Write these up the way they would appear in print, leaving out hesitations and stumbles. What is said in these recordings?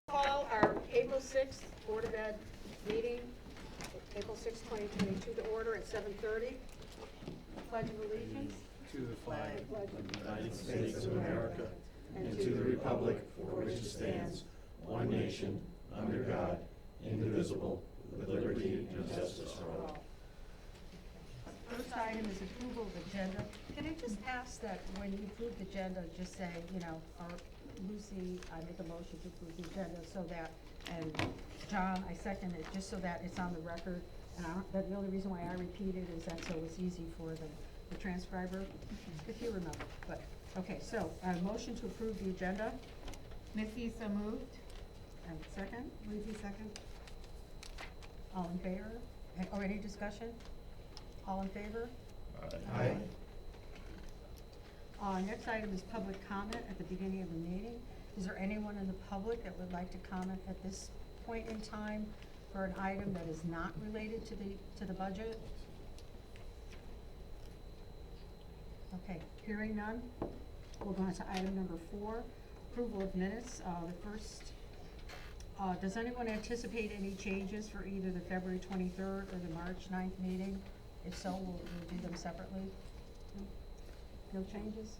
Call our April 6th Board of Ed meeting, April 6th, 2022, to order at 7:30. Pledge of allegiance. To the flag of the United States of America and to the republic for which it stands, one nation, under God, indivisible, with liberty and justice for all. First item is approval of agenda. Can I just ask that when you approve the agenda, just say, Lucy, I make a motion to approve the agenda so that, and John, I second it, just so that it's on the record. And the only reason why I repeat it is that so it's easy for the transcriber, if you remember. But, okay, so, motion to approve the agenda. Missy, so moved. And second? Lindsay, second. All in favor? Or any discussion? All in favor? Aye. Next item is public comment at the beginning of the meeting. Is there anyone in the public that would like to comment at this point in time for an item that is not related to the budget? Okay, hearing none, we'll go on to item number 4, approval of minutes. The first, does anyone anticipate any changes for either the February 23rd or the March 9th meeting? If so, we'll do them separately. No changes?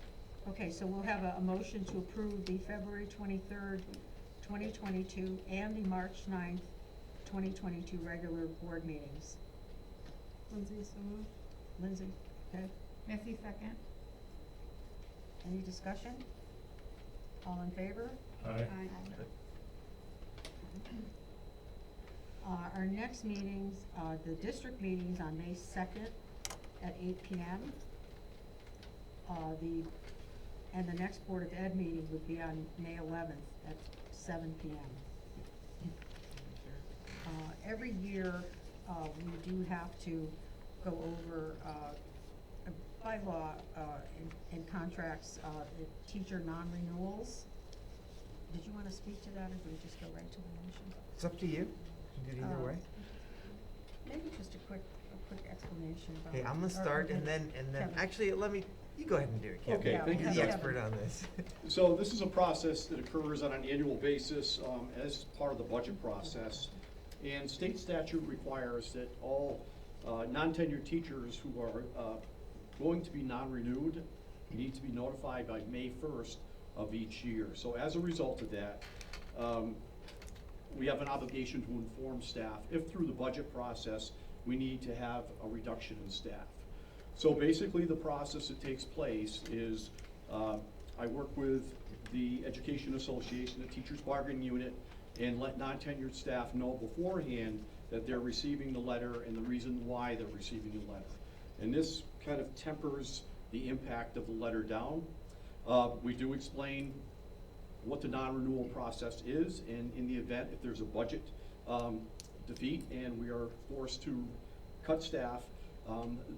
Okay, so we'll have a motion to approve the February 23rd, 2022 and the March 9th, 2022 regular board meetings. Lindsay, so moved. Lindsay, okay. Missy, second. Any discussion? All in favor? Aye. Our next meetings, the district meetings on May 2nd at 8 p.m. And the next Board of Ed meeting would be on May 11th at 7 p.m. Every year, we do have to go over, by law, in contracts, teacher non-renewals. Did you want to speak to that, or do we just go right to the motion? It's up to you. You can do it either way. Maybe just a quick explanation about. Okay, I'm gonna start and then Kevin. actually you go ahead and do it, Kevin. Okay, thank you, You're the Jeff. expert on this. So this is a process that occurs on an annual basis as part of the budget process. And state statute requires that all non-tenured teachers who are going to be non-renewed need to be notified by May 1st of each year. So as a result of that, we have an obligation to inform staff if through the budget process we need to have a reduction in staff. So basically the process that takes place is I work with the Education Association, the Teachers Bargaining Unit, and let non-tenured staff know beforehand that they're receiving the letter and the reason why they're receiving the letter. And this kind of tempers the impact of the letter down. We do explain what the non-renewal process is, and in the event if there's a budget defeat and we are forced to cut staff,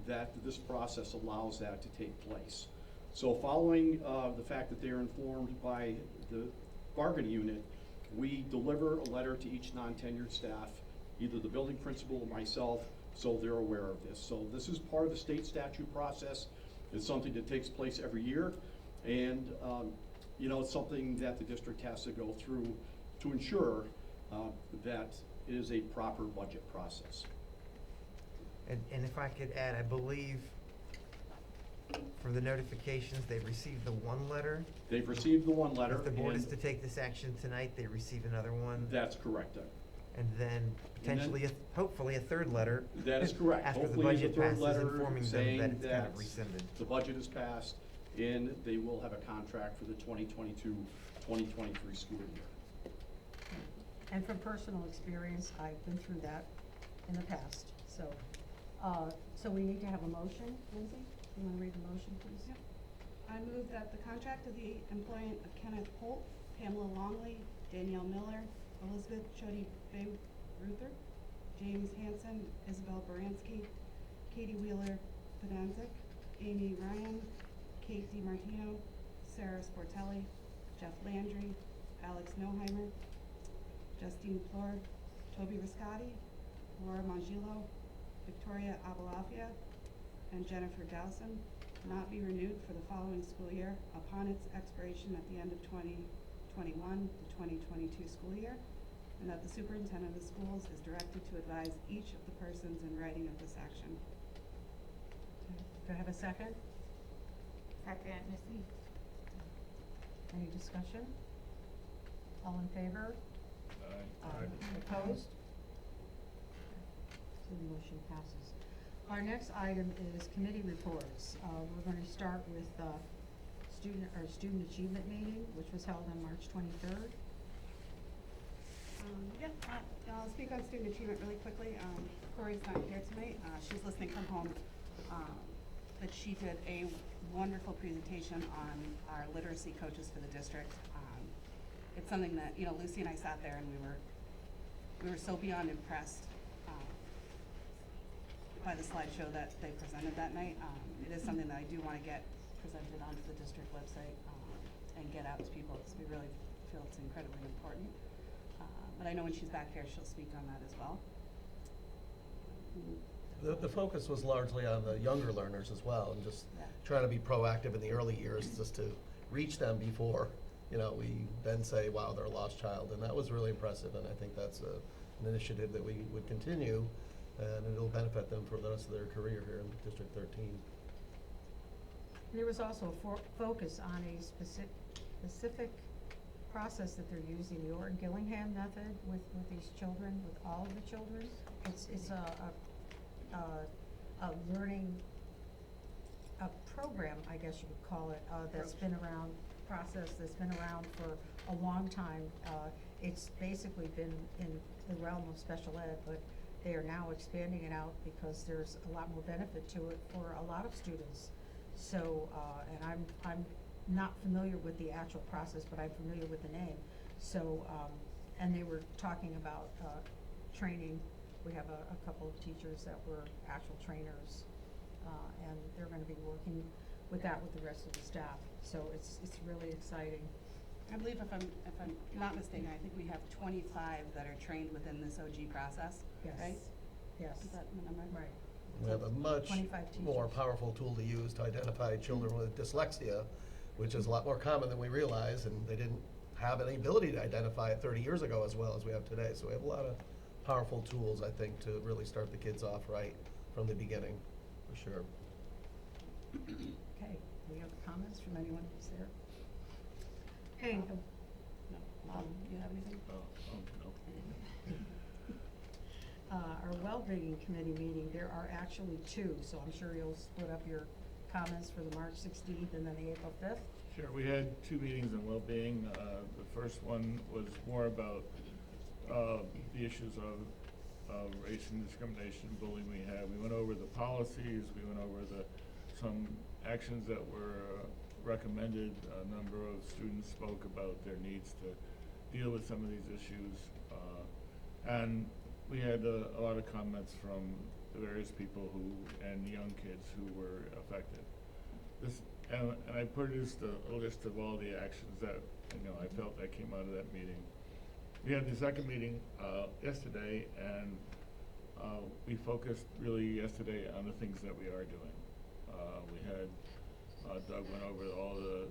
that this process allows that to take place. So following the fact that they are informed by the bargaining unit, we deliver a letter to each non-tenured staff, either the building principal or myself, so they're aware of this. So this is part of the state statute process. It's something that takes place every year, and it's something that the district has to go through to ensure that it is a proper budget process. And if I could add, I believe from the notifications, they've received the one letter. They've received the one letter. If the board is and to take this action tonight, they receive another one. That's correct, Doug. And then potentially, hopefully a third letter. That is correct. After the Hopefully budget the third passes, letter informing them saying that it's kind of that rescinded. the budget is passed and they will have a contract for the 2022-2023 school year. And from personal experience, I've been through that in the past, so we need to have a motion. Lindsay, you wanna read the motion, please? Yep. I move that the contract of the employment of Kenneth Holt, Pamela Longley, Danielle Miller, Elizabeth Chody Ruther, James Hanson, Isabel Baranski, Katie Wheeler Pedanzik, Amy Ryan, Kate DiMartino, Sarah Sportelli, Jeff Landry, Alex Noheimer, Justine Plord, Toby Riscotti, Laura Mangillo, Victoria Abalafia, and Jennifer Dowson not be renewed for the following school year upon its expiration at the end of 2023. 2021 to 2022 school year, and that the superintendent of schools is directed to advise each of the persons in writing of this action. Do I have a second? Second, Missy. Any discussion? All in favor? Opposed? So the motion passes. Our next item is committee reports. We're going to start with student achievement meeting, which was held on March 23rd. I'll speak on student achievement really quickly. Corey's not here tonight. She's listening from home. But she did a wonderful presentation on our literacy coaches for the district. It's something that, Lucy and I sat there and we were so beyond impressed by the slideshow that they presented that night. It is something that I do want to get presented onto the district website and get out to people, because we really feel it's incredibly important. But I know when she's back here, she'll speak on that as well. The focus was largely on the younger learners as well, and just Yeah. trying to be proactive in the early years, just to reach them before, we then say, wow, they're a lost child. And that was really impressive, and I think that's an initiative that we would continue, and it'll benefit them for the rest of their career here in District 13. There was also a focus on a specific process that they're using, the Orton-Gillingham method with these children, with all of the children. It's a learning, a program, I guess you would call it, that's been around, process that's been around for a long time. It's basically been in the realm of special ed, but they are now expanding it out because there's a lot more benefit to it for a lot of students. So, and I'm not familiar with the actual process, but I'm familiar with the name. So, and they were talking about training. We have a couple of teachers that were actual trainers, and they're going to be working with that with the rest of the staff. So it's really exciting. I believe if I'm not mistaken, I think we have 25 that are trained within this OG process, Yes. right? Yes. Is that the number? Right. We have a much 25 more teachers. powerful tool to use to identify children with dyslexia, which is a lot more common than we realize, and they didn't have any ability to identify it 30 years ago as well as we have today. So we have a lot of powerful tools, I think, to really start the kids off right from the beginning, for sure. Okay, any other comments from anyone who's there? Okay, No. You have anything? No. our well-being committee meeting, there are actually two, so I'm sure you'll split up your comments for the March 16th and then the April 5th. Sure, we had two meetings on well-being. The first one was more about the issues of race and discrimination, bullying we had. We went over the policies, we went over some actions that were recommended. A number of students spoke about their needs to deal with some of these issues. And we had a lot of comments from the various people and young kids who were affected. And I produced a list of all the actions that I felt that came out of that meeting. We had the second meeting yesterday, and we focused really yesterday on the things that we are doing. We had Doug went over all the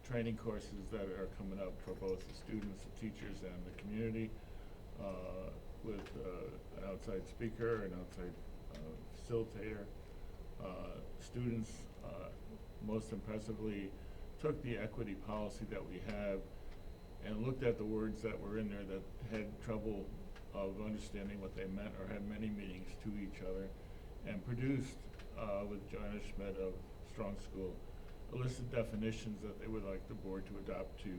training courses that are coming up for both the students, the teachers, and the community, with an outside speaker, an outside facilitator. Students, most impressively, took the equity policy that we have and looked at the words that were in there that had trouble of understanding what they meant or had many meanings to each other, and produced, with Joanna Schmidt of Strong School, a list of definitions that they would like the board to adopt to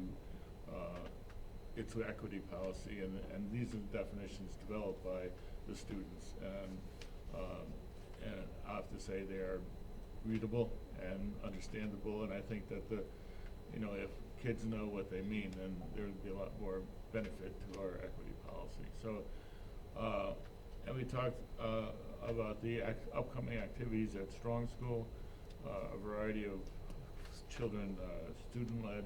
its equity policy, and these are the definitions developed by the students, and I have to say they are readable and understandable, and I think that if kids know what they mean, then there would be a lot more benefit to our equity policy. So, and we talked about the upcoming activities at Strong School, a variety of children, student-led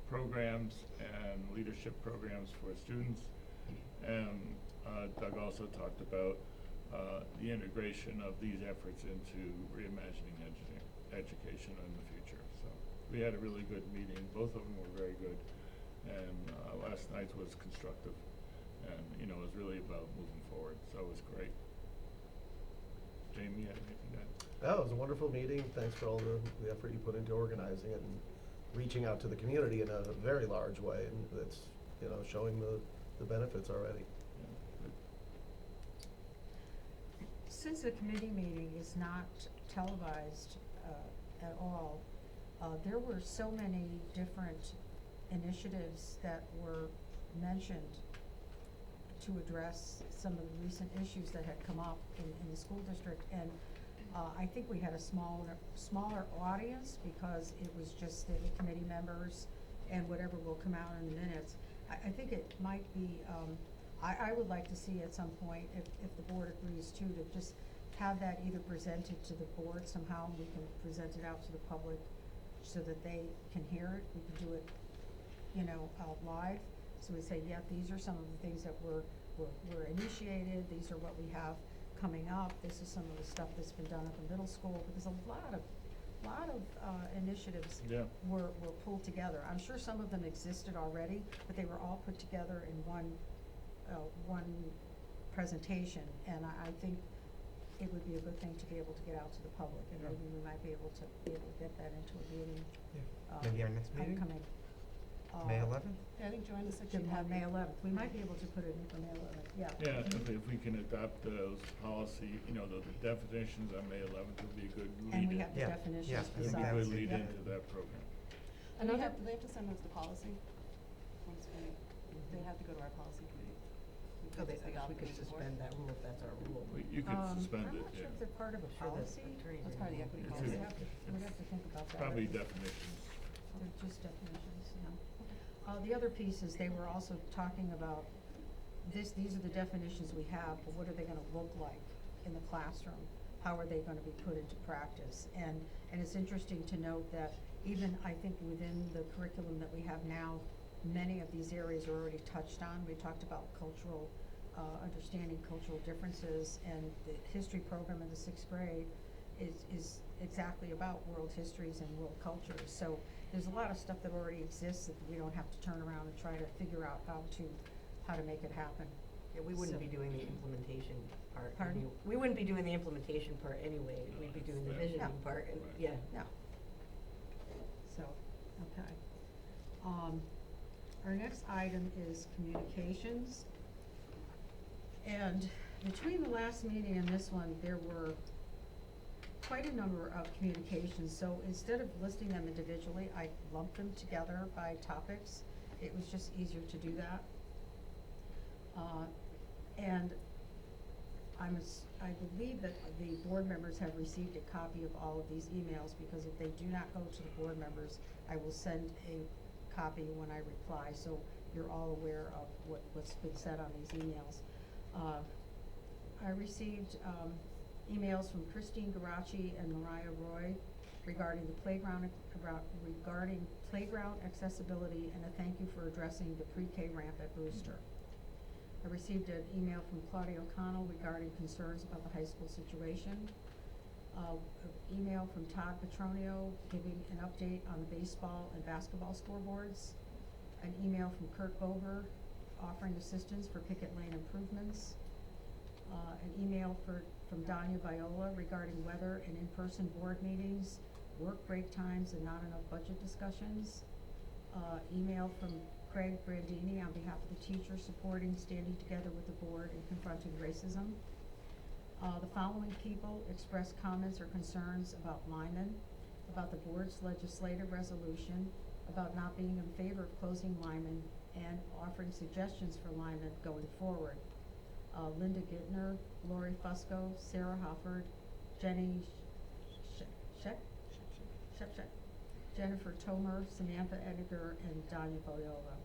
programs and leadership programs for students. And Doug also talked about the integration of these efforts into reimagining education in the future. So we had a really good meeting. Both of them were very good. And last night's was constructive, and, you know, it was really about moving forward, so it was great. Jamie, anything to add? Oh, it was a wonderful meeting. Thanks for all the effort you put into organizing it and reaching out to the community in a very large way, and that's, you know, showing the benefits already. Yeah. Since the committee meeting is not televised at all, there were so many different initiatives that were mentioned to address some of the recent issues that had come up in the school district. And I think we had a smaller audience because it was just the committee members and whatever will come out in the minutes. I think it might be, I would like to see at some point, if the board agrees too, to just have that either presented to the board somehow, and we can present it out to the public so that they can hear it. We can do it, you know, live. So we say, yeah, these are some of the things that were initiated, these are what we have coming up, this is some of the stuff that's been done at the middle school, because a lot of initiatives Yeah. were pulled together. I'm sure some of them existed already, but they were all put together in one presentation, and I think it would be a good thing to be able to get out to the public, and Yeah. maybe we might be able to get that into a meeting. Yeah. Maybe our next meeting? Upcoming. May 11th? Yeah, I think Joanna said To she'd have have May 11th, we might be able to put it in for May 11th, yeah. Yeah, if we can adopt those policy, you know, the definitions on May 11th would be a good lead. And we have the Yeah. definitions Yeah, I for think Would be that a would good be lead Yep. into that program. And Another- do they have to send us the policy? Once they have to go to our policy committee. We So can they, just I guess we adopt could it as a board. suspend that rule if that's our rule. You could suspend I'm it, not sure yeah. if they're part of a Sure, the policy. attorney That's part of the equity It's policy. We'd have to think about that. Probably definitions. They're just definitions, yeah. The other piece is they were also talking about these are the definitions we have, but what are they gonna look like in the classroom? How are they gonna be put into practice? And it's interesting to note that even, I think, within the curriculum that we have now, many of these areas are already touched on. We talked about cultural, understanding cultural differences, and the history program in the 6th grade is exactly about world histories and world cultures. So there's a lot of stuff that already exists that we don't have to turn around and try to figure out how to make it happen. Yeah, we wouldn't So- be doing the implementation part. Pardon? We wouldn't be doing the implementation part anyway, we'd be doing the Yeah. visioning Yeah. part, and, Right. yeah. No. So, okay. Our next item is communications. And between the last meeting and this one, there were quite a number of communications. So instead of listing them individually, I lumped them together by topics. It was just easier to do that. And I believe that the board members have received a copy of all of these emails, because if they do not go to the board members, I will send a copy when I reply, so you're all aware of what's been said on these emails. I received emails from Christine Garaci and Mariah Roy regarding the playground, regarding playground accessibility, and a thank you for addressing the pre-K ramp at Brewster. I received an email from Claudia O'Connell regarding concerns about the high school situation. An email from Todd Petronio giving an update on the baseball and basketball scoreboards. An email from Kurt Bover offering assistance for Picket Lane improvements. An email from Danya Viola regarding weather and in-person board meetings, work break times, and not enough budget discussions. Email from Craig Brandini on behalf of the teachers supporting standing together with the board and confronting racism. The following people expressed comments or concerns about Lyman, about the board's legislative resolution, about not being in favor of closing Lyman, and offering suggestions for Lyman going forward. Linda Gittner, Lori Fusco, Sarah Hofford, Jenny Shepshek, Jennifer Tomer, Samantha Ediger, and Danya Boyola.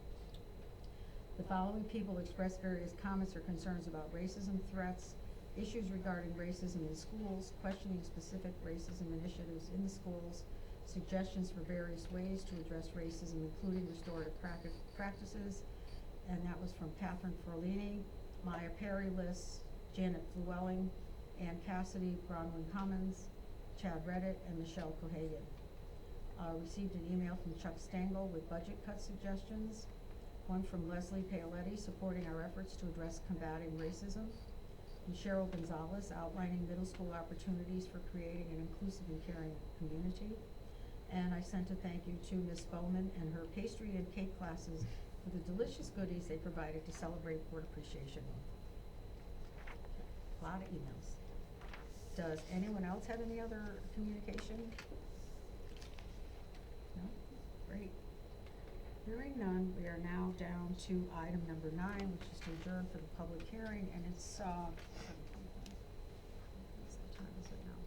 The following people expressed various comments or concerns about racism threats, issues regarding racism in schools, questioning specific racism initiatives in the schools, suggestions for various ways to address racism, including restorative practices, and that was from Catherine Ferlini, Maya Perry Liss, Janet Llewellyn, Ann Cassidy, Bronwyn Cummins, Chad Redditt, and Michelle Cohagan. Received an email from Chuck Stengel with budget cut suggestions. one from Leslie Paoletti, supporting our efforts to address combating racism. And Cheryl Gonzalez, outlining middle school opportunities for creating an inclusive and caring community. And I sent a thank you to Ms. Bowman and her pastry and cake classes for the delicious goodies they provided to celebrate Board Appreciation Month. A lot of emails. Does anyone else have any other communication? No? Great. Hearing none, we are now down to item number 9, which is to adjourn for the public hearing, and it's, what's the time is it now?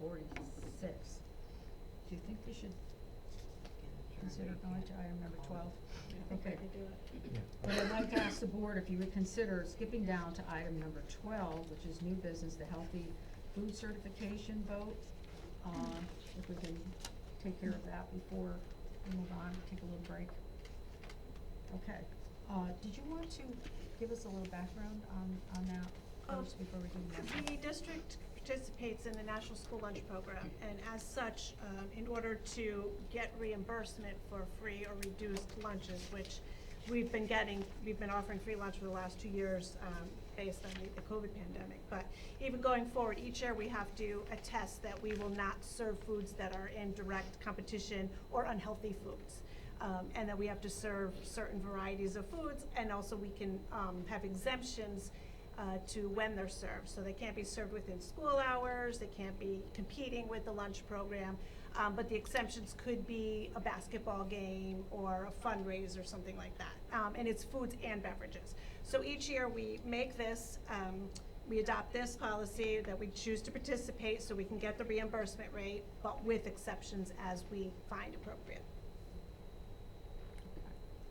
7:46. Do you think we should consider going to item number 12? Okay. But I'd like to ask the board if you would consider skipping down to item number 12, which is new business, the healthy food certification vote. If we can take care of that before we move on, take a little break. Okay. Did you want to give us a little background on that first before we do that? The district participates in the National School Lunch Program, and as such, in order to get reimbursement for free or reduced lunches, which we've been offering free lunch for the last 2 years, based on the COVID pandemic. But even going forward, each year we have to attest that we will not serve foods that are in direct competition or unhealthy foods. And that we have to serve certain varieties of foods, and also we can have exemptions to when they're served. So they can't be served within school hours, they can't be competing with the lunch program, but the exemptions could be a basketball game or a fundraiser or something like that. And it's foods and beverages. So each year we make this, we adopt this policy that we choose to participate so we can get the reimbursement rate, but with exceptions as we find appropriate.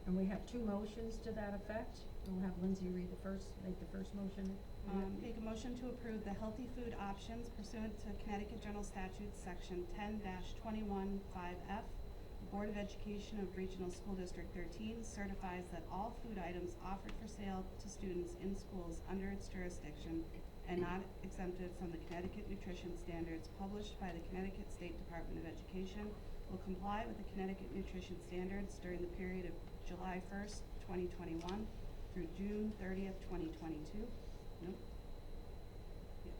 And we have 2 motions to that effect. We'll have Lindsay make the first motion. Make a motion to approve the healthy food options pursuant to Connecticut General Statutes, Section 10-21(5)(f). The Board of Education of Regional School District 13 certifies that all food items offered for sale to students in schools under its jurisdiction and not exempted from the Connecticut nutrition standards published by the Connecticut State Department of Education will comply with the Connecticut nutrition standards during the period of July 1st, 2021 through June 30th, 2022. Nope. Yeah.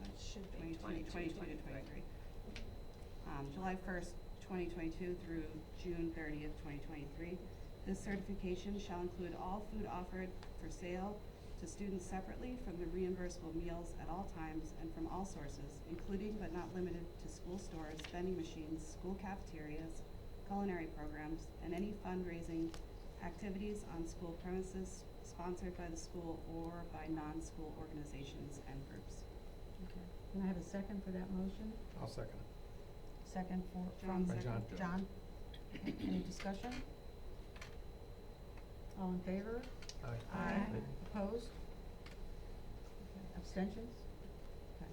That should be 22 to 23. July 1st, 2022 through June 30th, 2023. This certification shall include all food offered for sale to students separately from the reimbursable meals at all times and from all sources, including but not limited to school stores, vending machines, school cafeterias, culinary programs, and any fundraising activities on school premises sponsored by the school or by non-school organizations and groups. Okay. Can I have a second for that motion? I'll second it. Second John, from second. John? Okay, any discussion? All in favor? Aye. Opposed? Okay. Abstentions? Okay.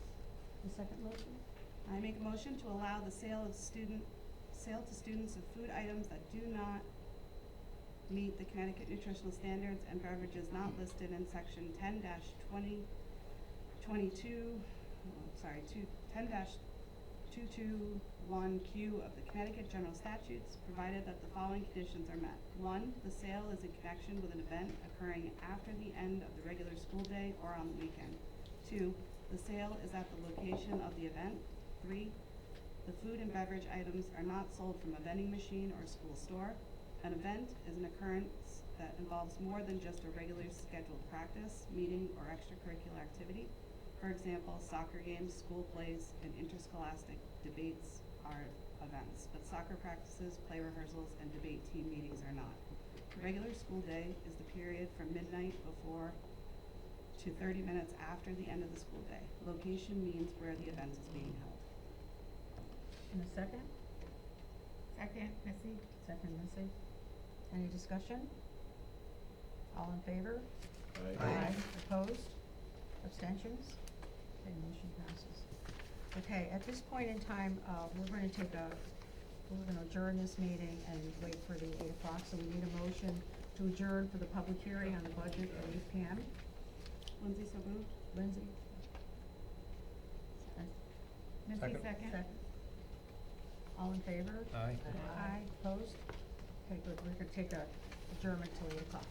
The second motion? I make a motion to allow the sale to students of food items that do not meet the Connecticut nutritional standards and beverages not listed in section 10-221Q of the Connecticut General Statutes, provided that the following conditions are met. 1, the sale is in connection with an event occurring after the end of the regular school day or on the weekend. 2, the sale is at the location of the event. 3, the food and beverage items are not sold from a vending machine or school store. An event is an occurrence that involves more than just a regularly scheduled practice, meeting, or extracurricular activity. For example, soccer games, school plays, and interscholastic debates are events, but soccer practices, play rehearsals, and debate team meetings are not. The regular school day is the period from midnight before to 30 minutes after the end of the school day. Location means where the event is being held. And a second? Second, Missy. Second, Missy. Any discussion? All in favor? Aye. Opposed? Abstentions? Okay, motion passes. Okay, at this point in time, we're gonna adjourn this meeting and wait for the 8 o'clock, so we need a motion to adjourn for the public hearing on the budget at 8 p.m. Lindsay, so moved. Lindsay? Missy, Second. second. Second. All in favor? Aye. Aye. Opposed? Okay, good, we're gonna take a adjournment till 8 o'clock.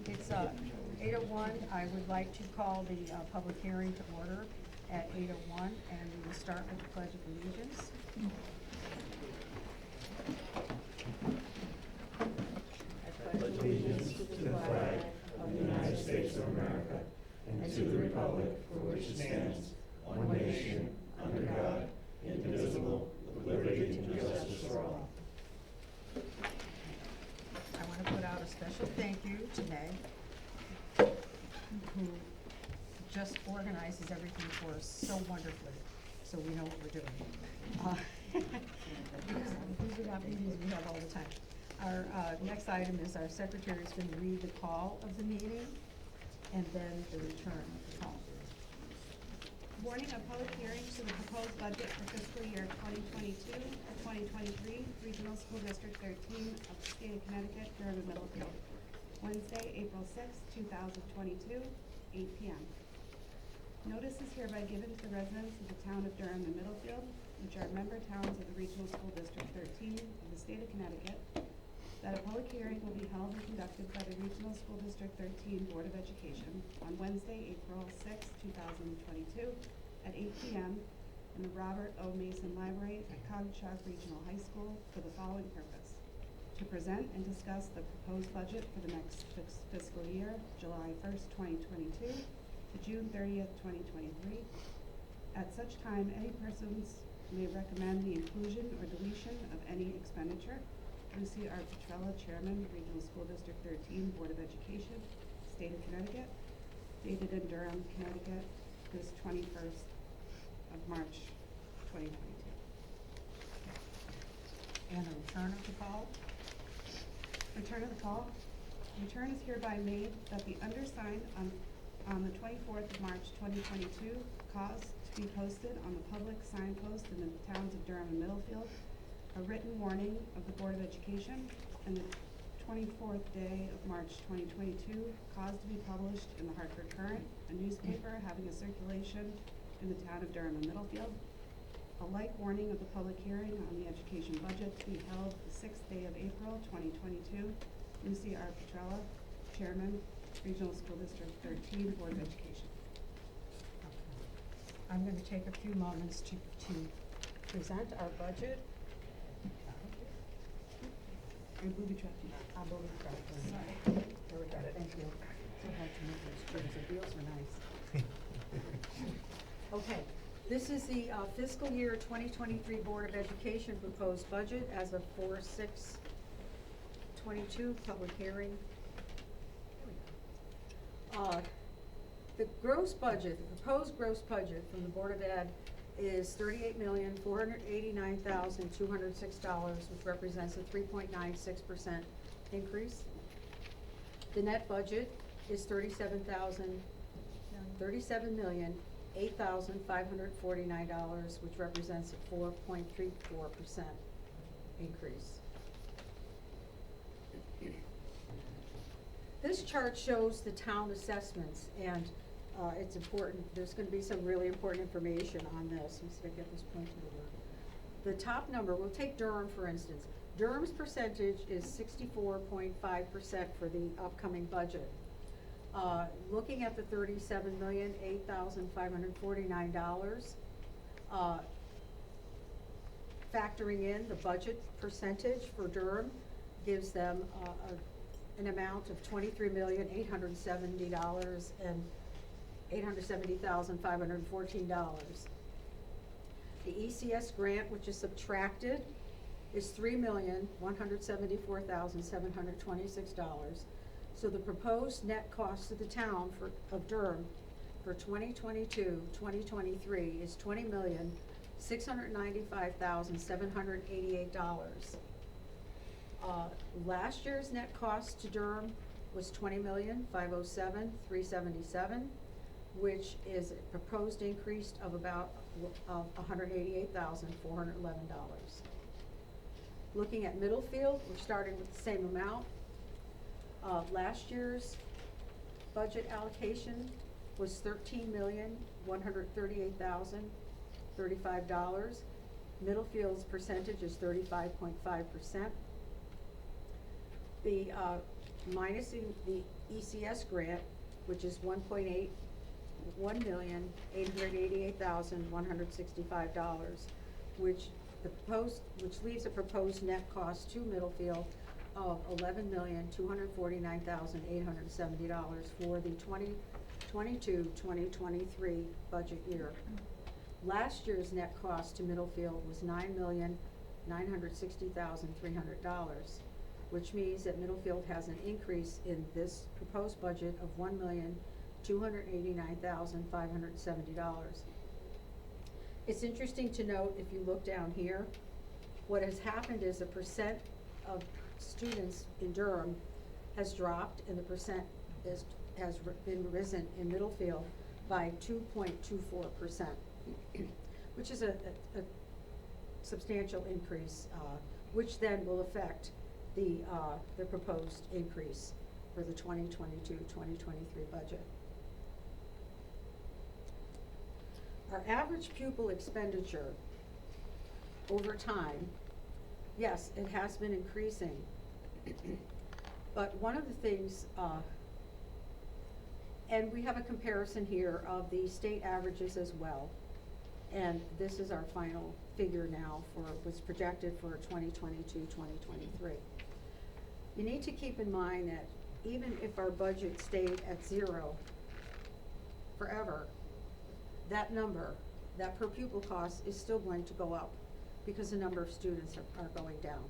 It's 8:01. I would like to call the public hearing to order at 8:01, and we will start with the Pledge of Allegiance. I pledge allegiance to the flag of the United States of America and to the republic for which it stands, one nation, under God, indivisible, with liberty and justice for all. I want to put out a special thank you to Meg, who just organizes everything for us so wonderfully, so we know what we're doing. Because these are not meetings we have all the time. Our next item is our secretary is going to read the call of the meeting and then the return of the call. Warning of public hearings to the proposed budget for fiscal year 2022 to 2023, Regional School District 13 of the State of Connecticut, Durham and Middlefield. Wednesday, April 6, 2022, 8 p.m. Notice is hereby given to the residents of the town of Durham and Middlefield, which are member towns of the Regional School District 13 of the State of Connecticut, that a public hearing will be held and conducted by the Regional School District 13 Board of Education on Wednesday, April 6, 2022, at 8 p.m. in the Robert O. Mason Library at Conshohock Regional High School for the following purpose: to present and discuss the proposed budget for the next fiscal year, July 1st, 2022 to June 30th, 2023. At such time, any persons may recommend the inclusion or deletion of any expenditure. Lucy R. Petrella, Chairman, Regional School District 13, Board of Education, State of Connecticut, dated in Durham, Connecticut, this 21st of March, 2022. And the return of the call. Return of the call. Return is hereby made that the undersigned on the 24th of March, 2022, caused to be posted on the public signpost in the towns of Durham and Middlefield a written warning of the Board of Education, and the 24th day of March 2022 caused to be published in the Hartford Current, a newspaper having a circulation in the town of Durham and Middlefield. A like warning of the public hearing on the education budget to be held the 6th day of April 2022. Lucy R. Petrella, Chairman, Regional School District 13, Board of Education. I'm going to take a few moments to present our budget. I booby trapped you. I believe that. Sorry. There we go, thank you. So hard to move those chairs, the wheels are nice. Okay, this is the fiscal year 2023 Board of Education proposed budget as of 4/6/22, public hearing. The gross budget, the proposed gross budget from the Board of Ed is $38,489,206, which represents a 3.96% increase. The net budget is $37,008,549, which represents a 4.34% increase. This chart shows the town assessments, and it's important. There's going to be some really important information on this. Let me see if I get this pointed over. The top number, we'll take Durham for instance. Durham's percentage is 64.5% for the upcoming budget. Looking at the $37,008,549, factoring in the budget percentage for Durham gives them an amount of $23,870,514. The ECS grant, which is subtracted, is $3,174,726. So the proposed net cost to the town of Durham for 2022-2023 is $20,695,788. Last year's net cost to Durham was $20,507,377, which is a proposed increase of about $188,411. Looking at Middlefield, we're starting with the same amount. Last year's budget allocation was $13,138,035. Middlefield's percentage is 35.5%. The minusing the ECS grant, which is $1,888,165, which leaves a proposed net cost to Middlefield of $11,249,870 for the 2022-2023 budget year. Last year's net cost to Middlefield was $9,960,300, which means that Middlefield has an increase in this proposed budget of $1,289,570. It's interesting to note, if you look down here, what has happened is the percent of students in Durham has dropped, and the percent has been risen in Middlefield by 2.24%, which is a substantial increase, which then will affect the proposed increase for the 2022-2023 budget. Our average pupil expenditure over time, yes, it has been increasing, but one of the things, and we have a comparison here of the state averages as well, and this is our final figure now for what's projected for 2022-2023. You need to keep in mind that even if our budget stayed at 0 forever, that number, that per pupil cost, is still going to go up because the number of students are going down.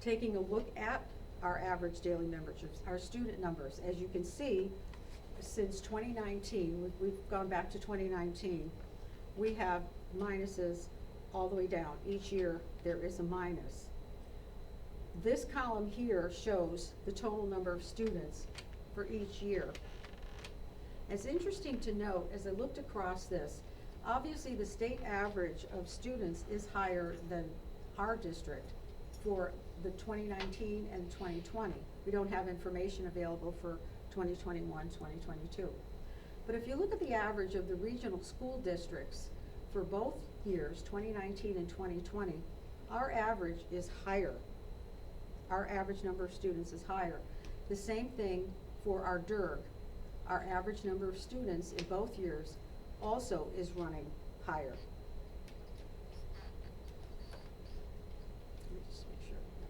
Taking a look at our average daily memberships, our student numbers, as you can see, since 2019, we've gone back to 2019, we have minuses all the way down. Each year there is a minus. This column here shows the total number of students for each year. It's interesting to note, as I looked across this, obviously the state average of students is higher than our district for the 2019 and 2020. We don't have information available for 2021, 2022. But if you look at the average of the regional school districts for both years, 2019 and 2020, our average is higher. Our average number of students is higher. The same thing for our DIRG. Our average number of students in both years also is running higher. Let me just make sure I have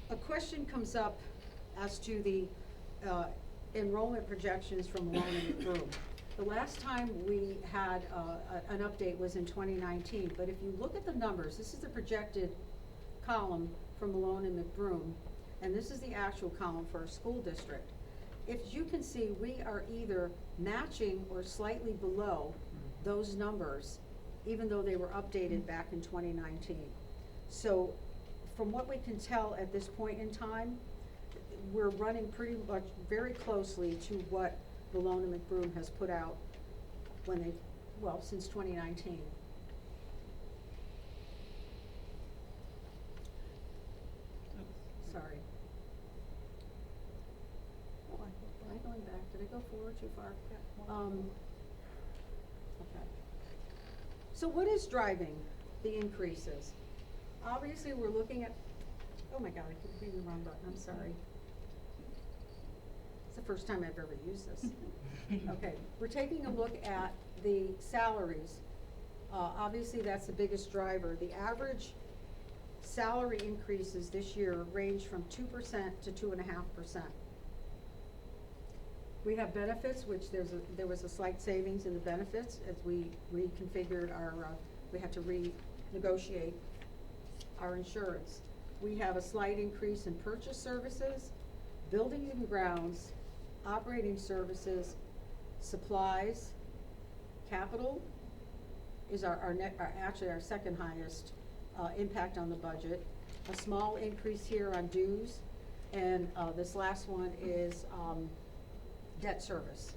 everything. A question comes up as to the enrollment projections from Malone and McBroom. The last time we had an update was in 2019, but if you look at the numbers, this is the projected column from Malone and McBroom, and this is the actual column for our school district. If you can see, we are either matching or slightly below those numbers, even though they were updated back in 2019. So from what we can tell at this point in time, we're running pretty much very closely to what Malone and McBroom has put out since 2019. Sorry. Am I going back? Did I go forward too far? Okay. So what is driving the increases? Obviously, we're looking at, oh my God, I keep hitting the wrong button, I'm sorry. It's the first time I've ever used this. Okay, we're taking a look at the salaries. Obviously, that's the biggest driver. The average salary increases this year range from 2% to 2.5%. We have benefits, which there was a slight savings in the benefits as we reconfigured our, we had to renegotiate our insurance. We have a slight increase in purchase services, buildings and grounds, operating services, supplies. Capital is actually our second highest impact on the budget. A small increase here on dues, and this last one is debt service,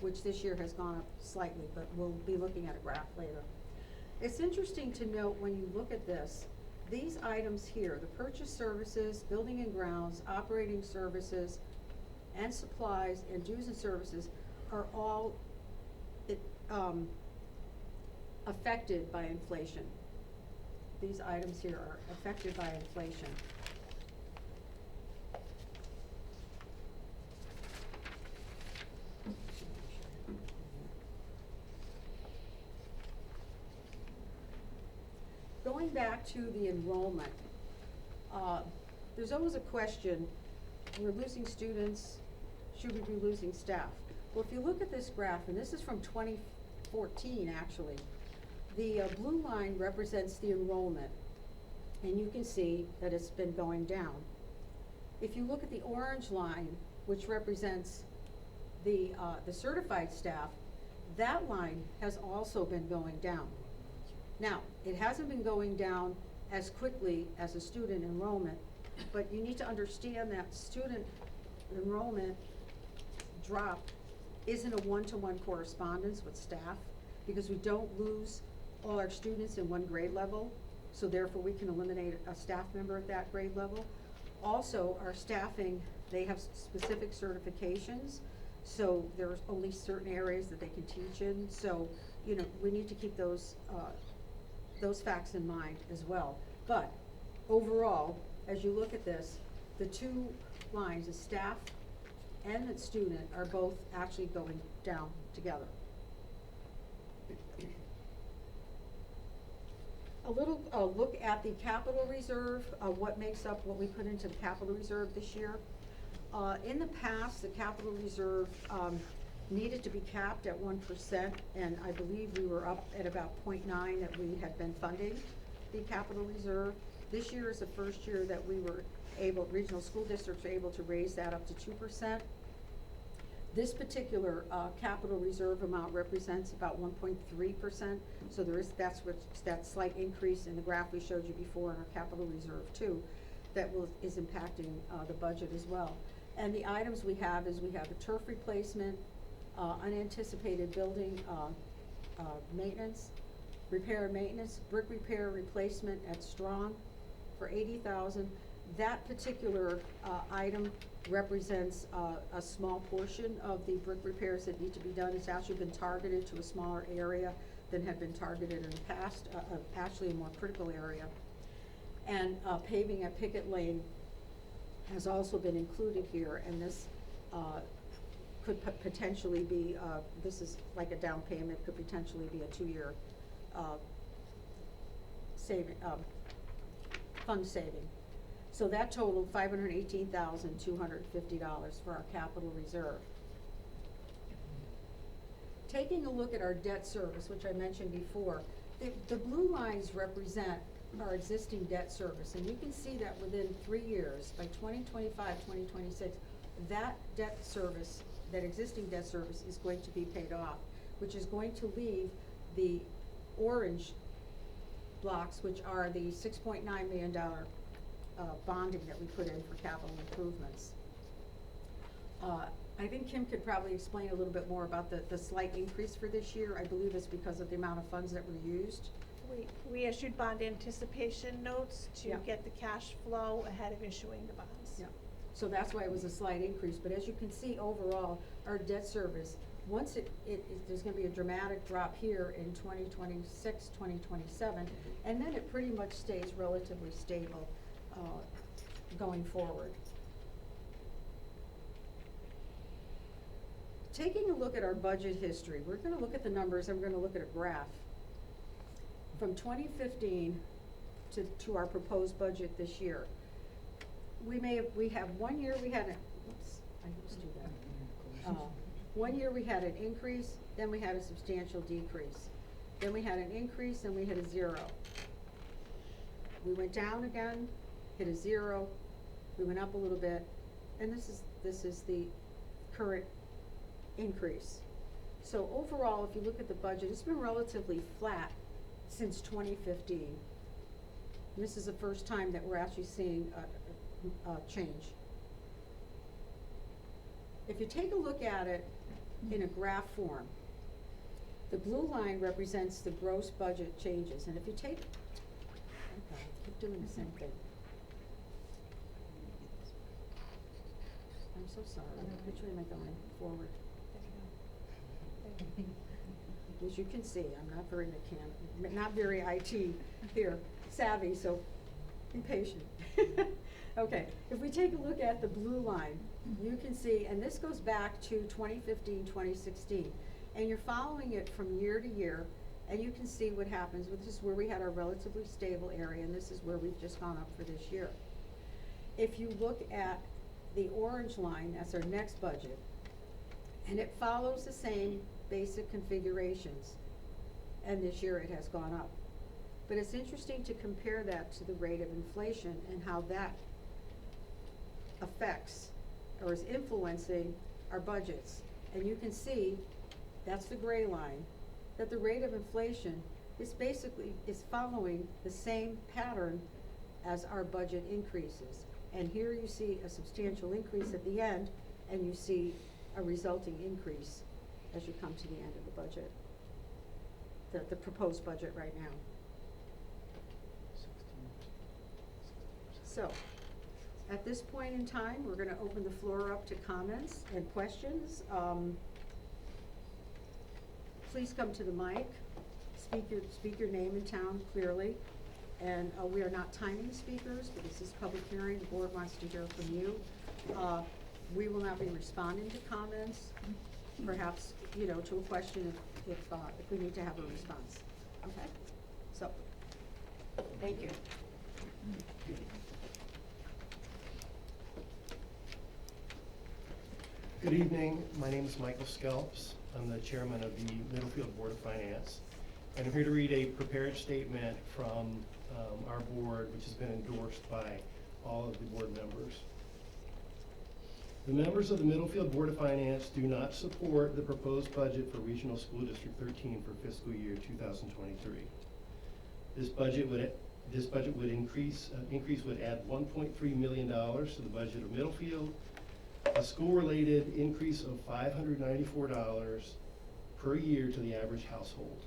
which this year has gone up slightly, but we'll be looking at a graph later. It's interesting to note when you look at this, these items here, the purchase services, building and grounds, operating services, and supplies, and dues and services are all affected by inflation. These items here are affected by inflation. Going back to the enrollment, there's always a question, we're losing students, should we be losing staff? Well, if you look at this graph, and this is from 2014 actually, the blue line represents the enrollment, and you can see that it's been going down. If you look at the orange line, which represents the certified staff, that line has also been going down. Now, it hasn't been going down as quickly as a student enrollment, but you need to understand that student enrollment drop isn't a one-to-one correspondence with staff, because we don't lose all our students in one grade level, so therefore we can eliminate a staff member at that grade level. Also, our staffing, they have specific certifications, so there's only certain areas that they can teach in, so, you know, we need to keep those facts in mind as well. But overall, as you look at this, the two lines, the staff and the student, are both actually going down together. A little look at the capital reserve, what makes up what we put into the capital reserve this year. In the past, the capital reserve needed to be capped at 1%, and I believe we were up at about 0.9 that we had been funding the capital reserve. This year is the first year that we were able, regional school districts were able to raise that up to 2%. This particular capital reserve amount represents about 1.3%, so that's that slight increase in the graph we showed you before in our capital reserve too, that is impacting the budget as well. And the items we have is we have a turf replacement, unanticipated building maintenance, repair and maintenance, brick repair replacement at Strong for $80,000. That particular item represents a small portion of the brick repairs that need to be done. It's actually been targeted to a smaller area than had been targeted in the past, actually a more critical area. And paving at Pickett Lane has also been included here, and this could potentially be, this is like a down payment, could potentially be a 2-year fund saving. So that totaled $518,250 for our capital reserve. Taking a look at our debt service, which I mentioned before, the blue lines represent our existing debt service, and you can see that within 3 years, by 2025, 2026, that debt service, that existing debt service is going to be paid off, which is going to leave the orange blocks, which are the $6.9 million bonding that we put in for capital improvements. I think Kim could probably explain a little bit more about the slight increase for this year. I believe it's because of the amount of funds that were used. We issued bond anticipation notes to Yeah. get the cash flow ahead of issuing the bonds. Yeah. So that's why it was a slight increase, but as you can see overall, our debt service, once there's gonna be a dramatic drop here in 2026, 2027, and then it pretty much stays relatively stable going forward. Taking a look at our budget history, we're gonna look at the numbers and we're gonna look at a graph. From 2015 to our proposed budget this year. We have 1 year we had I used to do that. 1 year we had an increase, then we had a substantial decrease. Then we had an increase, then we hit a 0. We went down again, hit a 0, we went up a little bit, and this is the current increase. So overall, if you look at the budget, it's been relatively flat since 2015. This is the first time that we're actually seeing a change. If you take a look at it in a graph form, the blue line represents the gross budget changes, and if you take, okay, I keep doing the same thing. I'm so sorry, which way am I going, forward? as you can see, I'm not very not very IT here savvy, so be patient. Okay, if we take a look at the blue line, you can see, and this goes back to 2015, 2016, and you're following it from year to year, and you can see what happens. This is where we had our relatively stable area, and this is where we've just gone up for this year. If you look at the orange line, that's our next budget, and it follows the same basic configurations, and this year it has gone up. But it's interesting to compare that to the rate of inflation and how that affects or is influencing our budgets. And you can see, that's the gray line, that the rate of inflation is following the same pattern as our budget increases. And here you see a substantial increase at the end, and you see a resulting increase as you come to the end of the budget, the proposed budget right now. So, at this point in time, we're gonna open the floor up to comments and questions. Please come to the mic, speak your name and town clearly. And we are not timing the speakers, but this is public hearing, the board wants to hear from you. We will not be responding to comments, perhaps, to a question if we need to have a response, okay? So, thank you. Good evening, my name is Michael Skelps. I'm the chairman of the Middlefield Board of Finance. And I'm here to read a prepared statement from our board, which has been endorsed by all of the board members. The members of the Middlefield Board of Finance do not support the proposed budget for Regional School District 13 for fiscal year 2023. This budget would increase would add $1.3 million to the budget of Middlefield, a school-related increase of $594 per year to the average household.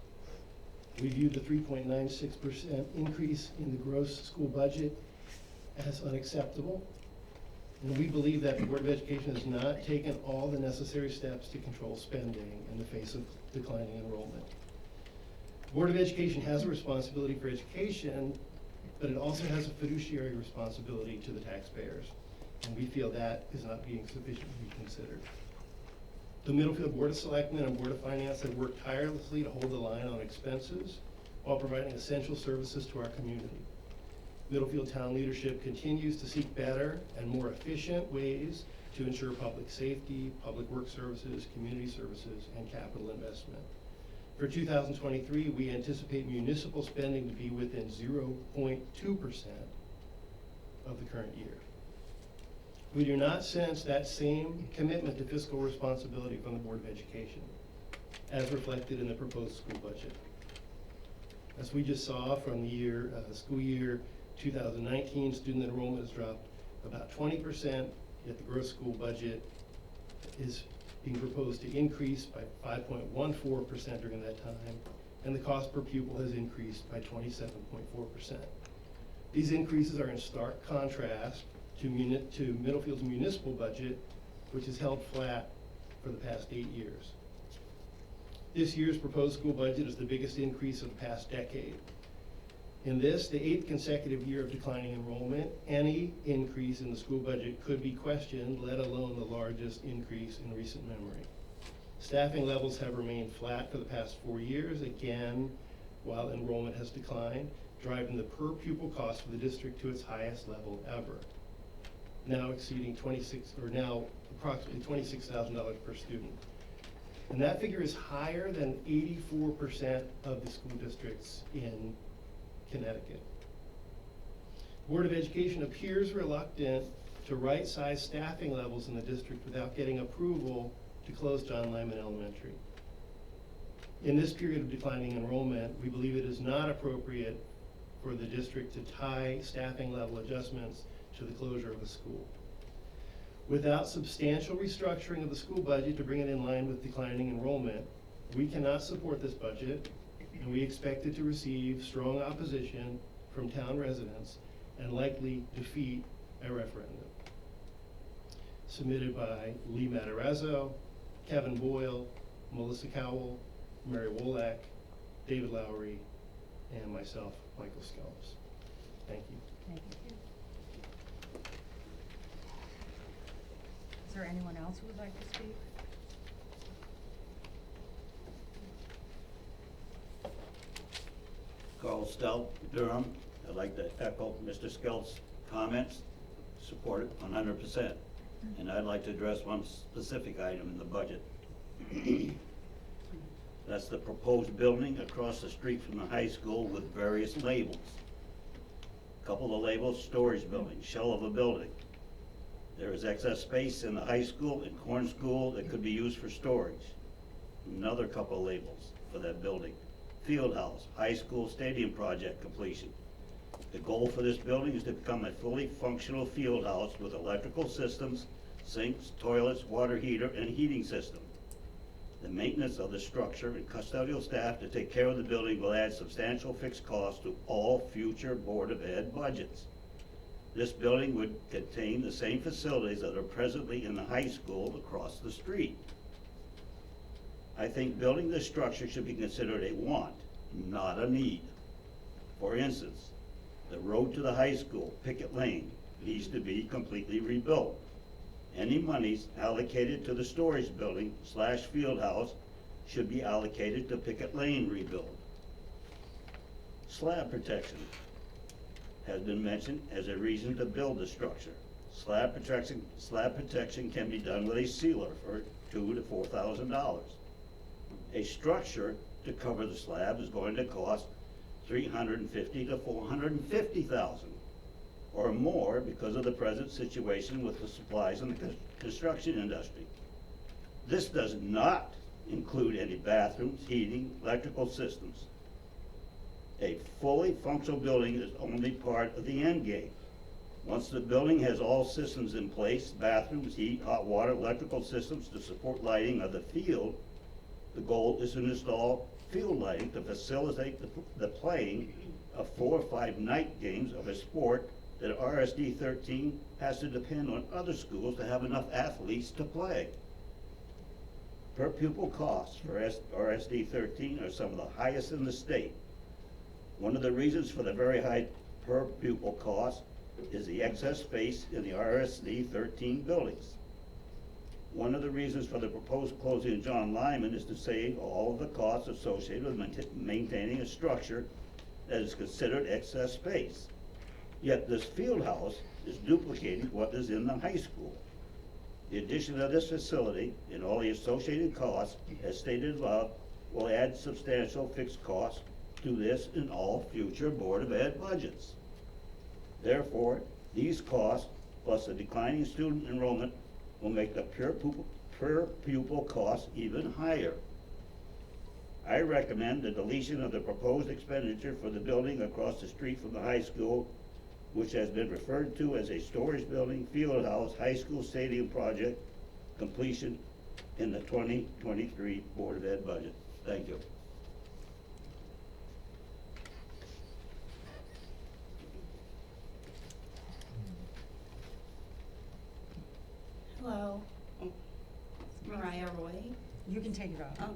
We view the 3.96% increase in the gross school budget as unacceptable, and we believe that the Board of Education has not taken all the necessary steps to control spending in the face of declining enrollment. The Board of Education has a responsibility for education, but it also has a fiduciary responsibility to the taxpayers, and we feel that is not being sufficiently considered. The Middlefield Board of Selectmen and Board of Finance have worked tirelessly to hold the line on expenses while providing essential services to our community. Middlefield Town leadership continues to seek better and more efficient ways to ensure public safety, public work services, community services, and capital investment. For 2023, we anticipate municipal spending to be within 0.2% of the current year. We do not sense that same commitment to fiscal responsibility from the Board of Education, as reflected in the proposed school budget. As we just saw from the school year 2019, student enrollment has dropped about 20%, yet the gross school budget is being proposed to increase by 5.14% during that time, and the cost per pupil has increased by 27.4%. These increases are in stark contrast to Middlefield's municipal budget, which has held flat for the past 8 years. This year's proposed school budget is the biggest increase of the past decade. In this, the 8th consecutive year of declining enrollment, any increase in the school budget could be questioned, let alone the largest increase in recent memory. Staffing levels have remained flat for the past 4 years, again, while enrollment has declined, driving the per pupil cost for the district to its highest level ever, now exceeding approximately $26,000 per student. And that figure is higher than 84% of the school districts in Connecticut. Board of Education appears reluctant to right-size staffing levels in the district without getting approval to close John Lyman Elementary. In this period of declining enrollment, we believe it is not appropriate for the district to tie staffing level adjustments to the closure of a school. Without substantial restructuring of the school budget to bring it in line with declining enrollment, we cannot support this budget, and we expect it to receive strong opposition from town residents and likely defeat a referendum. Submitted by Lee Matarazzo, Kevin Boyle, Melissa Cowell, Mary Wolak, David Lowry, and myself, Michael Scalps. Thank you. Thank you. Is there anyone else who would like to speak? Carl Stout, Durham. I'd like to echo Mr. Skelt's comments, support it 100%. And I'd like to address one specific item in the budget. That's the proposed building across the street from the high school with various labels. Couple of labels, storage building, shell of a building. There is excess space in the high school and Corn School that could be used for storage. Another couple of labels for that building. Field house, high school stadium project completion. The goal for this building is to become a fully functional field house with electrical systems, sinks, toilets, water heater, and heating system. The maintenance of the structure and custodial staff to take care of the building will add substantial fixed costs to all future Board of Ed budgets. This building would contain the same facilities that are presently in the high school across the street. I think building this structure should be considered a want, not a need. For instance, the road to the high school, Pickett Lane, needs to be completely rebuilt. Any monies allocated to the storage building / field house should be allocated to Pickett Lane rebuild. Slab protection has been mentioned as a reason to build the structure. Slab protection can be done with a sealer for $2,000 to $4,000. A structure to cover the slab is going to cost $350,000 to $450,000 or more because of the present situation with the supplies in the construction industry. This does not include any bathrooms, heating, electrical systems. A fully functional building is only part of the end game. Once the building has all systems in place, bathrooms, heat, hot water, electrical systems to support lighting of the field, the goal is to install field lighting to facilitate the playing of 4 or 5 night games of a sport that RSD13 has to depend on other schools to have enough athletes to play. Per pupil costs for RSD13 are some of the highest in the state. One of the reasons for the very high per pupil cost is the excess space in the RSD13 buildings. One of the reasons for the proposed closing of John Lyman is to save all of the costs associated with maintaining a structure that is considered excess space. Yet this field house is duplicating what is in the high school. The addition of this facility and all the associated costs, as stated above, will add substantial fixed costs to this and all future Board of Ed budgets. Therefore, these costs, plus the declining student enrollment, will make the per pupil cost even higher. I recommend the deletion of the proposed expenditure for the building across the street from the high school, which has been referred to as a storage building, field house, high school stadium project completion in the 2023 Board of Ed budget. Thank you. Hello, Mariah Roy. You can take it off. Oh,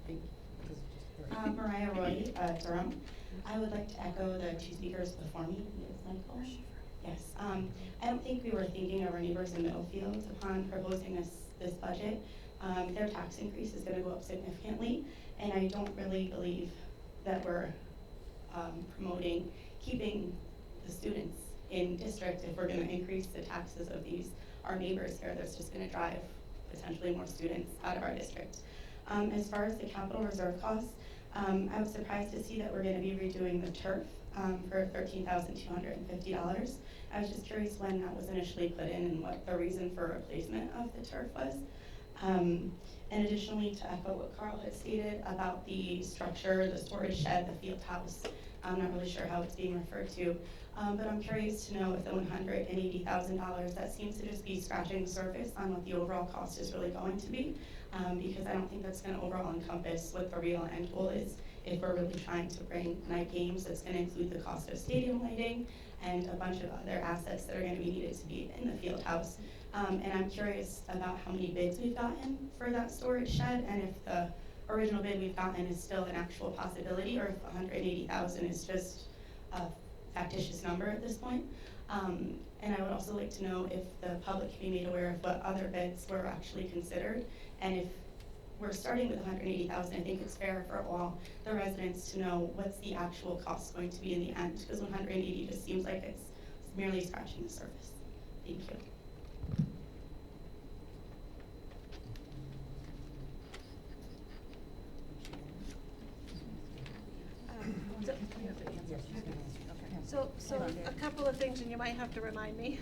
thank you. This is just great. Mariah Roy, Durham. I would like to echo the 2 speakers before me. Yes, Michael? Yes. I don't think we were thinking of our neighbors in Middlefield upon proposing this budget. Their tax increase is going to go up significantly, and I don't really believe that we're promoting keeping the students in district if we're going to increase the taxes of our neighbors here. That's just going to drive potentially more students out of our district. As far as the capital reserve costs, I was surprised to see that we're going to be redoing the turf for $13,250. I was just curious when that was initially put in and what the reason for replacement of the turf was. And additionally, to echo what Carl had stated about the structure, the storage shed, the field house, I'm not really sure how it's being referred to, but I'm curious to know if the $180,000, that seems to just be scratching the surface on what the overall cost is really going to be, because I don't think that's going to overall encompass what the real end goal is. If we're really trying to bring night games, that's going to include the cost of stadium lighting and a bunch of other assets that are going to be needed to be in the field house. And I'm curious about how many bids we've gotten for that storage shed and if the original bid we've gotten is still an actual possibility, or if 180,000 is just a factitious number at this point. And I would also like to know if the public can be made aware of what other bids were actually considered, and if we're starting with 180,000, I think it's fair for all the residents to know what's the actual cost going to be in the end, because 180 just seems like it's merely scratching the surface. Thank you. So a couple of things, and you might have to remind me.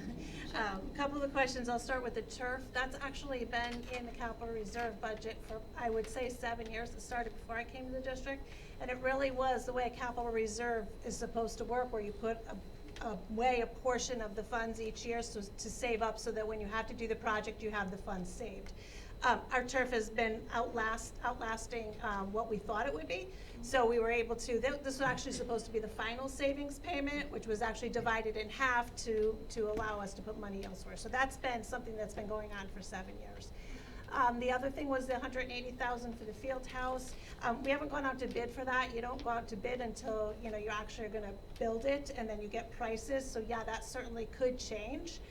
A couple of the questions, I'll start with the turf. That's actually been in the capital reserve budget for, I would say, 7 years. It started before I came to the district. And it really was the way a capital reserve is supposed to work, where you put a portion of the funds each year so to save up, so that when you have to do the project, you have the funds saved. Our turf has been outlasting what we thought it would be. So we were able to, this was actually supposed to be the final savings payment, which was actually divided in half to allow us to put money elsewhere. So that's been something that's been going on for 7 years. The other thing was the 180,000 for the field house. We haven't gone out to bid for that. You don't go out to bid until, you actually are gonna build it, and then you get prices. So yeah, that certainly could change,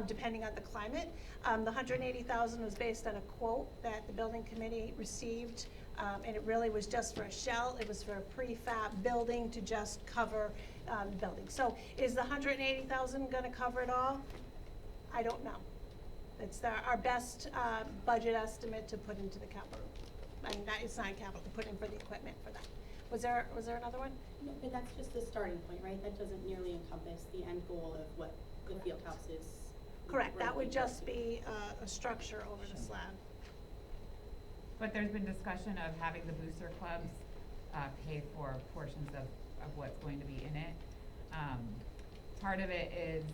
depending on the climate. The 180,000 was based on a quote that the building committee received, and it really was just for a shell. It was for a prefab building to just cover the building. So is the 180,000 gonna cover it all? I don't know. It's our best budget estimate to put into the capital. I mean, it's not capital, to put in for the equipment for that. Was there another one? No, but that's just the starting point, right? That doesn't nearly encompass the end goal of what the field house is. Correct, that would just be a structure over the slab. But there's been discussion of having the booster clubs pay for portions of what's going to be in it. Part of it is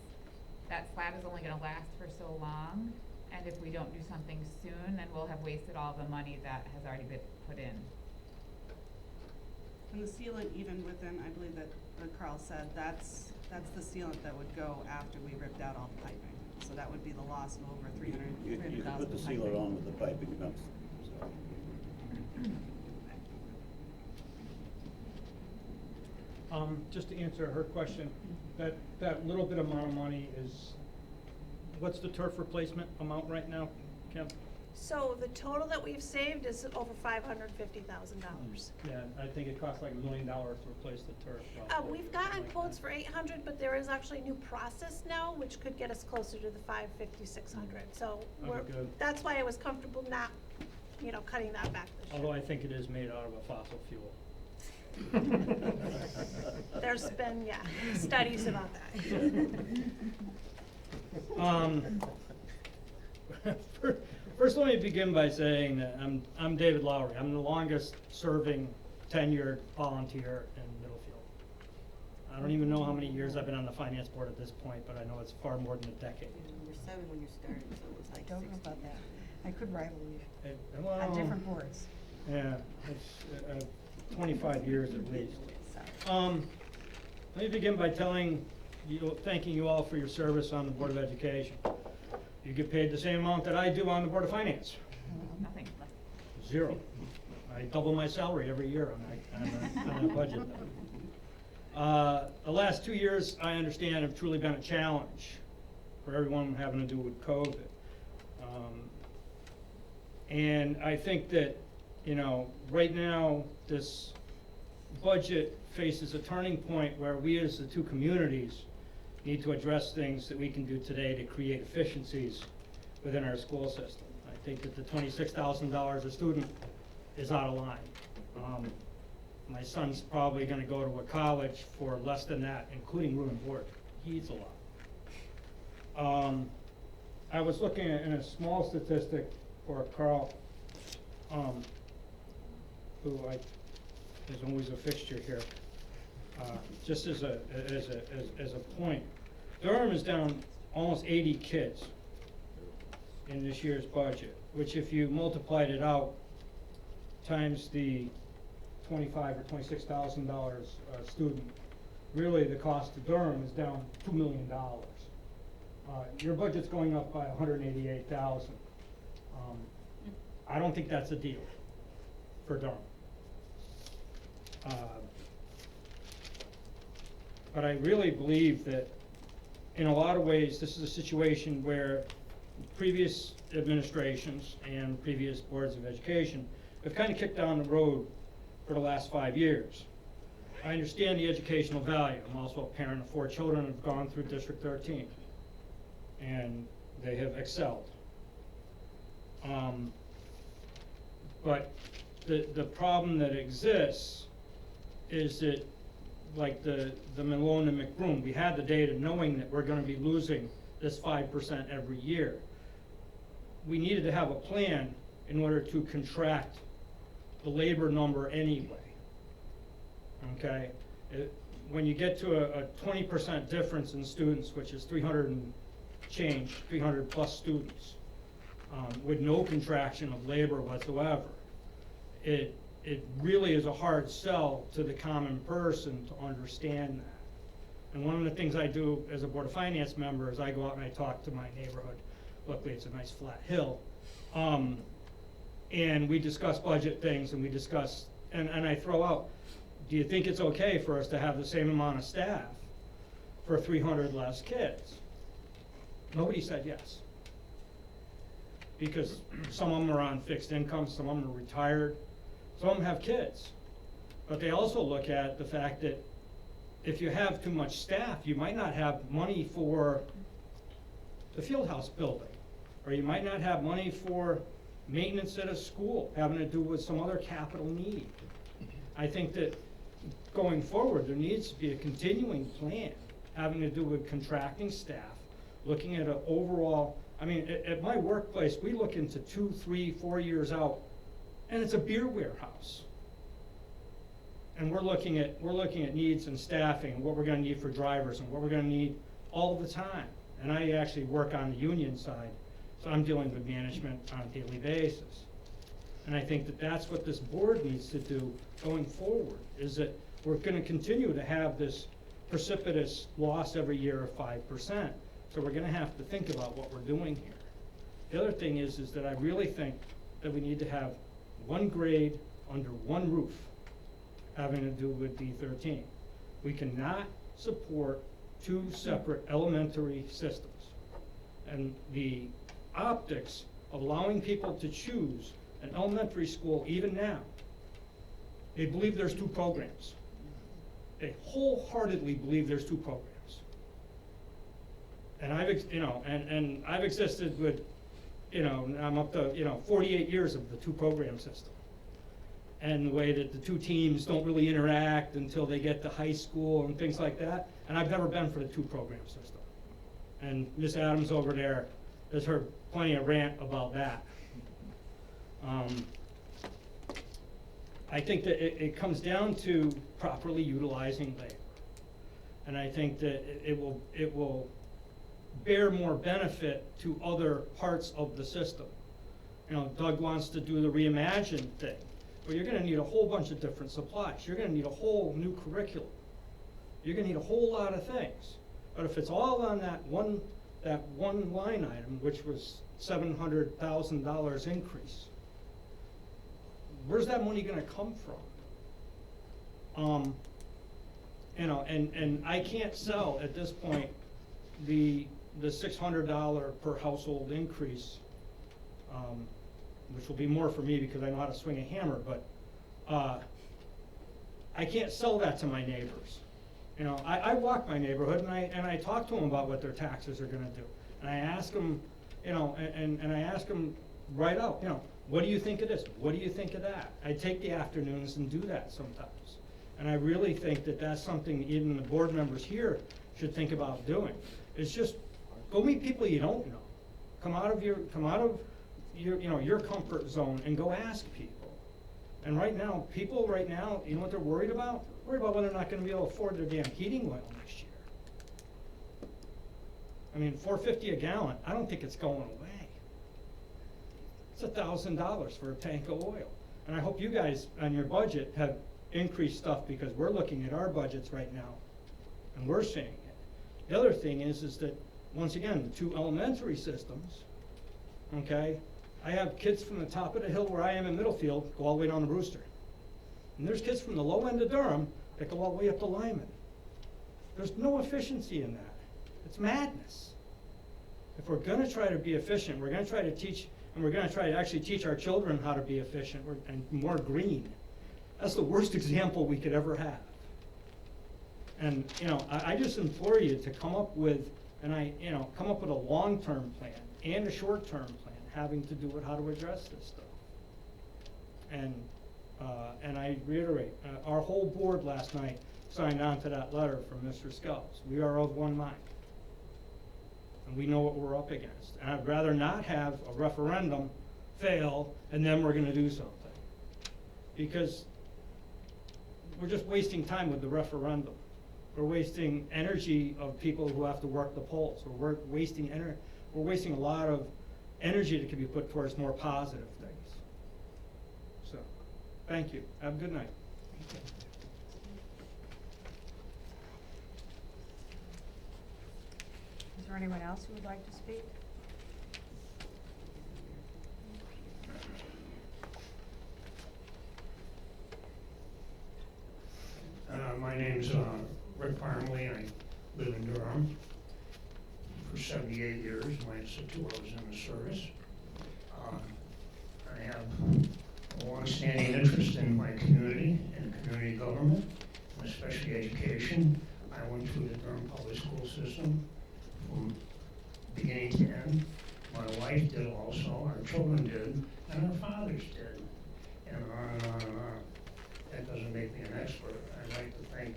that slab is only gonna last for so long, and if we don't do something soon, then we'll have wasted all the money that has already been put in. And the sealant, even within, I believe that Carl said, that's the sealant that would go after we ripped out all the piping. So that would be the loss of over You $300,000 can put the sealer on with the piping, so. Just to answer her question, that little bit amount of money is, what's the turf replacement amount right now, Kim? So the total that we've saved is over $550,000. Yeah, I think it costs like $1 million to replace the turf. We've gotten quotes for 800, but there is actually a new process now, which could get us closer to the 550, 600. So Okay, good. that's why I was comfortable not, cutting that back this year. Although I think it is made out of a fossil fuel. There's been, studies about that. First, let me begin by saying that I'm David Lowry. I'm the longest serving tenured volunteer in Middlefield. I don't even know how many years I've been on the finance board at this point, but I know it's far more than a decade. You were 7 when you started, so it was like Don't know about that. I could rival you Well, on different boards. Yeah, it's 25 years at least. Sorry. Let me begin by thanking you all for your service on the Board of Education. You get paid the same amount that I do on the Board of Finance. Nothing. 0. I double my salary every year on that budget. The last 2 years, I understand, have truly been a challenge for everyone having to do with COVID. And I think that, right now, this budget faces a turning point where we as the two communities need to address things that we can do today to create efficiencies within our school system. I think that the $26,000 a student is out of line. My son's probably gonna go to a college for less than that, including room and board. He eats a lot. I was looking at, in a small statistic for Carl, who is always a fixture here. Just as a point, Durham is down almost 80 kids in this year's budget, which if you multiplied it out times the $25,000 or $26,000 a student, really the cost to Durham is down $2 million. Your budget's going up by $188,000. I don't think that's a deal. for Durham. But I really believe that in a lot of ways, this is a situation where previous administrations and previous boards of education have kind of kicked down the road for the last 5 years. I understand the educational value. I'm also a parent of 4 children who have gone through District 13, and they have excelled. But the problem that exists is that, like the Malone and McBroom, we had the data knowing that we're gonna be losing this 5% every year. We needed to have a plan in order to contract the labor number anyway. Okay? When you get to a 20% difference in students, which is 300 and change, 300 plus students, with no contraction of labor whatsoever, it really is a hard sell to the common person to understand that. And one of the things I do as a Board of Finance member is I go out and I talk to my neighborhood. Luckily, it's a nice flat hill. And we discuss budget things, and we discuss, and I throw out, do you think it's okay for us to have the same amount of staff for 300 less kids? Nobody said yes. Because some of them are on fixed income, some of them are retired, some of them have kids. But they also look at the fact that if you have too much staff, you might not have money for the field house building, or you might not have money for maintenance at a school, having to do with some other capital need. I think that going forward, there needs to be a continuing plan having to do with contracting staff, looking at an overall, I mean, at my workplace, we look into 2, 3, 4 years out, and it's a beer warehouse. And we're looking at needs and staffing, what we're gonna need for drivers, and what we're gonna need all the time. And I actually work on the union side, so I'm dealing with management on a daily basis. And I think that that's what this board needs to do going forward, is that we're gonna continue to have this precipitous loss every year of 5%. So we're gonna have to think about what we're doing here. The other thing is that I really think that we need to have one grade under one roof having to do with D13. We cannot support 2 separate elementary systems. And the optics of allowing people to choose an elementary school, even now, they believe there's 2 programs. They wholeheartedly believe there's 2 programs. And I've existed with, I'm up to, 48 years of the 2 program system. And the way that the 2 teams don't really interact until they get to high school and things like that. And I've never been for the 2 program system. And Ms. Adams over there has heard plenty of rant about that. I think that it comes down to properly utilizing labor. And I think that it will bear more benefit to other parts of the system. Doug wants to do the reimagine thing, but you're gonna need a whole bunch of different supplies. You're gonna need a whole new curriculum. You're gonna need a whole lot of things. But if it's all on that one line item, which was $700,000 increase, where's that money gonna come from? And I can't sell at this point the $600 per household increase, which will be more for me because I know how to swing a hammer, but I can't sell that to my neighbors. I walk my neighborhood and I talk to them about what their taxes are gonna do. And I ask them, and I ask them right out, what do you think of this? What do you think of that? I take the afternoons and do that sometimes. And I really think that that's something even the board members here should think about doing. It's just, go meet people you don't know. Come out of your your comfort zone and go ask people. And people right now, you know what they're worried about? Worried about whether they're not gonna be able to afford their damn heating oil next year. I mean, $4.50 a gallon, I don't think it's going away. It's $1,000 for a tank of oil. And I hope you guys on your budget have increased stuff, because we're looking at our budgets right now and we're seeing it. The other thing is that, once again, the 2 elementary systems, okay, I have kids from the top of the hill where I am in Middlefield go all the way down to Brewster. And there's kids from the low end of Durham that go all the way up to Lyman. There's no efficiency in that. It's madness. If we're gonna try to be efficient, we're gonna try to teach, and we're gonna try to actually teach our children how to be efficient and more green. That's the worst example we could ever have. And, you know, I just implore you to come up with, come up with a long-term plan and a short-term plan having to do with how to address this stuff. And I reiterate, our whole board last night signed on to that letter from Mr. Scalps. We are of one mind. And we know what we're up against. And I'd rather not have a referendum fail and then we're gonna do something. Because we're just wasting time with the referendum. We're wasting energy of people who have to work the polls. We're wasting a lot of energy that can be put towards more positive things. So, thank you. Have a good night. Is there anyone else who would like to speak? My name's Rick Farmley. I live in Durham for 78 years, minus the 2 I was in the service. I have a long-standing interest in my community and community government, and especially education. I went through the Durham public school system from beginning to end. My wife did also, our children did, and our fathers did, and on and on and on. That doesn't make me an expert. I'd like to thank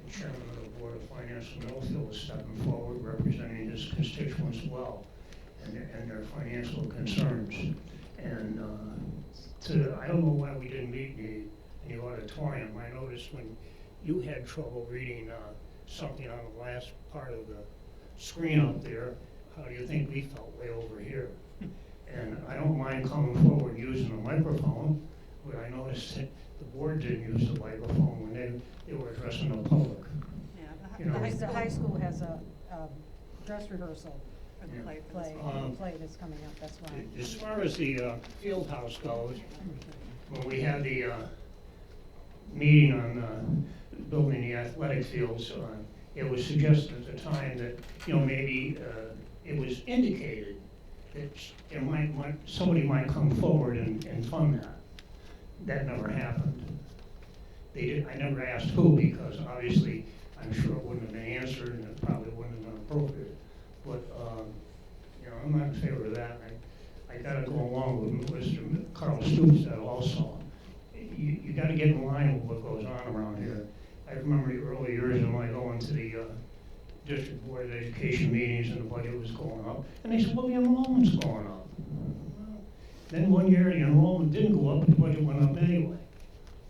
the chairman of the Board of Finance in Middlefield for stepping forward, representing his constituents well and their financial concerns. And I don't know why we didn't meet in the auditorium. I noticed when you had trouble reading something on the last part of the screen up there, how do you think we felt way over here? And I don't mind coming forward using a microphone, but I noticed that the board didn't use the microphone when they were addressing the public. Yeah, You know, the high school has a dress rehearsal Yeah. play that's coming up, that's why. As far as the field house goes, when we had the meeting on building the athletic fields, it was suggested at the time that, maybe it was indicated that somebody might come forward and fund that. That never happened. I never asked who, because obviously I'm sure it wouldn't have been answered and it probably wouldn't have been appropriate. But I'm not in favor of that. I gotta go along with Mr. Carl Stoops said also. You gotta get in line with what goes on around here. I remember the early years of my going to the district board of education meetings and the budget was going up, and they said, well, the enrollment's going up. Well, then one year the enrollment didn't go up, but the budget went up anyway.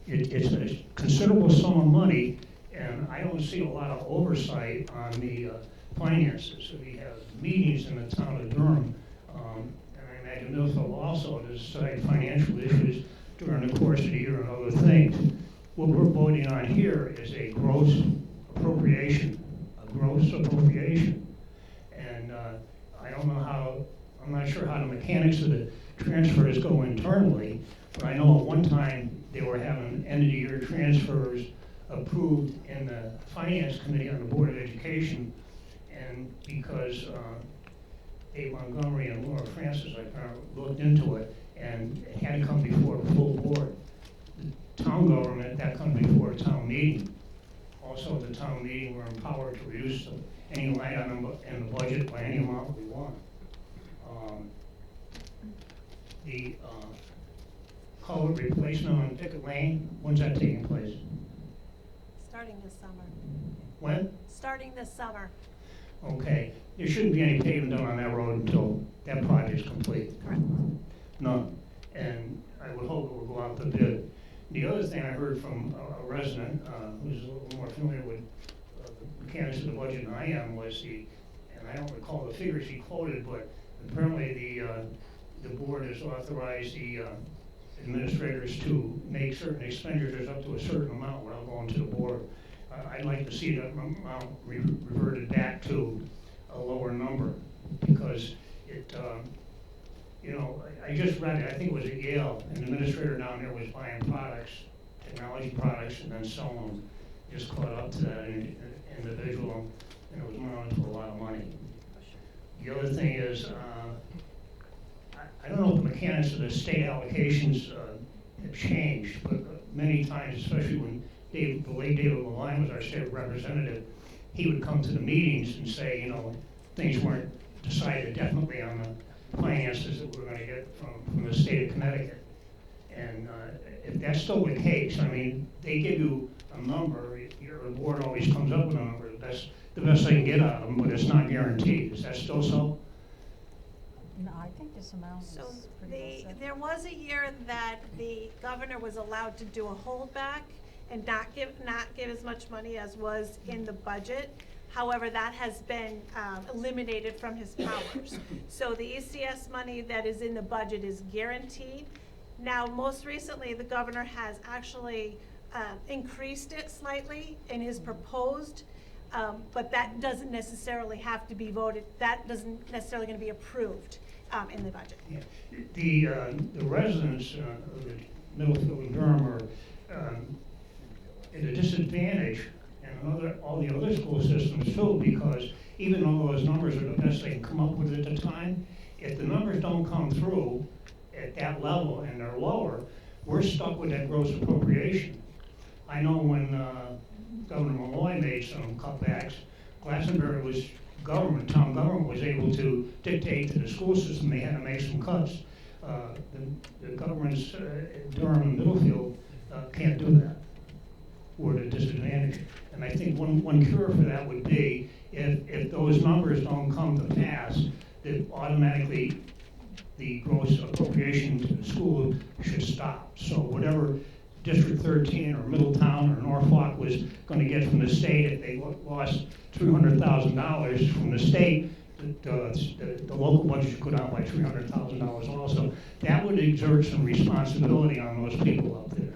It's a considerable sum of money, and I don't see a lot of oversight on the finances. So we have meetings in the town of Durham, and I imagine Middlefield also to decide financial issues during the course of the year and other things. What we're voting on here is a gross appropriation, and I don't know how, I'm not sure how the mechanics of the transfers go internally, but I know at one time they were having end-of-the-year transfers approved in the Finance Committee on the Board of Education, and because Dave Montgomery and Laura Francis, I looked into it, and it had to come before the full board. The town government, that comes before a town meeting. Also, at the town meeting, we're empowered to reduce any line item in the budget by any amount we want. The culvert replacement on Pickett Lane, when's that taking place? Starting this summer. When? Starting this summer. Okay, there shouldn't be any paving done on that road until that project's complete. Correct. None. And I would hope it will go out to bid. The other thing I heard from a resident who's a little more familiar with the mechanics of the budget than I am was and I don't recall the figures he quoted, but apparently the board has authorized the administrators to make certain expenditures up to a certain amount without going to the board. I'd like to see that amount reverted back to a lower number, because it, I I just read it, I think it was at Yale, an administrator down there was buying products, technology products, and then selling them. Just caught up to that individual, and it was amounting to a lot of money. The other thing is, I don't know if the mechanics of the state allocations have changed, but many times, especially when the late David Levine was our state representative, he would come to the meetings and say, you know, things weren't decided definitely on the finances that we're gonna get from the state of Connecticut. And if that's still the case, I mean, they give you a number, your board always comes up with a number, that's the best they can get out of them, but it's not guaranteed. Is that still so? No, I think this amount is So pretty well set. there was a year that the governor was allowed to do a holdback and not give as much money as was in the budget. However, that has been eliminated from his powers. So the ECS money that is in the budget is guaranteed. Now, most recently, the governor has actually increased it slightly in his proposed, but that doesn't necessarily have to be voted, that doesn't necessarily gonna be approved in the budget. Yeah. The residents of the Middlefield and Durham are at a disadvantage, and all the other school systems too, because even though those numbers are the best they can come up with at the time, if the numbers don't come through at that level and they're lower, we're stuck with that gross appropriation. I know when Governor Malloy made some cutbacks, Glastonbury was town government was able to dictate to the school system they had to make some cuts. The governments in Durham and Middlefield can't do that. We're at a disadvantage. And I think one cure for that would be if those numbers don't come to pass, that automatically the gross appropriation to the school should stop. So whatever District 13 or Middletown or Norfolk was going to get from the state, if they lost $300,000 from the state, the local budget should go down by $300,000 also. That would exert some responsibility on those people out there.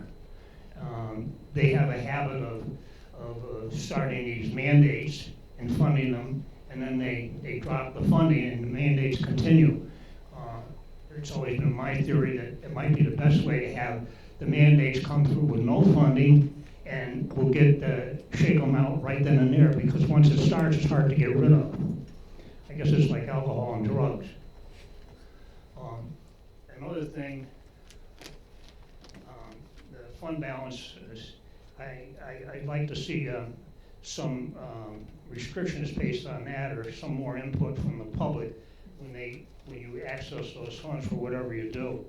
They have a habit of starting these mandates and funding them, and then they drop the funding and the mandates continue. It's always been my theory that it might be the best way to have the mandates come through with no funding, and we'll shake them out right then and there, because once it starts, it's hard to get rid of. I guess it's like alcohol and drugs. Another thing, the fund balance is, I'd like to see some restrictions based on that, or some more input from the public when you access those funds for whatever you do.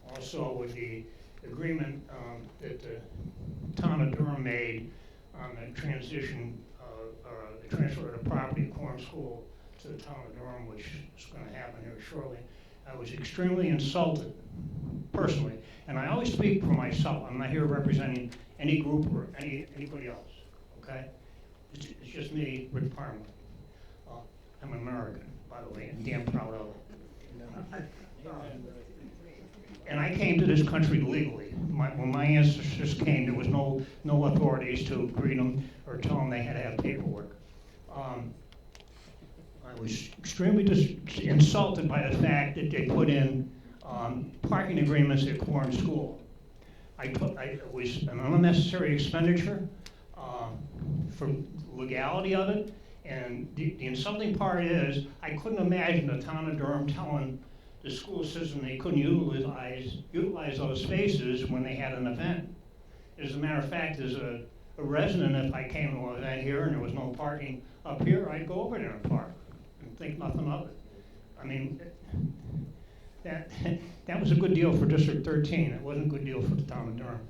Also with the agreement that the town of Durham made on the transition the transfer of the property of Quorum School to the town of Durham, which is going to happen here shortly, I was extremely insulted, personally. And I always speak for myself. I'm not here representing any group or anybody else, okay? It's just me, Rick Farmley. I'm American, by the way, and damn proud of it. And I came to this country legally. When my ancestors came, there was no authorities to greet them or tell them they had to have paperwork. I was extremely insulted by the fact that they put in parking agreements at Quorum School. It was an unnecessary expenditure for legality of it. And the insulting part is, I couldn't imagine the town of Durham telling the school system they couldn't utilize those spaces when they had an event. As a matter of fact, as a resident, if I came to an event here and there was no parking up here, I'd go over there and park and think nothing of it. I mean, that was a good deal for District 13. It wasn't a good deal for the town of Durham.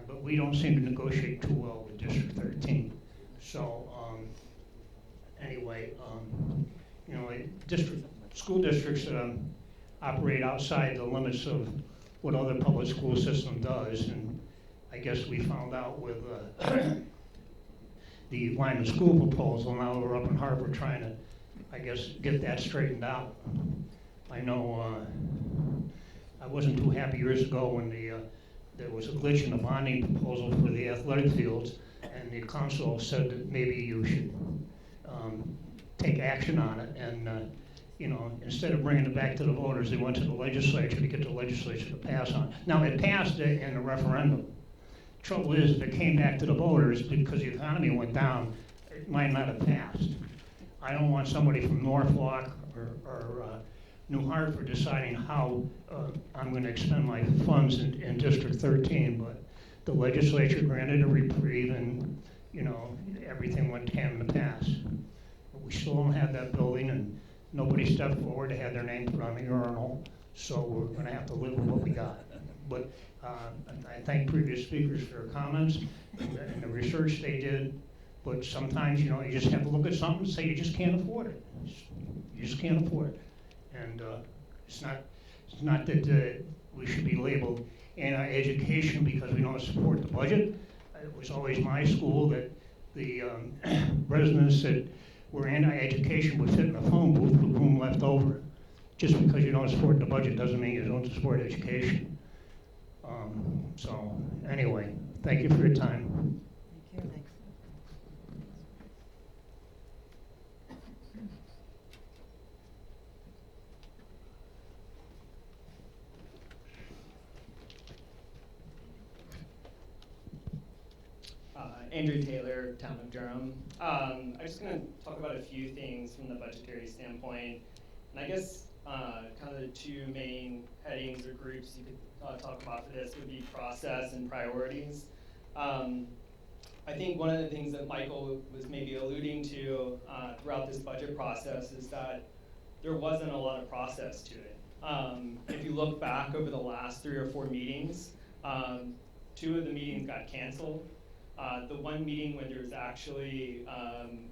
But we don't seem to negotiate too well with District 13. So, anyway, you know, school districts operate outside the limits of what other public school system does, and I guess we found out with the Lyman School proposal. Now we're up in Harvard trying to, I guess, get that straightened out. I know I wasn't too happy years ago when there was a glitch in the bonding proposal for the athletic fields, and the council said that maybe you should take action on it. And, you know, instead of bringing it back to the voters, they went to the legislature to get the legislature to pass on it. Now, it passed it in a referendum. Trouble is, if it came back to the voters, because the economy went down, it might not have passed. I don't want somebody from Norfolk or New Hartford deciding how I'm going to expend my funds in District 13, but the legislature granted a reprieve, and you know, everything came to pass. But we still don't have that building, and nobody stepped forward to have their name put on the urinal, so we're going to have to live with what we got. But I thank previous speakers for their comments and the research they did. But sometimes, you know, you just have to look at something and say you just can't afford it. You just can't afford it. And it's not that we should be labeled anti-education because we don't support the budget. It was always my school that the residents that were anti-education would sit in a phone booth with room left over. Just because you don't support the budget doesn't mean you don't support education. So anyway, thank you for your time. Thank you. Andrew Taylor, Town of Durham. I'm just going to talk about a few things from the budgetary standpoint. And I guess kind of the two main headings or groups you could talk about for this would be process and priorities. I think one of the things that Michael was maybe alluding to throughout this budget process is that there wasn't a lot of process to it. If you look back over the last 3 or 4 meetings, 2 of the meetings got canceled. The one meeting when there was actually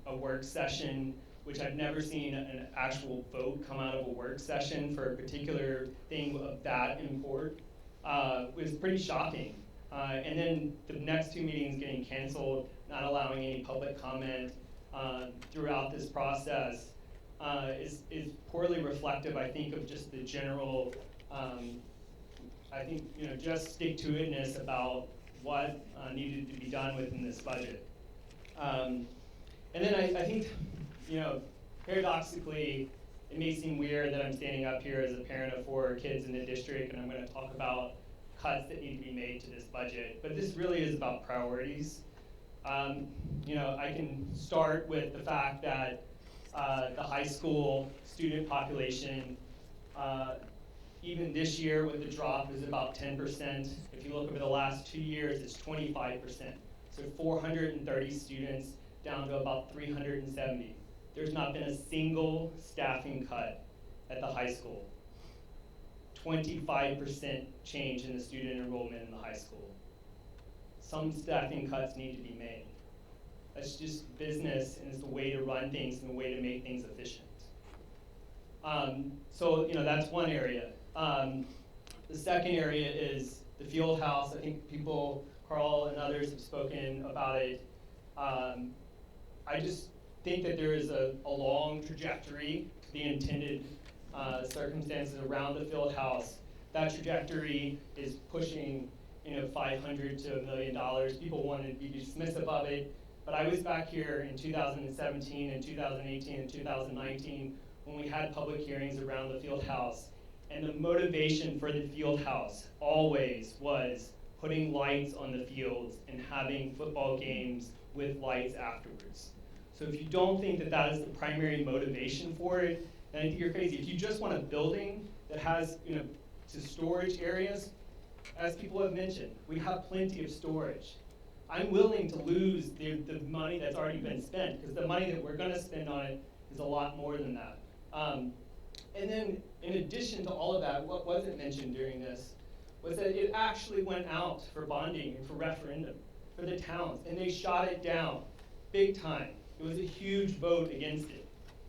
a work session, which I've never seen an actual vote come out of a work session for a particular thing of that import, was pretty shocking. And then the next 2 meetings getting canceled, not allowing any public comment throughout this process is poorly reflective, I think, of just the general, I think, you know, just stick-to-itness about what needed to be done within this budget. And then I think, you know, paradoxically, it may seem weird that I'm standing up here as a parent of 4 kids in the district, and I'm going to talk about cuts that need to be made to this budget. But this really is about priorities. You know, I can start with the fact that the high school student population, even this year with the drop, is about 10%. If you look over the last 2 years, it's 25%. So 430 students down to about 370. There's not been a single staffing cut at the high school. 25% change in the student enrollment in the high school. Some staffing cuts need to be made. That's just business, and it's the way to run things and the way to make things efficient. So, you know, that's one area. The second area is the field house. I think people, Carl and others, have spoken about it. I just think that there is a long trajectory to the intended circumstances around the field house. That trajectory is pushing, you know, $500 to $1 million. People want to be dismissive of it, but I was back here in 2017 and 2018 and 2019 when we had public hearings around the field house, and the motivation for the field house always was putting lights on the fields and having football games with lights afterwards. So if you don't think that that is the primary motivation for it, then I think you're crazy. If you just want a building that has, you know, to storage areas, as people have mentioned, we have plenty of storage. I'm willing to lose the money that's already been spent, because the money that we're going to spend on it is a lot more than that. And then, in addition to all of that, what wasn't mentioned during this was that it actually went out for bonding and for referendum for the towns, and they shot it down big time. It was a huge vote against it.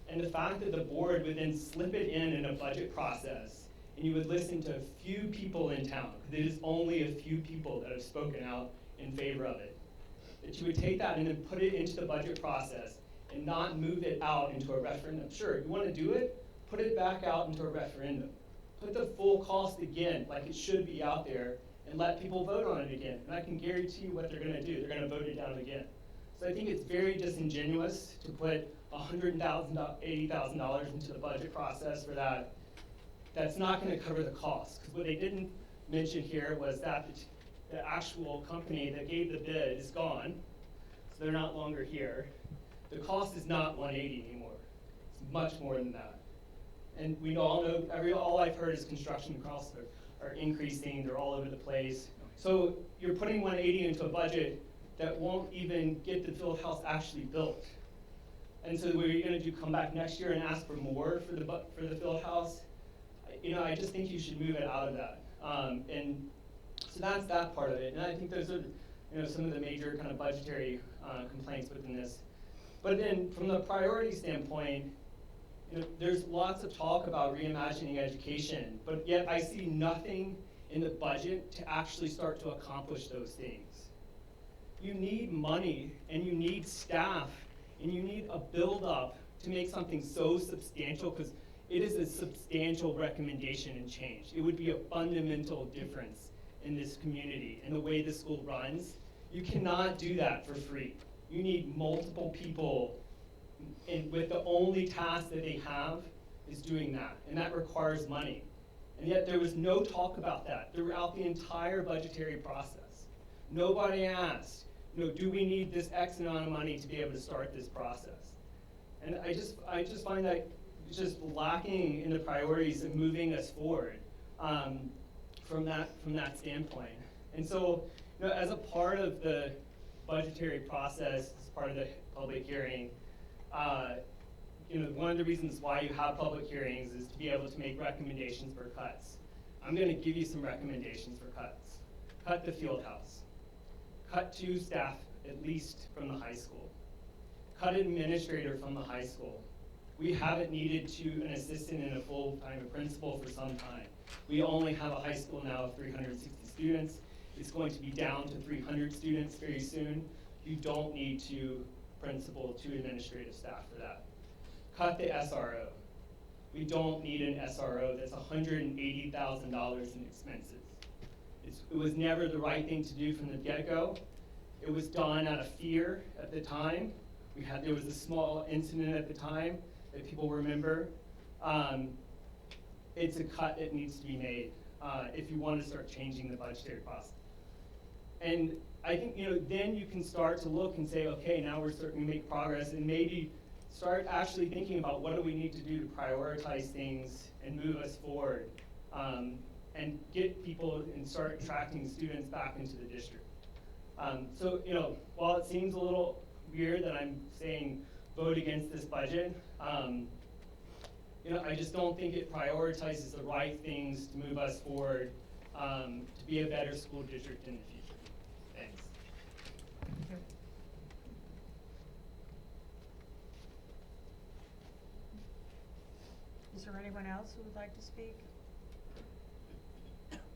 And the fact that the board would then slip it in a budget process, and you would listen to a few people in town, because it is only a few people that have spoken out in favor of it, that you would take that and then put it into the budget process and not move it out into a referendum. Sure, you want to do it, put it back out into a referendum. Put the full cost again, like it should be out there, and let people vote on it again. And I can guarantee you what they're going to do. They're going to vote it down again. So I think it's very disingenuous to put $80,000 into the budget process for that. That's not going to cover the cost. Because what they didn't mention here was that the actual company that gave the bid is gone, so they're not longer here. The cost is not 180 anymore. It's much more than that. And we all know, all I've heard is construction costs are increasing, they're all over the place. So you're putting 180 into a budget that won't even get the field house actually built. And so what are you gonna do, come back next year and ask for more for the field house? I just think you should move it out of that. And so that's that part of it. And I think those are some of the major kind of budgetary complaints within this. But then from the priority standpoint, there's lots of talk about reimagining education, but yet I see nothing in the budget to actually start to accomplish those things. You need money, and you need staff, and you need a build-up to make something so substantial, because it is a substantial recommendation and change. It would be a fundamental difference in this community and the way the school runs. You cannot do that for free. You need multiple people, and with the only task that they have is doing that, and that requires money. And yet there was no talk about that throughout the entire budgetary process. Nobody asked, do we need this X amount of money to be able to start this process? And I just find that just lacking in the priorities of moving us forward from that standpoint. And so, as a part of the budgetary process, as part of the public hearing, one of the reasons why you have public hearings is to be able to make recommendations for cuts. I'm going to give you some recommendations for cuts. Cut the field house. Cut 2 staff, at least from the high school. Cut an administrator from the high school. We haven't needed an assistant and a full-time principal for some time. We only have a high school now of 360 students. It's going to be down to 300 students very soon. You don't need 2 principal, 2 administrative staff for that. Cut the SRO. We don't need an SRO that's $180,000 in expenses. It was never the right thing to do from the get-go. It was done out of fear at the time. There was a small incident at the time that people remember. It's a cut that needs to be made if you want to start changing the budgetary process. And I think then you can start to look and say, okay, now we're starting to make progress, and maybe start actually thinking about what do we need to do to prioritize things and move us forward, and get people and start attracting students back into the district. So while it seems a little weird that I'm saying vote against this budget, I just don't think it prioritizes the right things to move us forward to be a better school district in the future. Thanks. Is there anyone else who would like to speak?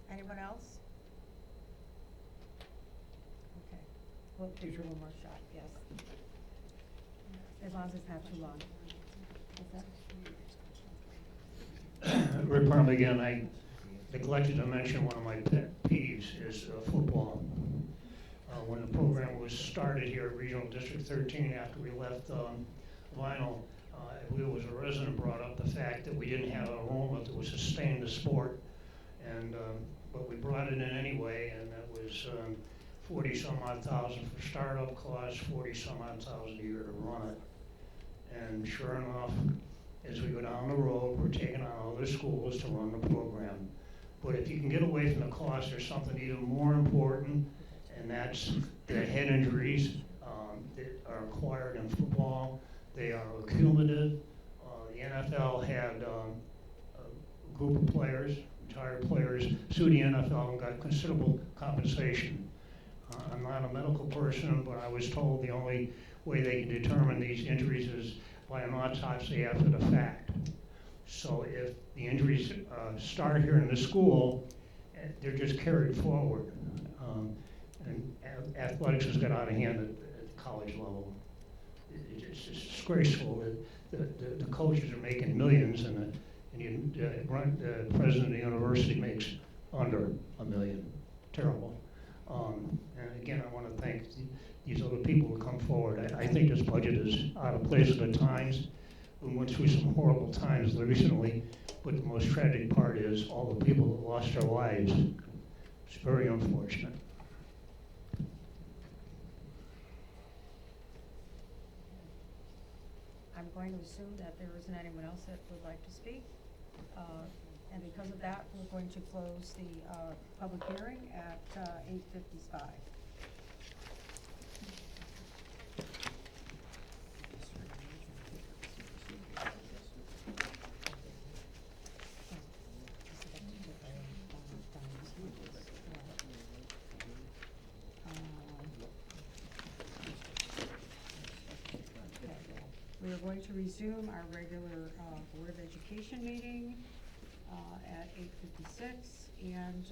Anyone else? Okay, we'll give you one more shot, yes. As long as it's not too long. What's that? Rick Farmley again. I neglected to mention one of my pet peeves is football. When the program was started here at Regional District 13 after we left Vinyl, I believe it was a resident brought up the fact that we didn't have enrollment that would sustain the sport. And but we brought it in anyway, and that was 40-some odd thousand for startup costs, 40-some odd thousand a year to run it. And sure enough, as we go down the road, we're taking on other schools to run the program. But if you can get away from the cost, there's something even more important, and that's the head injuries that are acquired in football. They are accumulative. The NFL had a group of players, retired players, sue the NFL and got considerable compensation. I'm not a medical person, but I was told the only way they can determine these injuries is by an autopsy after the fact. So if the injuries start here in the school, they're just carried forward. And athletics has got out of hand at the college level. It's disgraceful that the coaches are making millions and the president of the university makes under $1 million. Terrible. And again, I want to thank these other people to come forward. I think this budget is out of place at the times. We went through some horrible times recently, but the most tragic part is all the people that lost their lives. It's very unfortunate. I'm going to assume that there isn't anyone else that would like to speak. And because of that, we're going to close the public hearing at 8:55. We are going to resume our regular Board of Education meeting at 8:56. And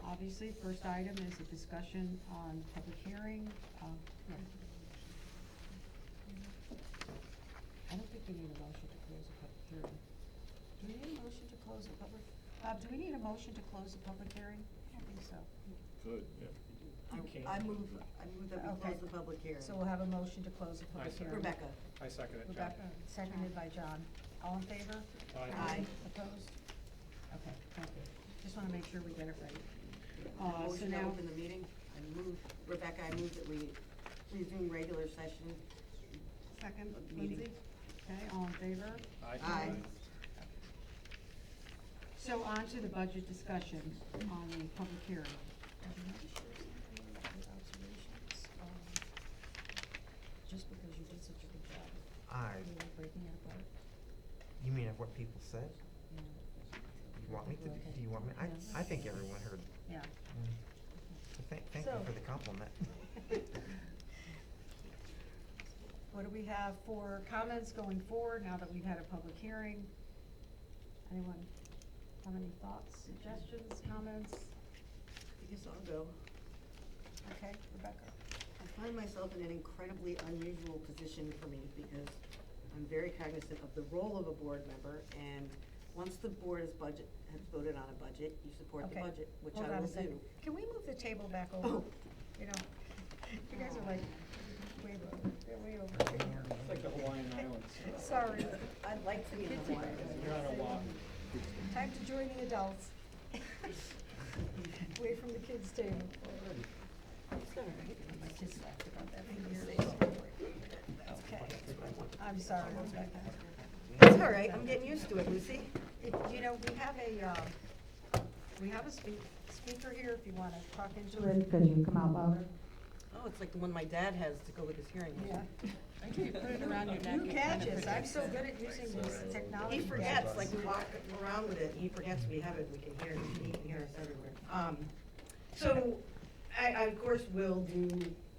obviously, first item is a discussion on public hearing. I don't think we need a motion to close a public hearing. Do we need a motion to close a public, do we need a motion to close the public hearing? I don't think so. Good, yeah. I move that we Okay. close the public hearing. So we'll have a motion to close the public hearing. Rebecca. I second it, John. Rebecca, seconded by John. All in favor? Aye. Opposed? Okay, thank you. Just wanna make sure we get it right. So Motion to now, open the meeting. Rebecca, I move that we resume regular session. Second, Meeting. Lindsay? okay, all in favor? Aye. So on to the budget discussion on the public hearing. Just because you did such a good job. You were breaking it apart. You mean of what people said? Yeah. You want me to, Okay. do you want me, Yeah. I think everyone heard. Yeah. So thank you So- for the compliment. What do we have for comments going forward now that we've had a public hearing? Anyone have any thoughts, suggestions, comments? I guess I'll go. Okay, Rebecca? I find myself in an incredibly unusual position for me because I'm very cognizant of the role of a board member, and once the board has voted on a budget, you support the Okay. budget, which Hold I on will a second. do. Can we move the table back over? Oh. You know, you guys are like way over, they're way over. It's like the Hawaiian Islands. Sorry. I'd like to be in Kids- Hawaii. You're on a walk. Time to join the adults. Away from the kids' table. It's all right. My kids laughed about that for years. Okay, I'm sorry, Rebecca. It's all right, I'm getting used to it, Lucy. You know, we have a speaker here if you wanna talk into it. Could you come out louder? Oh, it's like the one my dad has to go with his hearing. Yeah. I think you put it around your neck. You it catch kinda us, I'm protects so it. good at using this technology. He forgets, like we walk around with it, he forgets we have it, we can hear, he can hear us everywhere. So, I of course will do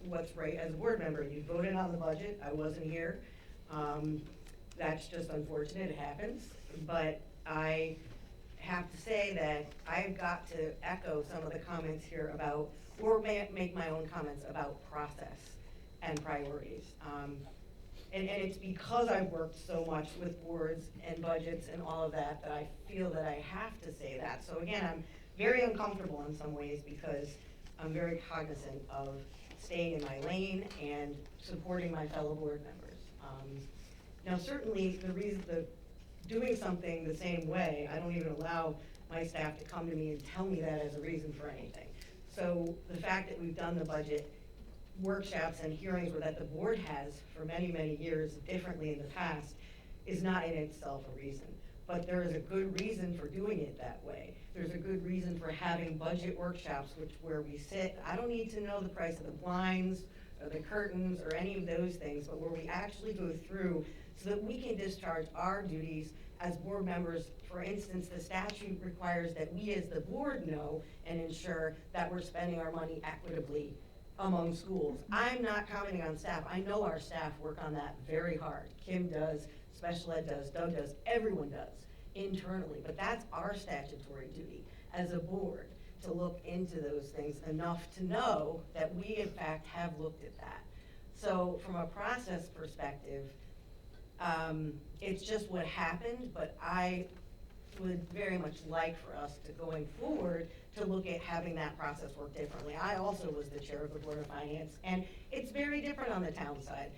what's right as a board member. You voted on the budget, I wasn't here. That's just unfortunate, it happens. But I have to say that I've got to echo some of the comments here about, or make my own comments about process and priorities. And it's because I've worked so much with boards and budgets and all of that, that I feel that I have to say that. So again, I'm very uncomfortable in some ways because I'm very cognizant of staying in my lane and supporting my fellow board members. Now certainly doing something the same way, I don't even allow my staff to come to me and tell me that as a reason for anything. So the fact that we've done the budget workshops and hearings, or that the board has for many, many years differently in the past, is not in itself a reason. But there is a good reason for doing it that way. There's a good reason for having budget workshops where we sit. I don't need to know the price of the blinds or the curtains or any of those things, but where we actually go through so that we can discharge our duties as board members. For instance, the statute requires that we as the board know and ensure that we're spending our money equitably among schools. I'm not commenting on staff. I know our staff work on that very hard. Kim does, special ed does, Doug does, everyone does internally. But that's our statutory duty as a board, to look into those things enough to know that we in fact have looked at that. So from a process perspective, it's just what happened, but I would very much like for us to, going forward, to look at having that process work differently. I also was the chair of the Board of Finance, and it's very different on the town side.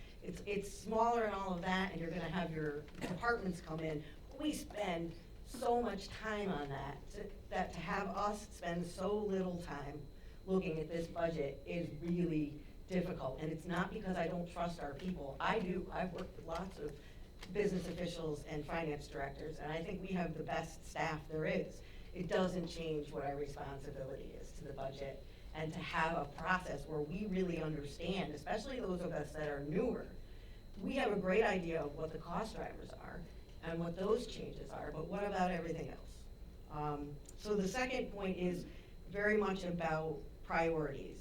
It's smaller and all of that, and you're gonna have your departments come in. We spend so much time on that to have us spend so little time looking at this budget is really difficult. And it's not because I don't trust our people. I do. I've worked with lots of business officials and finance directors, and I think we have the best staff there is. It doesn't change what our responsibility is to the budget, and to have a process where we really understand, especially those of us that are newer. We have a great idea of what the cost drivers are and what those changes are, but what about everything else? So the second point is very much about priorities.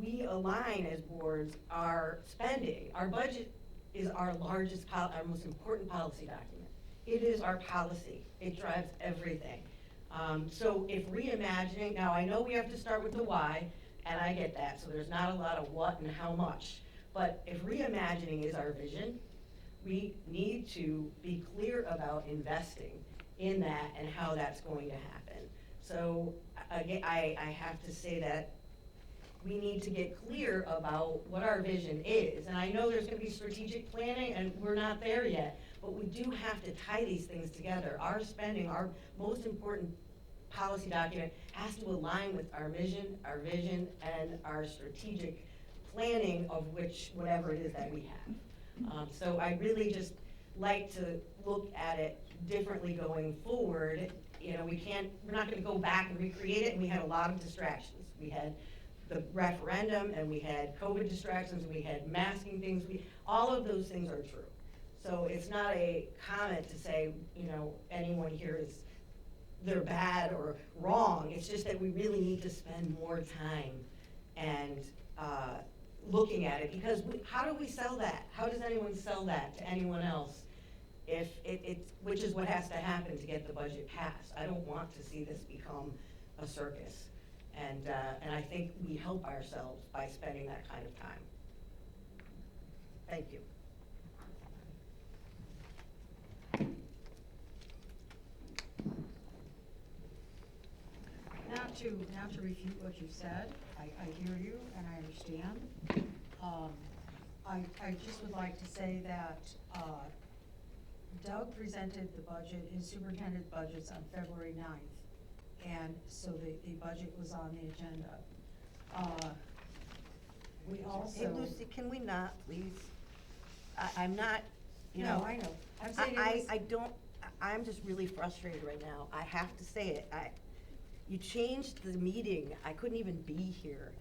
We align as boards our spending. Our budget is our largest, our most important policy document. It is our policy. It drives everything. So if reimagining, now I know we have to start with the why, and I get that, so there's not a lot of what and how much. But if reimagining is our vision, we need to be clear about investing in that and how that's going to happen. So again, I have to say that we need to get clear about what our vision is. And I know there's gonna be strategic planning, and we're not there yet, but we do have to tie these things together. Our spending, our most important policy document has to align with our vision, and our strategic planning of which, whatever it is that we have. So I really just like to look at it differently going forward. You know, we're not gonna go back and recreate it, and we had a lot of distractions. We had the referendum, and we had COVID distractions, and we had masking things, all of those things are true. So it's not a comment to say, you know, anyone here they're bad or wrong. It's just that we really need to spend more time and looking at it, because how do we sell that? How does anyone sell that to anyone else? If which is what has to happen to get the budget passed. I don't want to see this become a circus. And I think we help ourselves by spending that kind of time. Thank you. Now to refute what you've said, I hear you and I understand. I just would like to say that Doug presented the budget, his superintendent budgets on February 9th. And so the budget was on the agenda. We also. Hey, Lucy, can we not, please? I'm not, you No, know. I know. I'm saying it was. I'm just really frustrated right now. I have to say it. You changed the meeting. I couldn't even be here.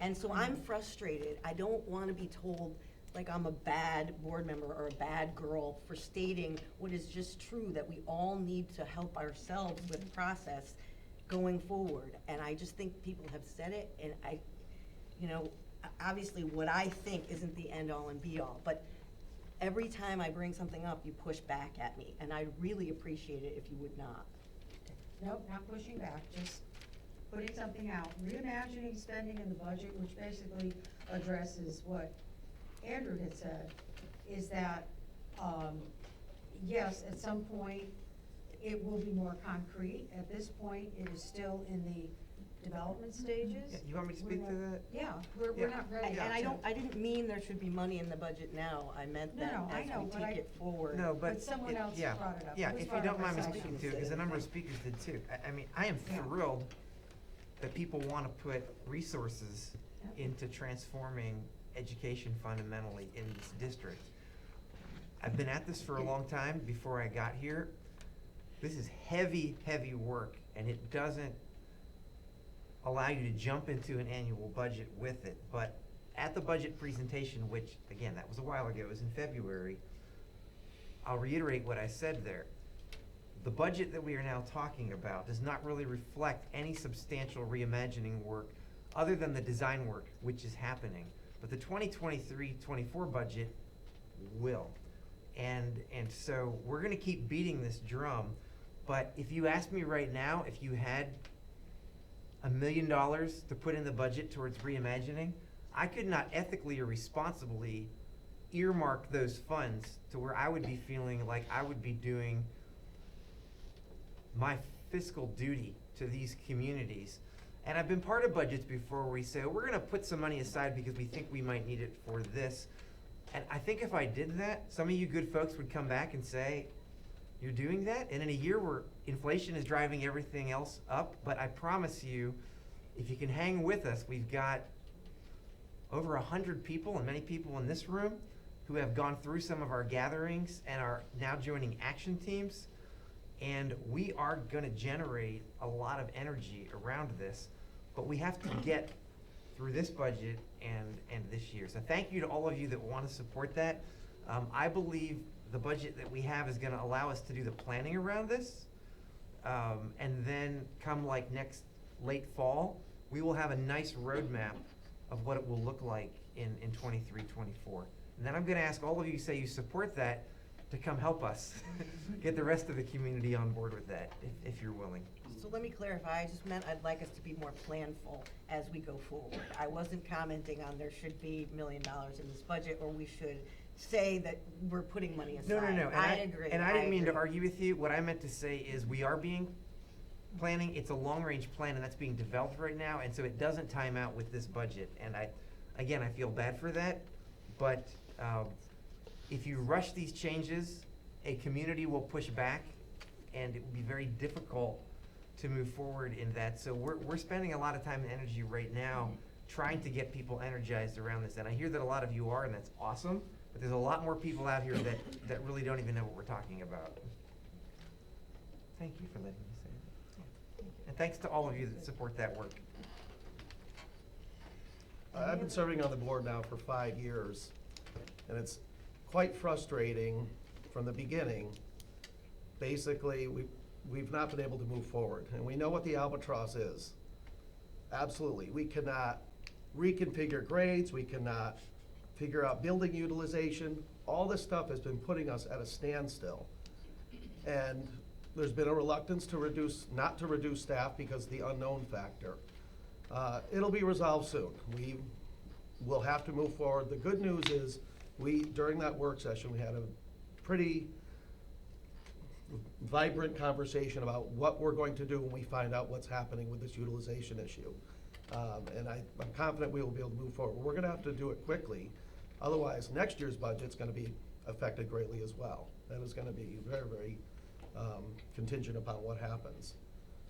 And so I'm frustrated. I don't want to be told like I'm a bad board member or a bad girl for stating what is just true, that we all need to help ourselves with process going forward. And I just think people have said it, and you know, obviously what I think isn't the end all and be all, but every time I bring something up, you push back at me, and I'd really appreciate it if you would not. Nope, not pushing back, just putting something out. Reimagining spending in the budget, which basically addresses what Andrew had said, is that, yes, at some point, it will be more concrete. At this point, it is still in the development stages. Yeah, you want me to speak to that? Yeah, we're Yeah. not ready. And I didn't mean there should be money in the budget now. I meant that No, I as know, we but take it forward. No, but. But someone else yeah, brought it up. Yeah, It was if you brought don't up mind me by speaking someone. to it, because a number of speakers did too. I mean, I am Yeah. thrilled that people want to put resources Yeah. into transforming education fundamentally in this district. I've been at this for a long time before I got here. This is heavy, heavy work, and it doesn't allow you to jump into an annual budget with it. But at the budget presentation, which, again, that was a while ago, it was in February, I'll reiterate what I said there. The budget that we are now talking about does not really reflect any substantial reimagining work other than the design work, which is happening. But the 2023-24 budget will. And so we're gonna keep beating this drum, but if you ask me right now, if you had $1 million to put in the budget towards reimagining, I could not ethically or responsibly earmark those funds to where I would be feeling like I would be doing my fiscal duty to these communities. And I've been part of budgets before where we say, we're gonna put some money aside because we think we might need it for this. And I think if I did that, some of you good folks would come back and say, you're doing that? And in a year where inflation is driving everything else up, but I promise you, if you can hang with us, we've got over 100 people, and many people in this room, who have gone through some of our gatherings and are now joining action teams. And we are gonna generate a lot of energy around this, but we have to get through this budget and this year. So thank you to all of you that wanna support that. I believe the budget that we have is gonna allow us to do the planning around this. And then come like next late fall, we will have a nice roadmap of what it will look like in 23, 24. And then I'm gonna ask all of you who say you support that to come help us get the rest of the community on board with that, if you're willing. So let me clarify, I just meant I'd like us to be more planful as we go forward. I wasn't commenting on there should be $1 million in this budget, or we should say that we're putting money aside. No. And I agree. And I didn't mean to argue with you. What I meant to say is we are planning, it's a long-range plan, and that's being developed right now, and so it doesn't time out with this budget. And I feel bad for that, but if you rush these changes, a community will push back, and it will be very difficult to move forward in that. So we're spending a lot of time and energy right now trying to get people energized around this. And I hear that a lot of you are, and that's awesome, but there's a lot more people out here that really don't even know what we're talking about. Thank you for letting me say that. And thanks to all of you that support that work. I've been serving on the board now for 5 years, and it's quite frustrating from the beginning. Basically, we've not been able to move forward, and we know what the albatross is. Absolutely, we cannot reconfigure grades, we cannot figure out building utilization. All this stuff has been putting us at a standstill. And there's been a reluctance to not to reduce staff because of the unknown factor. It'll be resolved soon. We will have to move forward. The good news is, during that work session, we had a pretty vibrant conversation about what we're going to do when we find out what's happening with this utilization issue. And I'm confident we will be able to move forward. We're gonna have to do it quickly. Otherwise, next year's budget's gonna be affected greatly as well. That is gonna be very, very contingent upon what happens.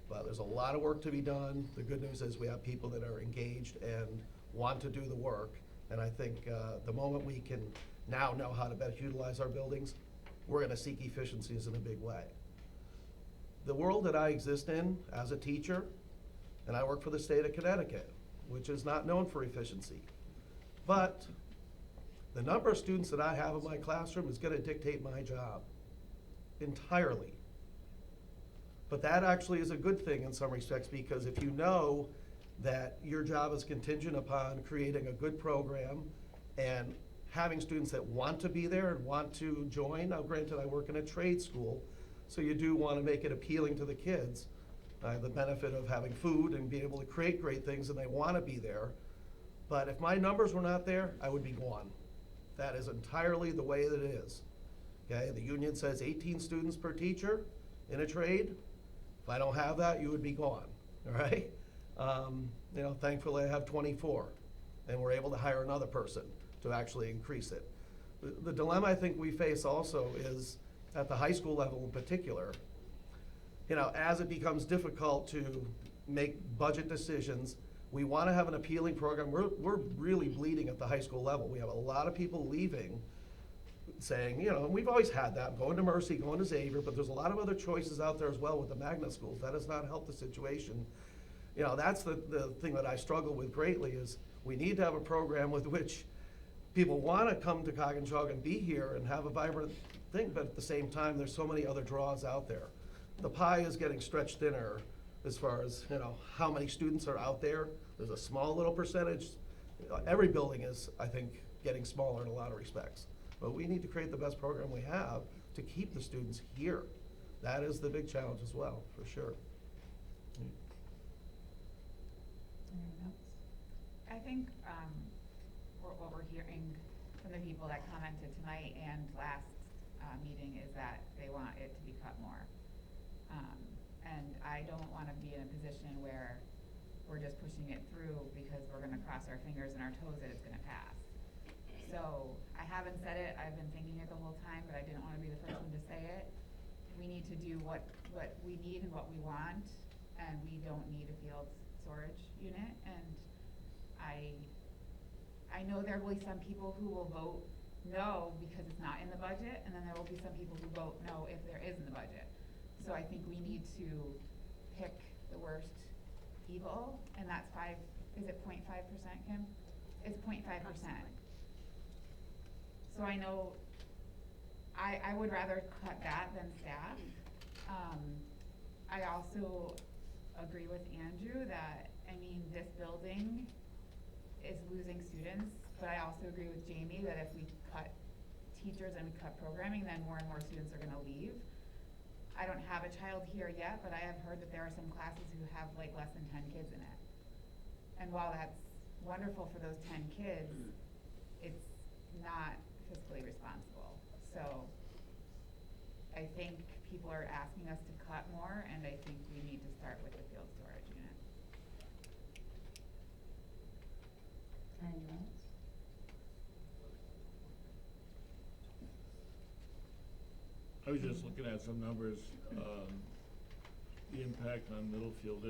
But there's a lot of work to be done. The good news is we have people that are engaged and want to do the work. And I think the moment we can now know how to best utilize our buildings, we're gonna seek efficiencies in a big way. The world that I exist in as a teacher, and I work for the state of Connecticut, which is not known for efficiency. But the number of students that I have in my classroom is gonna dictate my job entirely. But that actually is a good thing in some respects, because if you know that your job is contingent upon creating a good program and having students that want to be there and want to join. Now granted, I work in a trade school, so you do want to make it appealing to the kids. I have the benefit of having food and being able to create great things, and they want to be there. But if my numbers were not there, I would be gone. That is entirely the way that it is. Okay, the union says 18 students per teacher in a trade. If I don't have that, you would be gone, all right? Thankfully I have 24, and we're able to hire another person to actually increase it. The dilemma I think we face also is at the high school level in particular, as it becomes difficult to make budget decisions, we want to have an appealing program. We're really bleeding at the high school level. We have a lot of people leaving saying, we've always had that, going to Mercy, going to Xavier, but there's a lot of other choices out there as well with the magnet schools. That has not helped the situation. That's the thing that I struggle with greatly, is we need to have a program with which people want to come to Coggins-Chog and be here and have a vibrant thing, but at the same time, there's so many other draws out there. The pie is getting stretched thinner as far as, how many students are out there. There's a small little percentage. Every building is, I think, getting smaller in a lot of respects. But we need to create the best program we have to keep the students here. That is the big challenge as well, for sure. Anyone else? I think what we're hearing from the people that commented tonight and last meeting is that they want it to be cut more. And I don't wanna be in a position where we're just pushing it through because we're gonna cross our fingers and our toes that it's gonna pass. So, I haven't said it, I've been thinking it the whole time, but I didn't wanna be the first one to say it. We need to do what we need and what we want, and we don't need a field storage unit, and I know there will be some people who will vote no because it's not in the budget, and then there will be some people who vote no if there is in the budget. So I think we need to pick the worst evil, and that's is it 0.5%, Kim? It's 0.5%. So I know, I would rather cut that than staff. I also agree with Andrew that, I mean, this building is losing students, but I also agree with Jamie that if we cut teachers and we cut programming, then more and more students are gonna leave. I don't have a child here yet, but I have heard that there are some classes who have like less than 10 kids in it. And while that's wonderful for those 10 kids, it's not fiscally responsible. So I think people are asking us to cut more, and I think we need to start with the field storage unit. Anyone else? I was just looking at some numbers, the impact on Middlefield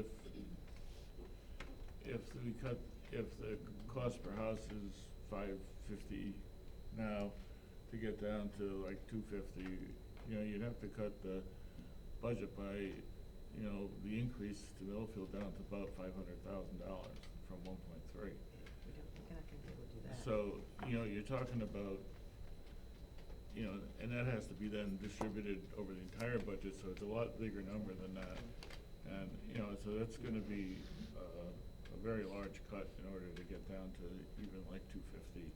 if the cost per house is $550 now, to get down to like $250, you'd have to cut the budget by, the increase to Middlefield down to about $500,000 from 1.3. We're not gonna be able to do that. So, you're talking about, and that has to be then distributed over the entire budget, so it's a lot bigger number than that. And, so that's gonna be a very large cut in order to get down to even like $250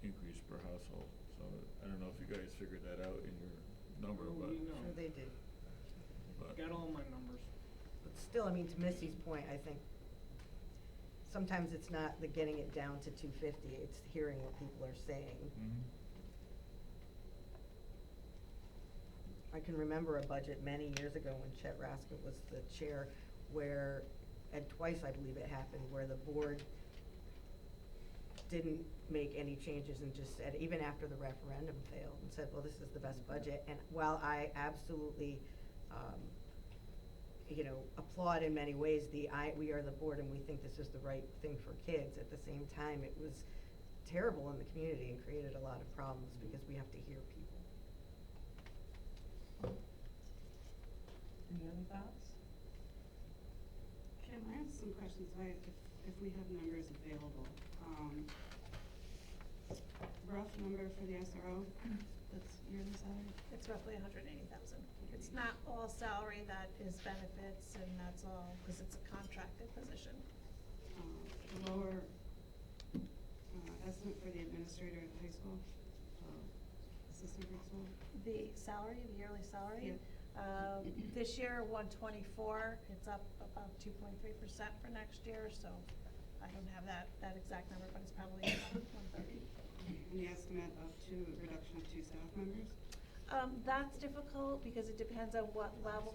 increase per household. So I don't know if you guys figured that out in your number, but. Sure they did. Got all my numbers. But still, I mean, to Missy's point, I think sometimes it's not the getting it down to 250, it's hearing what people are saying. Mhm. I can remember a budget many years ago when Chet Raskett was the chair where, and twice I believe it happened, where the board didn't make any changes and just said, even after the referendum failed, and said, well, this is the best budget. And while I absolutely, applaud in many ways we are the board and we think this is the right thing for kids, at the same time, it was terrible in the community and created a lot of problems because we have to hear people. Any other thoughts? Kim, I have some questions, if we have numbers available. Rough number for the SRO, that's yearly salary? It's roughly 180,000. It's not all salary, that is benefits, and that's all, because it's a contracted position. The lower estimate for the administrator at the high school, assistant principal? The salary, the yearly salary? Yeah. This year, 124, it's up about 2.3% for next year, so I don't have that exact number, but it's probably about 130. And the estimate reduction of 2 staff members? That's difficult because it depends on what level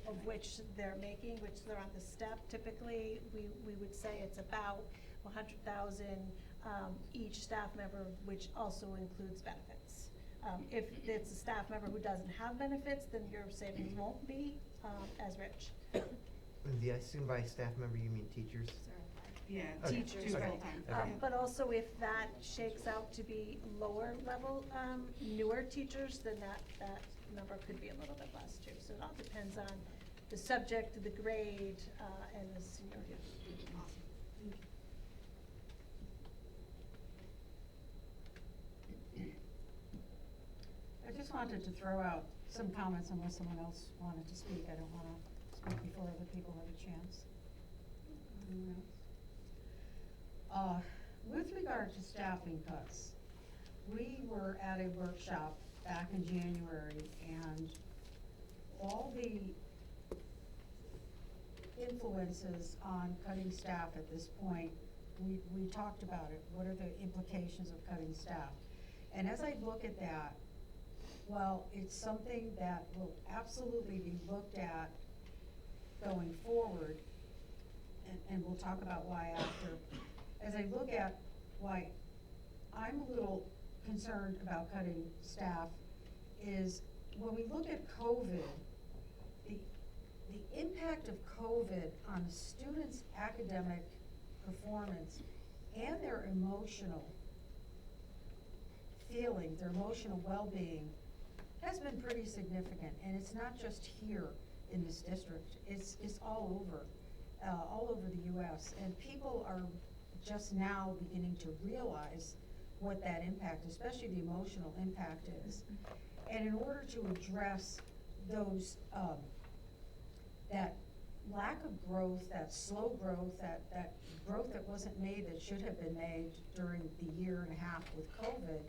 of which they're making, which they're on the step. Typically, we would say it's about 100,000 each staff member, which also includes benefits. If it's a staff member who doesn't have benefits, then your savings won't be as rich. I assume by staff member you mean teachers? Yeah, Okay. teachers Okay. full-time. But also if that shakes out to be lower level, newer teachers, then that number could be a little bit less too. So it all depends on the subject, the grade, and the seniority. Awesome, thank you. I just wanted to throw out some comments unless someone else wanted to speak. I don't wanna speak before other people have a chance. Anyone else? With regard to staffing cuts, we were at a workshop back in January, and all the influences on cutting staff at this point, we talked about it. What are the implications of cutting staff? And as I look at that, well, it's something that will absolutely be looked at going forward, and we'll talk about why after, as I look at why I'm a little concerned about cutting staff, is when we look at COVID, the impact of COVID on the students' academic performance and their emotional feelings, their emotional well-being, has been pretty significant. And it's not just here in this district, it's all over the US. And people are just now beginning to realize what that impact, especially the emotional impact is. And in order to address those, that lack of growth, that slow growth, that growth that wasn't made that should have been made during the year and a half with COVID,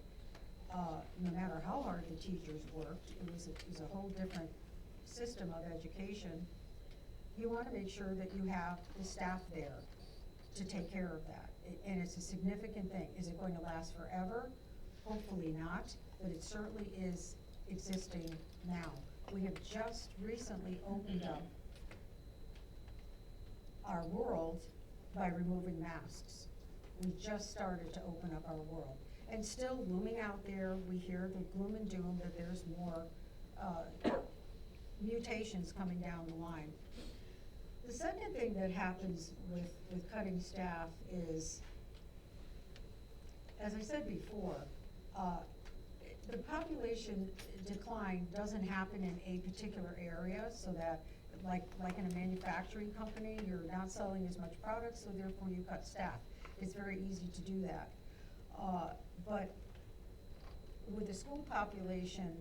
no matter how hard the teachers worked, it was a whole different system of education. You want to make sure that you have the staff there to take care of that. And it's a significant thing. Is it going to last forever? Hopefully not, but it certainly is existing now. We have just recently opened up our world by removing masks. We just started to open up our world. And still looming out there, we hear the gloom and doom that there's more mutations coming down the line. The second thing that happens with cutting staff is, as I said before, the population decline doesn't happen in a particular area, so that like in a manufacturing company, you're not selling as much product, so therefore you cut staff. It's very easy to do that. But with the school population,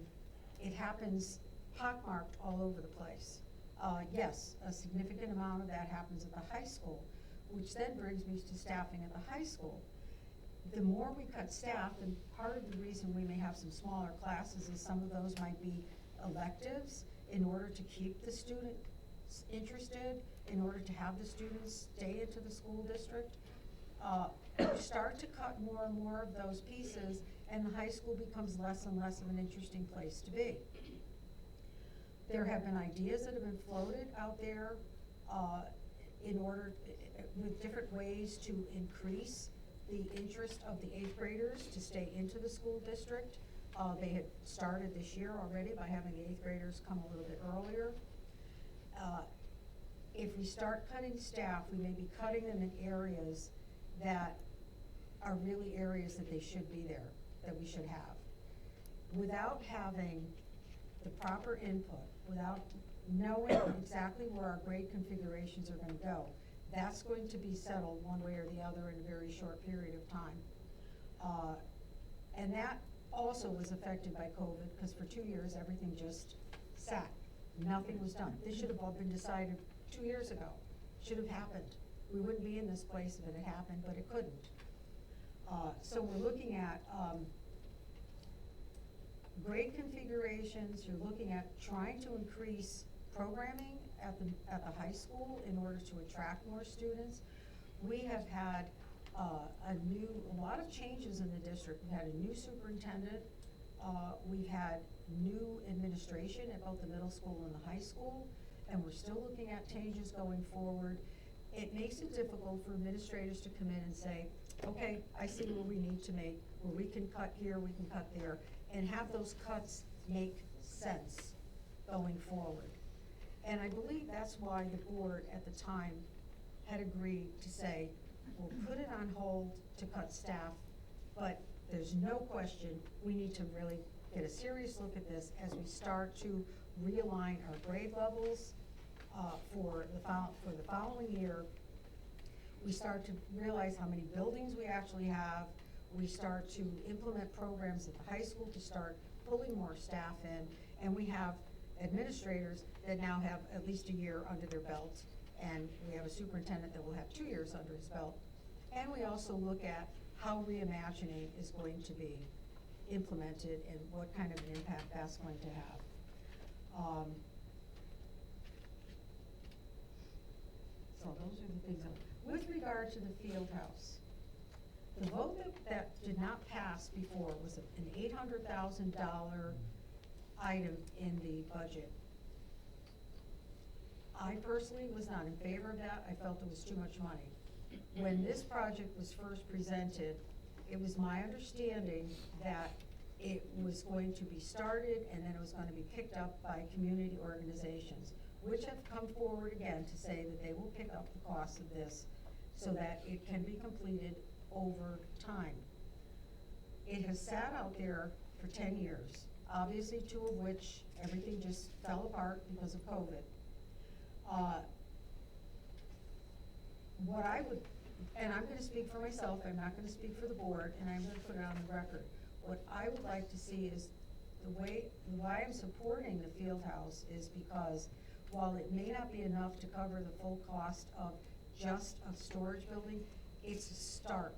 it happens pockmarked all over the place. Yes, a significant amount of that happens at the high school, which then brings me to staffing at the high school. The more we cut staff, and part of the reason we may have some smaller classes is some of those might be electives in order to keep the students interested, in order to have the students stay into the school district. You start to cut more and more of those pieces, and the high school becomes less and less of an interesting place to be. There have been ideas that have been floated out there with different ways to increase the interest of the 8th graders to stay into the school district. They had started this year already by having the 8th graders come a little bit earlier. If we start cutting staff, we may be cutting them in areas that are really areas that they should be there, that we should have. Without having the proper input, without knowing exactly where our grade configurations are going to go, that's going to be settled one way or the other in a very short period of time. And that also was affected by COVID, because for 2 years, everything just sat. Nothing was done. This should have all been decided 2 years ago. Should have happened. We wouldn't be in this place if it had happened, but it couldn't. So we're looking at grade configurations. You're looking at trying to increase programming at the high school in order to attract more students. We have had a lot of changes in the district. We've had a new superintendent. We've had new administration at both the middle school and the high school, and we're still looking at changes going forward. It makes it difficult for administrators to come in and say, okay, I see where we need to make, where we can cut here, we can cut there, and have those cuts make sense going forward. And I believe that's why the board at the time had agreed to say, we'll put it on hold to cut staff, but there's no question we need to really get a serious look at this as we start to realign our grade levels for the following year. We start to realize how many buildings we actually have. We start to implement programs at the high school to start pulling more staff in, and we have administrators that now have at least a year under their belt, and we have a superintendent that will have 2 years under his belt. And we also look at how reimagining is going to be implemented and what kind of an impact that's going to have. So those are the things. With regard to the field house, the vote that did not pass before was an $800,000 item in the budget. I personally was not in favor of that. I felt it was too much money. When this project was first presented, it was my understanding that it was going to be started and then it was gonna be picked up by community organizations, which have come forward again to say that they will pick up the cost of this so that it can be completed over time. It has sat out there for 10 years, obviously 2 of which everything just fell apart because of COVID. What I would, and I'm gonna speak for myself, I'm not gonna speak for the board, and I'm gonna put it on the record. What I would like to see is why I'm supporting the field house is because while it may not be enough to cover the full cost of just a storage building, it's a start.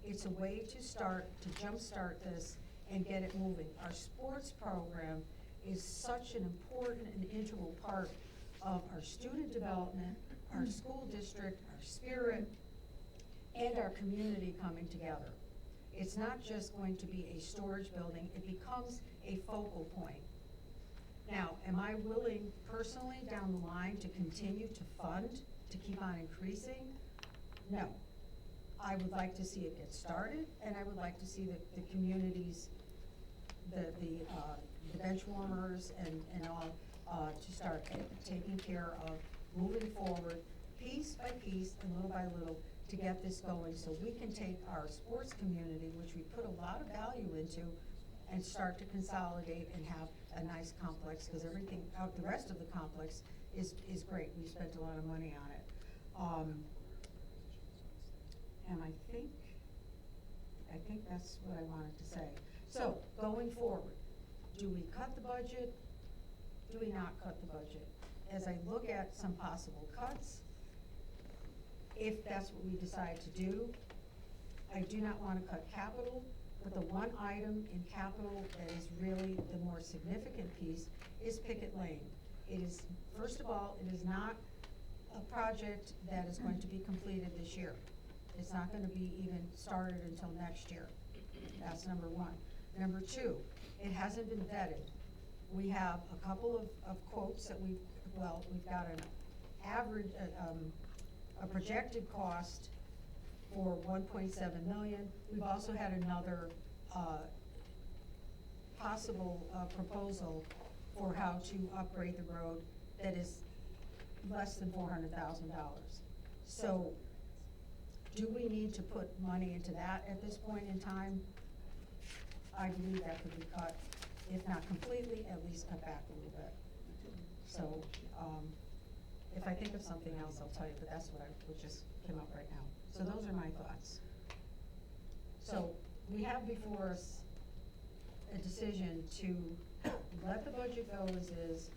It's a way to start, to jumpstart this and get it moving. Our sports program is such an important and integral part of our student development, our school district, our spirit, and our community coming together. It's not just going to be a storage building, it becomes a focal point. Now, am I willing personally down the line to continue to fund, to keep on increasing? No. I would like to see it get started, and I would like to see the communities, the bench warmers and all, to start taking care of moving forward piece by piece and little by little to get this going so we can take our sports community, which we put a lot of value into, and start to consolidate and have a nice complex, because everything out, the rest of the complex is great. We spent a lot of money on it. And I think that's what I wanted to say. So, going forward, do we cut the budget? Do we not cut the budget? As I look at some possible cuts, if that's what we decide to do, I do not wanna cut capital, but the one item in capital that is really the more significant piece is Picket Lane. It is, first of all, it is not a project that is going to be completed this year. It's not gonna be even started until next year. That's number one. Number two, it hasn't been vetted. We have a couple of quotes that we've got an average, a projected cost for 1.7 million. We've also had another, possible, proposal for how to upgrade the road that is less than $400,000. So, do we need to put money into that at this point in time? I believe that could be cut, if not completely, at least cut back a little bit. So, if I think of something else, I'll tell you, but that's what just came up right now. So those are my thoughts. So, we have before us a decision to let the budget go as is,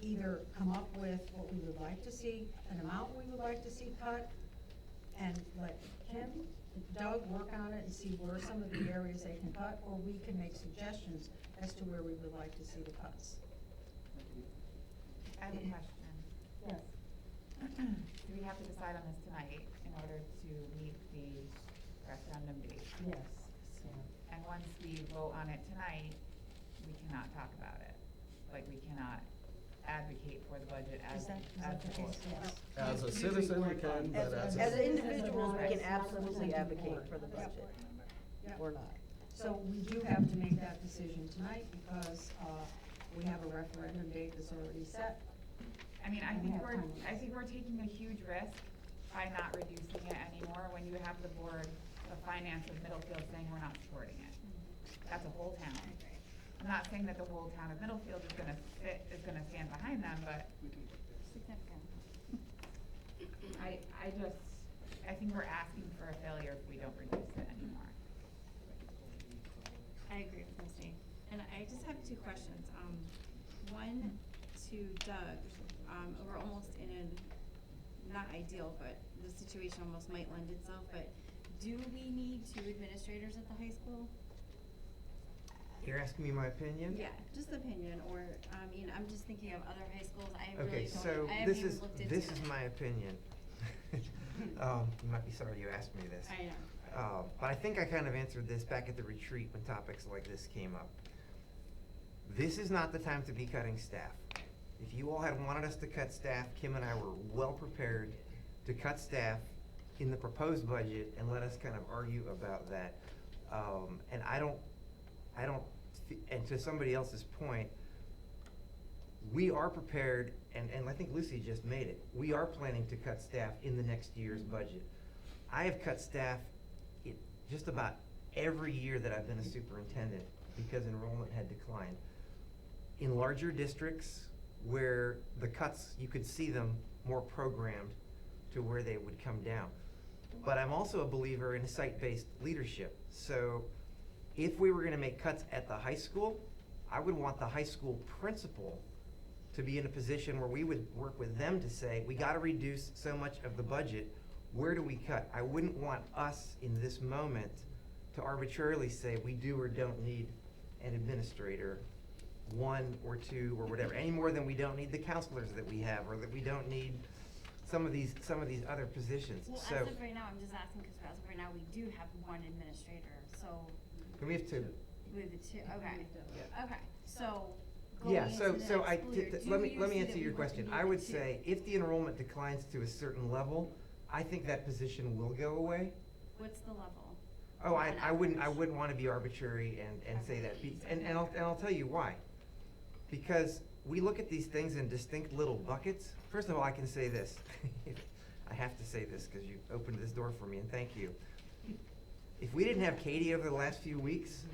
either come up with what we would like to see, an amount we would like to see cut, and let Kim, Doug work on it and see where some of the areas they can cut, or we can make suggestions as to where we would like to see the cuts. I have a question. Yes. Do we have to decide on this tonight in order to meet the referendum date? Yes. And once we vote on it tonight, we cannot talk about it. Like, we cannot advocate for the budget as Is a that the board. case? Yes. As a citizen, you can, but As individuals, we can Right. absolutely advocate for the budget. Yeah. Or not. So we do have to make that decision tonight because, we have a referendum date that's already set. I mean, I We think have time. we're taking a huge risk by not reducing it anymore when you have the board of finance of Middlefield saying we're not supporting it. That's a whole town. I'm not saying that the whole town of Middlefield is gonna stand behind them, but I think we're asking for a failure if we don't reduce it anymore. I agree with Misty. And I just have 2 questions. One to Doug. We're almost in a, not ideal, but the situation almost might lend itself, but do we need 2 administrators at the high school? You're asking me my opinion? Yeah, just opinion, or, I mean, I'm just thinking of other high schools. I really Okay, don't, so I haven't this even is, looked into this it. is my opinion. You might be sorry you asked me this. I know. But I think I kind of answered this back at the retreat when topics like this came up. This is not the time to be cutting staff. If you all had wanted us to cut staff, Kim and I were well prepared to cut staff in the proposed budget and let us kind of argue about that. And and to somebody else's point, we are prepared, and I think Lucy just made it, we are planning to cut staff in the next year's budget. I have cut staff in just about every year that I've been a superintendent because enrollment had declined. In larger districts where the cuts, you could see them more programmed to where they would come down. But I'm also a believer in site-based leadership. So if we were gonna make cuts at the high school, I would want the high school principal to be in a position where we would work with them to say, we gotta reduce so much of the budget, where do we cut? I wouldn't want us in this moment to arbitrarily say we do or don't need an administrator, one or two or whatever, any more than we don't need the counselors that we have, or that we don't need some of these other positions. Well, So as of right now, I'm just asking because as of right now, we do have one administrator, so. we have two. We have the two, okay. Yeah. Okay, so. Yeah, going so, into the so next school year, do let me you see answer that your we question. need I would two? say, if the enrollment declines to a certain level, I think that position will go away. What's the level? Oh, On I wouldn't average? wanna be arbitrary and say that, and I'll tell you why. Because we look at these things in distinct little buckets. First of all, I can say this, I have to say this, cause you opened this door for me, and thank you. If we didn't have Katie over the last few weeks,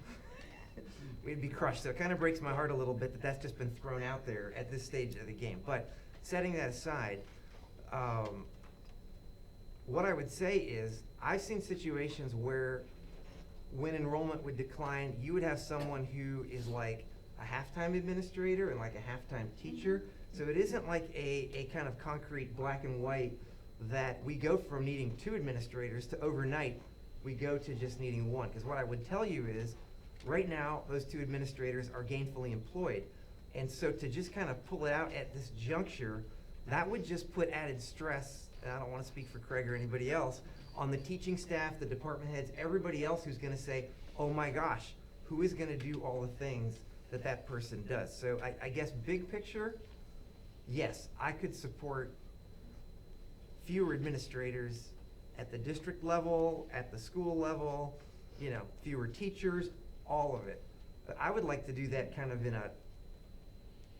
we'd be crushed. So it kind of breaks my heart a little bit that that's just been thrown out there at this stage of the game. But setting that aside, what I would say is, I've seen situations where when enrollment would decline, you would have someone who is like a halftime administrator and like a halftime teacher. So it isn't like a kind of concrete black and white that we go from needing 2 administrators to overnight we go to just needing 1. Because what I would tell you is, right now, those 2 administrators are gainfully employed. And so to just kind of pull it out at this juncture, that would just put added stress, and I don't want to speak for Craig or anybody else, on the teaching staff, the department heads, everybody else who's gonna say, oh my gosh, who is gonna do all the things that that person does? So I guess big picture, yes, I could support fewer administrators at the district level, at the school level, you know, fewer teachers, all of it. But I would like to do that kind of in a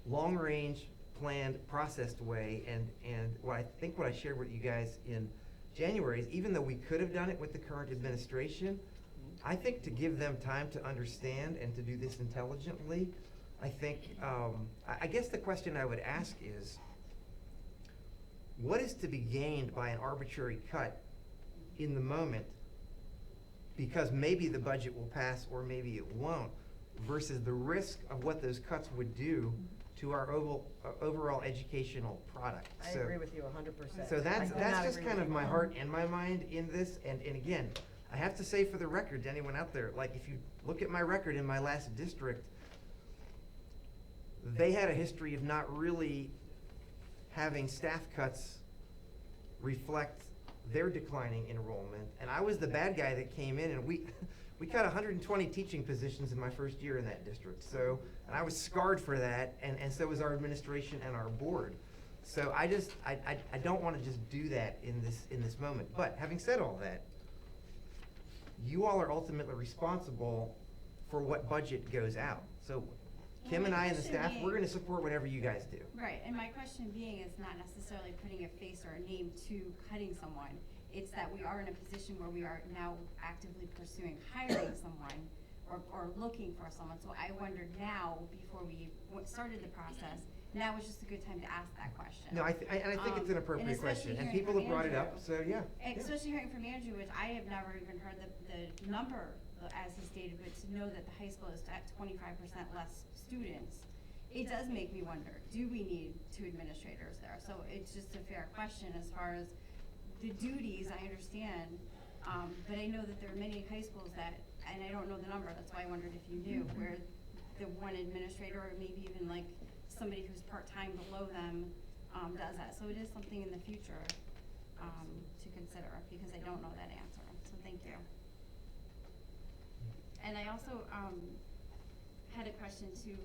long-range, planned, processed way, and what I shared with you guys in January is, even though we could have done it with the current administration, I think to give them time to understand and to do this intelligently, I think, I guess the question I would ask is, what is to be gained by an arbitrary cut in the moment, because maybe the budget will pass or maybe it won't, versus the risk of what those cuts would do to our overall educational product. I agree with you 100%. So that's I could not just agree kind with of you my more. heart and my mind in this, and again, I have to say for the record to anyone out there, like, if you look at my record in my last district, they had a history of not really having staff cuts reflect their declining enrollment, and I was the bad guy that came in, and we cut 120 teaching positions in my first year in that district. So, and I was scarred for that, and so was our administration and our board. So I don't want to just do that in this moment. But having said all that, you all are ultimately responsible for what budget goes out. So Kim and I and the staff, we're going to support whatever you guys do. Right, and my question being is not necessarily putting a face or a name to cutting someone. It's that we are in a position where we are now actively pursuing hiring someone or looking for someone. So I wondered now, before we started the process, now is just a good time to ask that question. No, I think it's an appropriate question, and people have brought it up, so yeah. Especially hearing from Andrew, which I have never even heard the number as he stated, but to know that the high school is at 25% less students, it does make me wonder, do we need 2 administrators there? So it's just a fair question as far as the duties, I understand, but I know that there are many high schools that, and I don't know the number, that's why I wondered if you knew, where the one administrator or maybe even like somebody who's part-time below them does that. So it is something in the future to consider, because I don't know that answer, so thank you. And I also had a question too,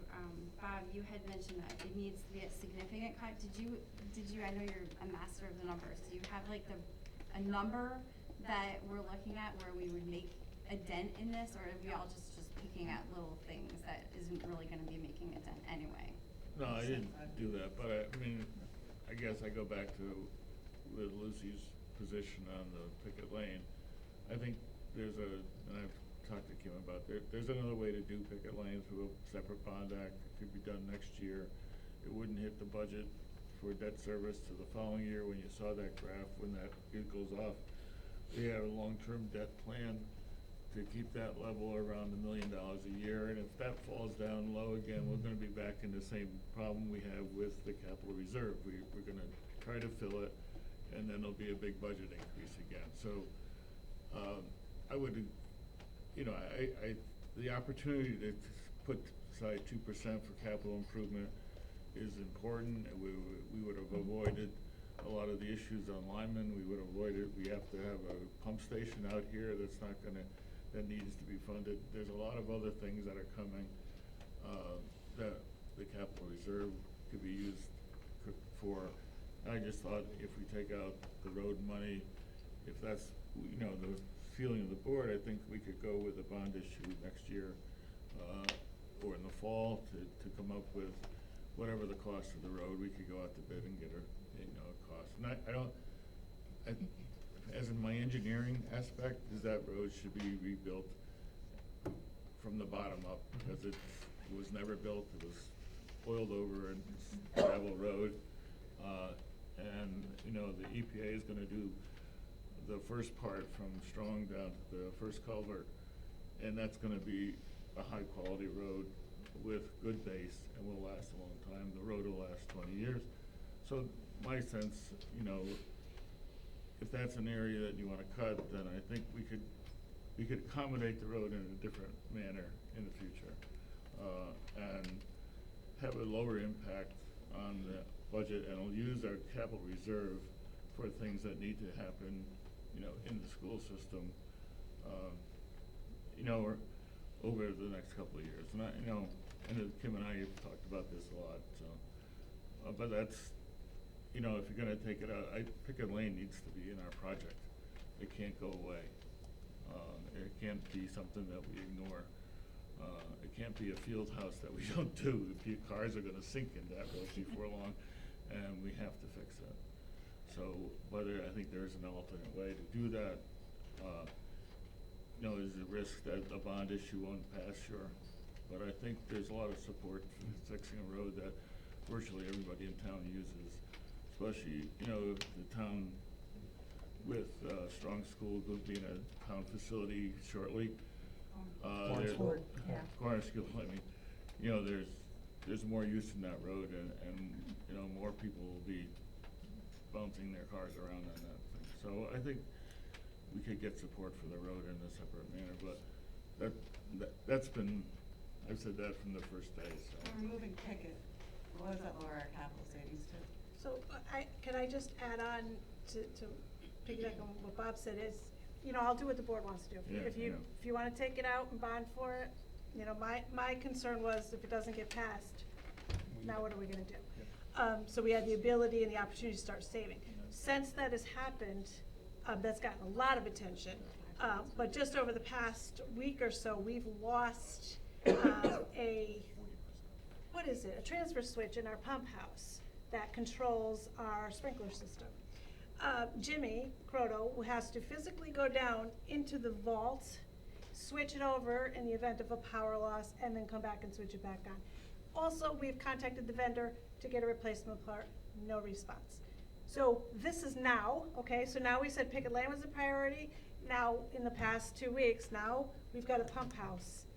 Bob, you had mentioned that it needs to be a significant cut. Did you, I know you're a master of the numbers, do you have like a number that we're looking at where we would make a dent in this, or are we all just picking at little things that isn't really gonna be making a dent anyway? No, I didn't do that, but I mean, I guess I go back to with Lucy's position on the picket lane. I think there's and I've talked to Kim about, there's another way to do picket lanes through a separate bond act. It could be done next year. It wouldn't hit the budget for debt service to the following year. When you saw that graph, when it goes off, we have a long-term debt plan to keep that level around $1 million a year, and if that falls down low again, we're gonna be back in the same problem we have with the capital reserve. We're gonna try to fill it, and then there'll be a big budget increase again. So, I would, the opportunity to put aside 2% for capital improvement is important. We would have avoided a lot of the issues on Lyman. We would have avoided, we have to have a pump station out here that needs to be funded. There's a lot of other things that are coming that the capital reserve could be used for. I just thought if we take out the road money, if that's, the feeling of the board, I think we could go with a bond issue next year or in the fall to come up with whatever the cost of the road. We could go out to bid and get a cost. And as in my engineering aspect, is that road should be rebuilt from the bottom up, because it was never built. It was oiled over and it's gravel road. And the EPA is gonna do the first part from Strong down to the first culvert, and that's gonna be a high quality road with good base and will last a long time. The road will last 20 years. So my sense, if that's an area that you wanna cut, then I think we could accommodate the road in a different manner in the future, and have a lower impact on the budget, and we'll use our capital reserve for things that need to happen, in the school system, or over the next couple of years. And Kim and I have talked about this a lot, so, but that's, if you're gonna take it out, picket lane needs to be in our project. It can't go away. It can't be something that we ignore. It can't be a field house that we don't do. The cars are gonna sink in that road before long, and we have to fix it. So I think there's an alternate way to do that. There's a risk that a bond issue won't pass, sure. But I think there's a lot of support for fixing a road that virtually everybody in town uses, especially, the town with Strong School being a town facility shortly. Corner School, there's more use in that road, and more people will be bouncing their cars around on that thing. So I think we could get support for the road in a separate manner, but that's been, I've said that from the first day, so. Removing picket, what does that lower our capital savings to? So can I just add on to piggyback on what Bob said is, I'll do what the board wants to do. If you wanna take it out and bond for it, my concern was if it doesn't get passed, now what are we gonna do? So we had the ability and the opportunity to start saving. Since that has happened, that's gotten a lot of attention. But just over the past week or so, we've lost a transfer switch in our pump house that controls our sprinkler system. Jimmy Croto has to physically go down into the vault, switch it over in the event of a power loss, and then come back and switch it back on. Also, we've contacted the vendor to get a replacement part, no response. So this is now, okay, so now we said picket lane was a priority. Now, in the past 2 weeks, now we've got a pump house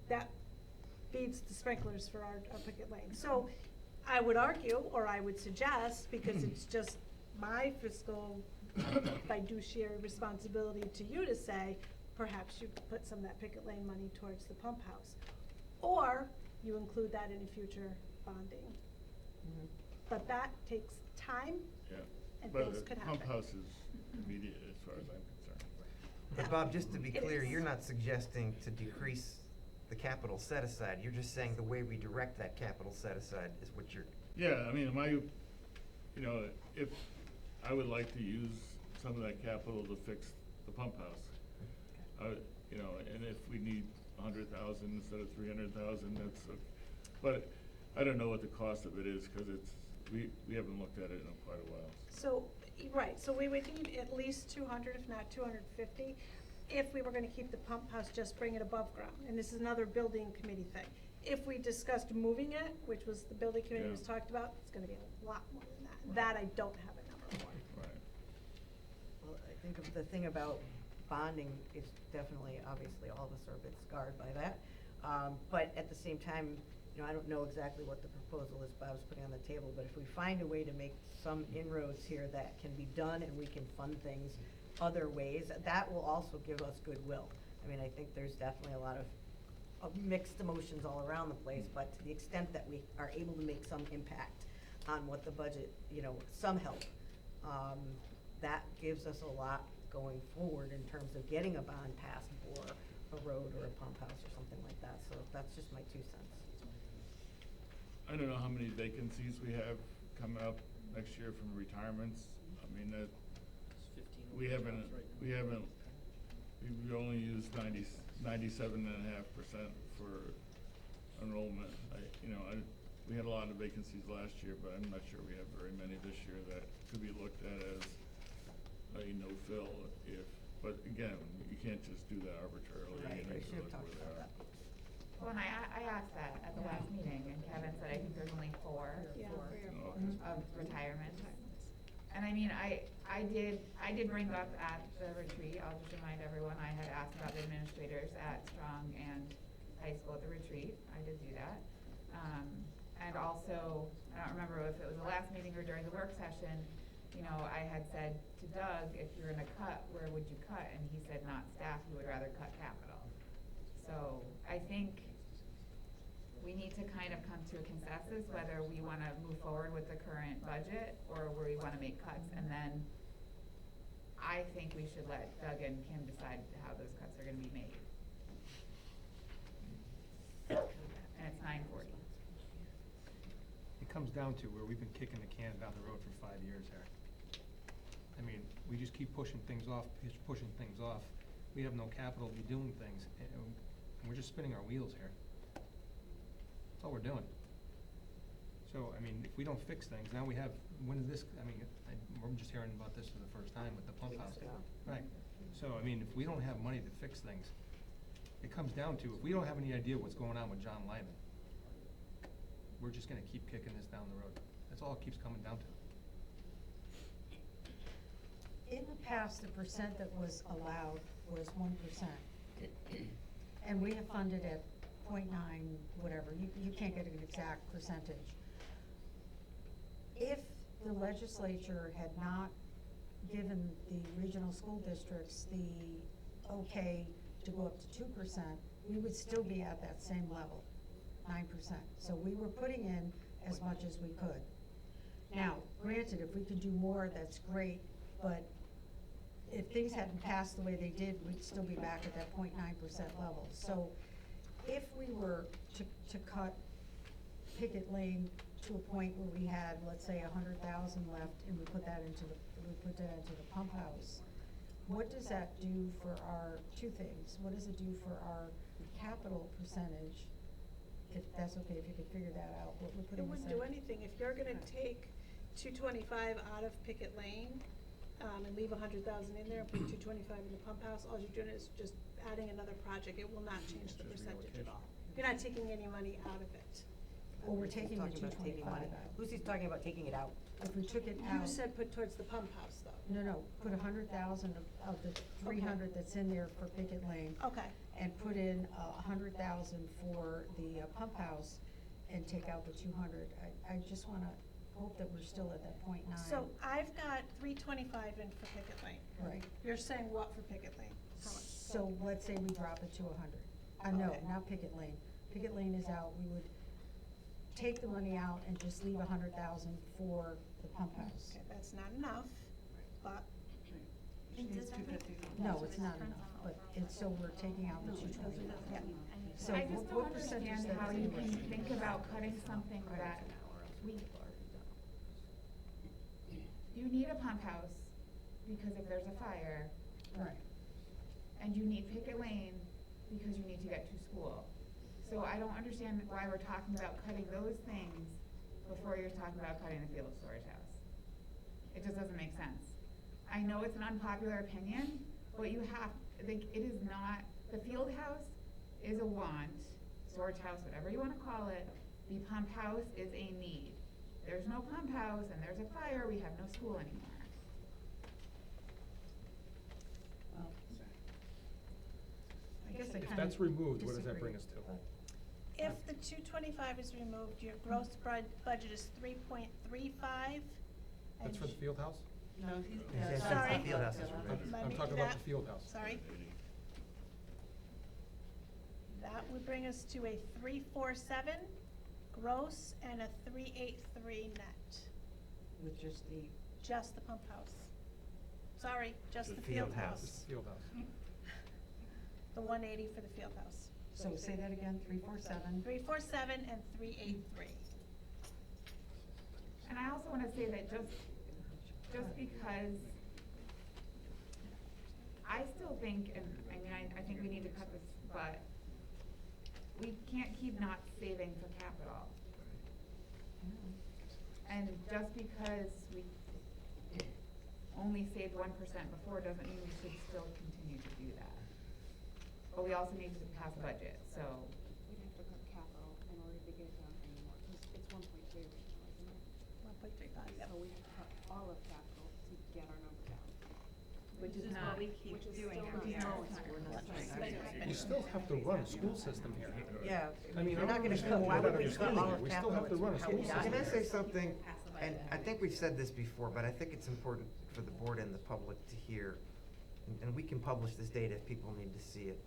that feeds the sprinklers for our picket lane. So I would argue, or I would suggest, because it's just my fiscal fiduciary responsibility to you to say, perhaps you put some of that picket lane money towards the pump house. Or you include that in future bonding. But that takes time, and things could happen. Pump house is immediate as far as I'm concerned. But Bob, just to be clear, you're not suggesting to decrease the capital set aside. You're just saying the way we direct that capital set aside is what you're. Yeah, I mean, if, I would like to use some of that capital to fix the pump house. And if we need 100,000 instead of 300,000, that's, but I don't know what the cost of it is, cause we haven't looked at it in quite a while. So, right, so we would need at least 200, if not 250, if we were gonna keep the pump house, just bring it above ground. And this is another building committee thing. If we discussed moving it, which was the building committee was talked about, it's gonna be a lot more than that. That I don't have a number for. Right. Well, I think of the thing about bonding is definitely, obviously, all of us are a bit scarred by that. But at the same time, I don't know exactly what the proposal is Bob's putting on the table, but if we find a way to make some inroads here that can be done and we can fund things other ways, that will also give us goodwill. I mean, I think there's definitely a lot of mixed emotions all around the place, but to the extent that we are able to make some impact on what the budget, some help, that gives us a lot going forward in terms of getting a bond passed for a road or a pump house or something like that. So that's just my 2 cents. I don't know how many vacancies we have coming up next year from retirements. I mean, that, we've only used 97.5% for enrollment. We had a lot of vacancies last year, but I'm not sure we have very many this year that could be looked at as a no-fill but again, you can't just do that arbitrarily. Right, You we need to should have look talked where about they that. are. Well, and I asked that at the last meeting, and Kevin said, I think there's only four of retirement. And I mean, I did bring up at the retreat, I'll just remind everyone, I had asked about the administrators at Strong and high school at the retreat. I did do that. And also, I don't remember if it was the last meeting or during the work session, I had said to Doug, if you're gonna cut, where would you cut? And he said not staff, he would rather cut capital. So I think we need to kind of come to a consensus whether we wanna move forward with the current budget or where we wanna make cuts. And then I think we should let Doug and Kim decide how those cuts are gonna be made. And it's 9:40. It comes down to where we've been kicking the can down the road for 5 years here. I mean, we just keep pushing things off. We have no capital to be doing things, and we're just spinning our wheels here. That's all we're doing. So, I mean, if we don't fix things, now we have, when is this, we're just hearing about this for the first time with the pump house. Right. So, I mean, if we don't have money to fix things, it comes down to, if we don't have any idea what's going on with John Lyman, we're just gonna keep kicking this down the road. That's all it keeps coming down to. In the past, the percent that was allowed was 1%. And we have funded at 0.9, whatever, you can't get an exact percentage. If the legislature had not given the regional school districts the okay to go up to 2%, we would still be at that same level, 9%. So we were putting in as much as we could. Now, granted, if we could do more, that's great, but if things hadn't passed the way they did, we'd still be back at that 0.9% level. So if we were to cut Pickett Lane to a point where we had, let's say, 100,000 left, and we put that into the pump house, what does that do for our, 2 things, what does it do for our capital percentage? If that's okay, if you could figure that out, what we're putting It wouldn't aside. do anything. If you're gonna take 225 out of Pickett Lane, and leave 100,000 in there and put 225 in the pump house, all you're doing is just adding another project. It will not change the percentage at all. You're not taking any money out of it. Well, we're taking the Talking about taking 225 money. out. Lucy's talking about taking it out. If we took it out. You said put towards the pump house, though. No, put 100,000 of the 300 that's in there for Pickett Lane. Okay. And put in 100,000 for the pump house and take out the 200. I just wanna hope that we're still at that 0.9. So I've got 325 in for Pickett Lane. Right. You're saying what for Pickett Lane? How much? So let's say we drop it to 100. No, Okay. not Pickett Lane. Pickett Lane is out. We would take the money out and just leave 100,000 for the pump house. Okay, that's not enough, but It's 250. No, it's not enough, but it's, so we're taking out the 225. So I just don't what percentage understand that how is you in can question? think about cutting something that we, you need a pump house because if there's a fire, Right. and you need picket lane because you need to get to school. So I don't understand why we're talking about cutting those things before you're talking about cutting the field storage house. It just doesn't make sense. I know it's an unpopular opinion, but you have, like, it is not, the field house is a want, storage house, whatever you wanna call it. The pump house is a need. There's no pump house and there's a fire, we have no school anymore. Well, I guess I If kind of that's removed, what does that bring us to? If the 225 is removed, your gross budget is 3.35. That's for the field house? No, Yes, Sorry. that's the field house is removed. I'm talking about the field house. Sorry. That would bring us to a 347 gross and a 383 net. with just the, Just the pump house. Sorry, just The the field field house. house. Field house. The 180 for the field house. so say that again, 347. 347 and 383. And I also wanna say that just because I still think, and I mean, I think we need to cut this, but we can't keep not saving for capital. And just because we only saved 1% before doesn't mean we should still continue to do that. But we also need to pass a budget, so. We'd have to cut capital in order to get it down anymore, because it's 1.2, isn't it? 1.35, yep. So we have to cut all of capital to get our number down. Which is not, Which is still not You still have to run a school system here. Yeah. I mean, We're I not don't gonna understand cut- why why we're would we not cut all understanding of it. We still have to capital? run a How school we system. Can I got say something? And I think we've said this before, but I think it's important for the board and the public to hear, and we can publish this data if people need to see it.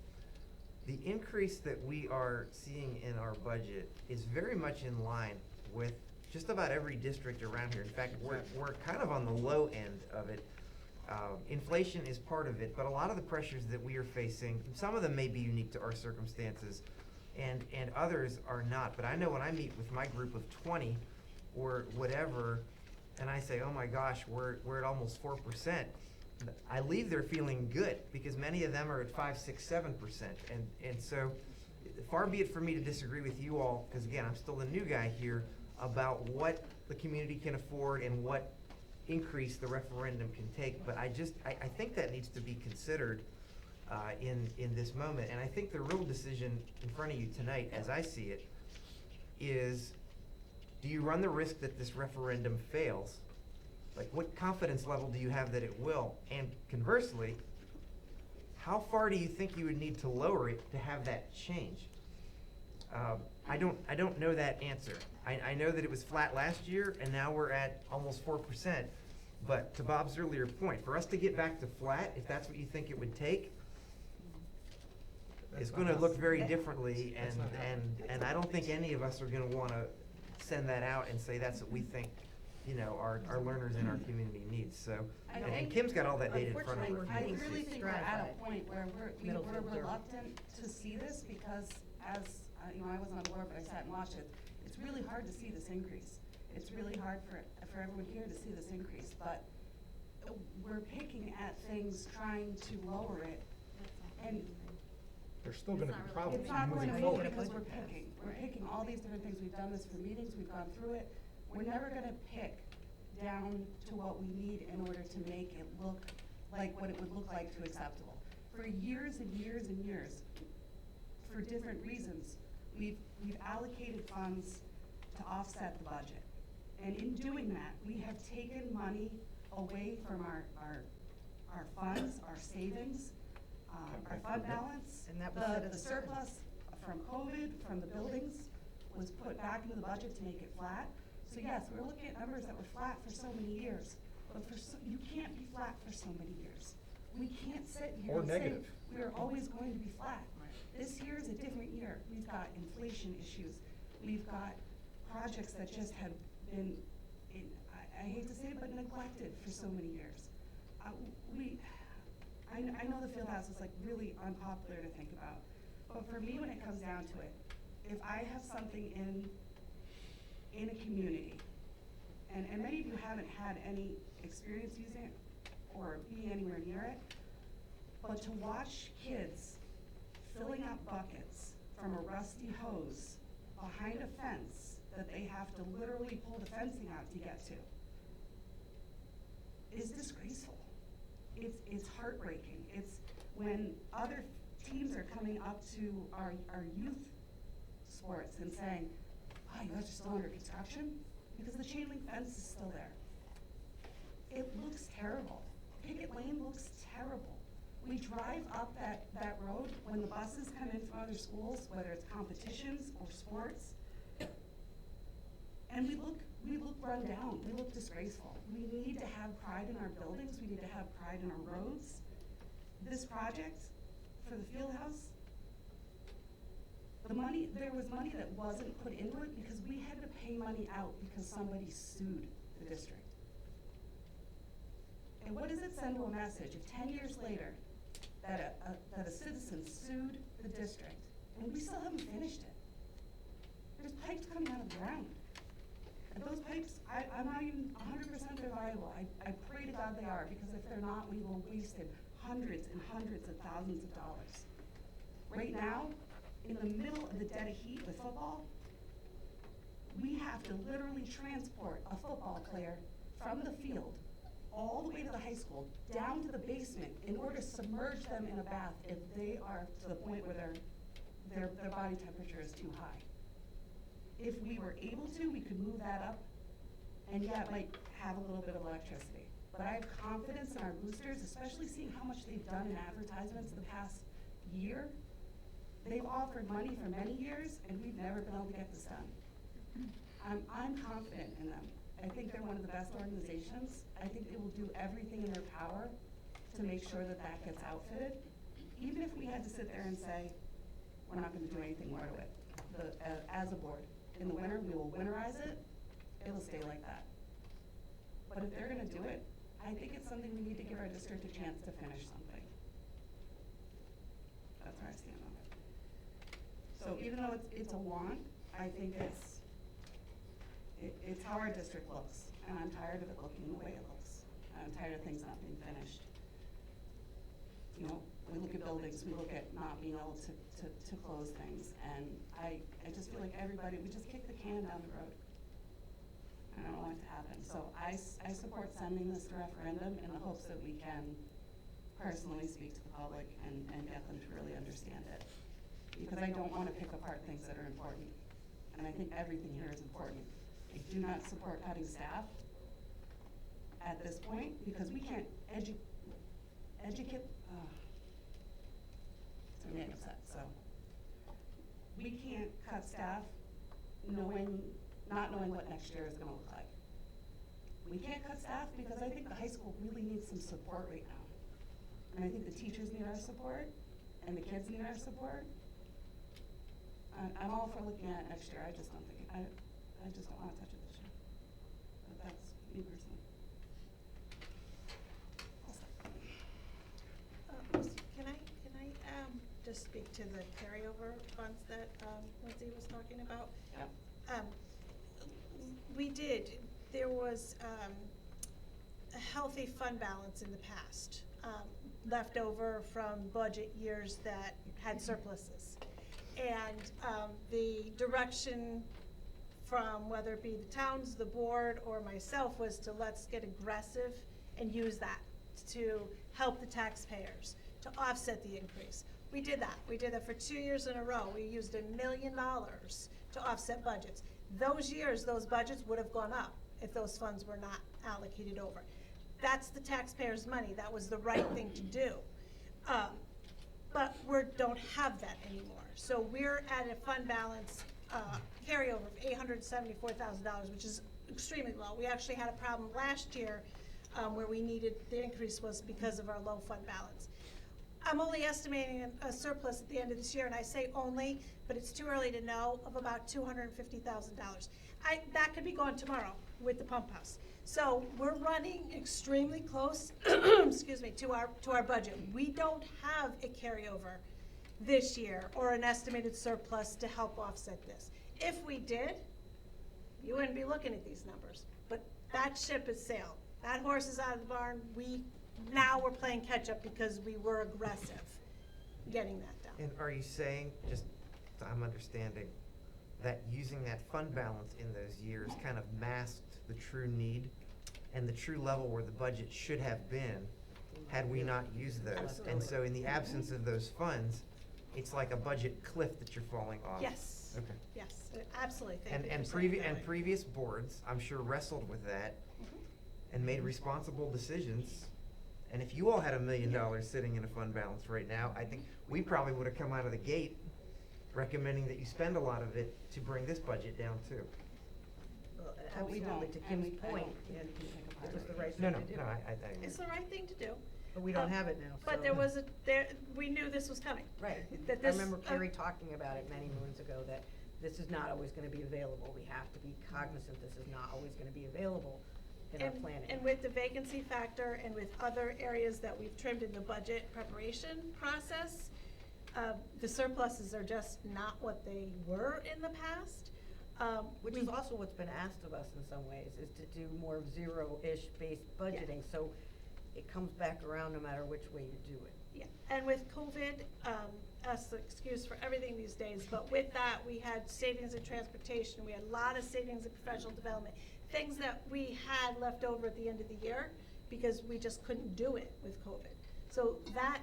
The increase that we are seeing in our budget is very much in line with just about every district around here. In fact, we're kind of on the low end of it. Inflation is part of it, but a lot of the pressures that we are facing, some of them may be unique to our circumstances, and others are not. But I know when I meet with my group of 20 or whatever, and I say, oh my gosh, we're at almost 4%, I leave there feeling good, because many of them are at 5, 6, 7%. And so, far be it for me to disagree with you all, because again, I'm still the new guy here, about what the community can afford and what increase the referendum can take. But I think that needs to be considered in this moment. And I think the real decision in front of you tonight, as I see it, is, do you run the risk that this referendum fails? Like, what confidence level do you have that it will? And conversely, how far do you think you would need to lower it to have that change? I don't know that answer. I know that it was flat last year, and now we're at almost 4%. But to Bob's earlier point, for us to get back to flat, if that's what you think it would take, it's gonna look very differently, and I don't think any of us are gonna wanna send that out and say that's what we think, you know, our learners in our community need, so. And Kim's got all that data in front of her. I really think we're at a point where we're reluctant to see this, because as, you know, I wasn't on board, but I sat and watched it. It's really hard to see this increase. It's really hard for everyone here to see this increase, but we're picking at things, trying to lower it, and There's still gonna be problems it's not going moving to move forward. because we're picking. We're picking all these different things. We've done this for meetings, we've gone through it. We're never gonna pick down to what we need in order to make it look like what it would look like to acceptable. For years and years and years, for different reasons, we've allocated funds to offset the budget. And in doing that, we have taken money away from our funds, our savings, our fund balance. And that was set The as a surplus from COVID, from the buildings, was put back into the budget to make it flat. So yes, we're looking at numbers that were flat for so many years, but you can't be flat for so many years. We can't sit here Or and say negative. we're always going to be flat. This year is a different year. We've got inflation issues. We've got projects that just have been, I hate to say it, but neglected for so many years. I know the field house is like really unpopular to think about, but for me, when it comes down to it, if I have something in a community, and many of you haven't had any experience using it or being anywhere near it, but to watch kids filling up buckets from a rusty hose behind a fence that they have to literally pull the fencing out to get to is disgraceful. It's heartbreaking. It's when other teams are coming up to our youth sports and saying, oh, you guys are still under construction? Because the chain link fence is still there. It looks terrible. Picket Lane looks terrible. We drive up that road when the buses come in from other schools, whether it's competitions or sports, and we look run down, we look disgraceful. We need to have pride in our buildings, we need to have pride in our roads. This project for the field house, there was money that wasn't put into it because we had to pay money out because somebody sued the district. And what does it send to a message if 10 years later that a citizen sued the district and we still haven't finished it? There's pipes coming out of the ground. And those pipes, I'm not even 100% they're viable. I pray to God they are, because if they're not, we will have wasted hundreds and hundreds of thousands of dollars. Right now, in the middle of the dead of heat with football, we have to literally transport a football player from the field all the way to the high school, down to the basement, in order to submerge them in a bath if they are to the point where their body temperature is too high. If we were able to, we could move that up, and yeah, it might have a little bit of electricity. But I have confidence in our boosters, especially seeing how much they've done in advertisements the past year. They've offered money for many years, and we've never been able to get this done. I'm confident in them. I think they're one of the best organizations. I think they will do everything in their power to make sure that that gets outfitted. Even if we had to sit there and say, we're not gonna do anything more to it, as a board. In the winter, we will winterize it, it'll stay like that. But if they're gonna do it, I think it's something we need to give our district a chance to finish something. That's where I stand on it. So even though it's a want, I think it's how our district looks, and I'm tired of it looking the way it looks. I'm tired of things not being finished. You know, we look at buildings, we look at not being able to close things, and I just feel like we just kick the can down the road. I don't want it to happen. So I support sending this to referendum in the hopes that we can personally speak to the public and get them to really understand it. Because I don't want to pick apart things that are important. And I think everything here is important. I do not support cutting staff at this point, because we can't educate, it's getting upset, so. We can't cut staff not knowing what next year is gonna look like. We can't cut staff because I think the high school really needs some support right now. And I think the teachers need our support, and the kids need our support. I'm all for looking at it next year. I just don't think, I just don't wanna touch it this year. But that's me personally. Can I just speak to the carryover funds that Lindsay was talking about? Yep. There was a healthy fund balance in the past, left over from budget years that had surpluses. And the direction from whether it be the towns, the board, or myself was to let's get aggressive and use that to help the taxpayers, to offset the increase. We did that. We did that for 2 years in a row. We used $1 million to offset budgets. Those years, those budgets would have gone up if those funds were not allocated over. That's the taxpayers' money. That was the right thing to do. But we don't have that anymore. So we're at a fund balance carryover of $874,000, which is extremely low. We actually had a problem last year where we needed, the increase was because of our low fund balance. I'm only estimating a surplus at the end of this year, and I say only, but it's too early to know, of about $250,000. That could be gone tomorrow with the pump house. So we're running extremely close, excuse me, to our budget. We don't have a carryover this year or an estimated surplus to help offset this. If we did, you wouldn't be looking at these numbers. But that ship has sailed. That horse is out of the barn. Now we're playing catch up because we were aggressive getting that done. And are you saying, just so I'm understanding, that using that fund balance in those years kind of masked the true need and the true level where the budget should have been had we not used those? Absolutely. And so in the absence of those funds, it's like a budget cliff that you're falling off? Yes. Okay. Yes, absolutely. Thank And, you and for saying it that way. previous boards, I'm sure, wrestled with that and made responsible decisions. And if you all had $1 million sitting in a fund balance right now, I think we probably would have come out of the gate recommending that you spend a lot of it to bring this budget down too. Well, But we absolutely, to don't, and Kim's I point, don't and think it was the right No, thing to do. I It's the right thing to do. But we don't have it now, so. But we knew this was coming. Right. That I this, remember Carrie talking about it many moons ago, that this is not always gonna be available. We have to be cognizant this is not always gonna be available in our planning. And with the vacancy factor and with other areas that we've trimmed in the budget preparation process, the surpluses are just not what they were in the past. Which is also what's been asked of us in some ways, is to do more zero-ish based budgeting, so it comes back around no matter which way you do it. Yeah, and with COVID, us the excuse for everything these days, but with that, we had savings in transportation, we had a lot of savings in professional development, things that we had left over at the end of the year because we just couldn't do it with COVID. So that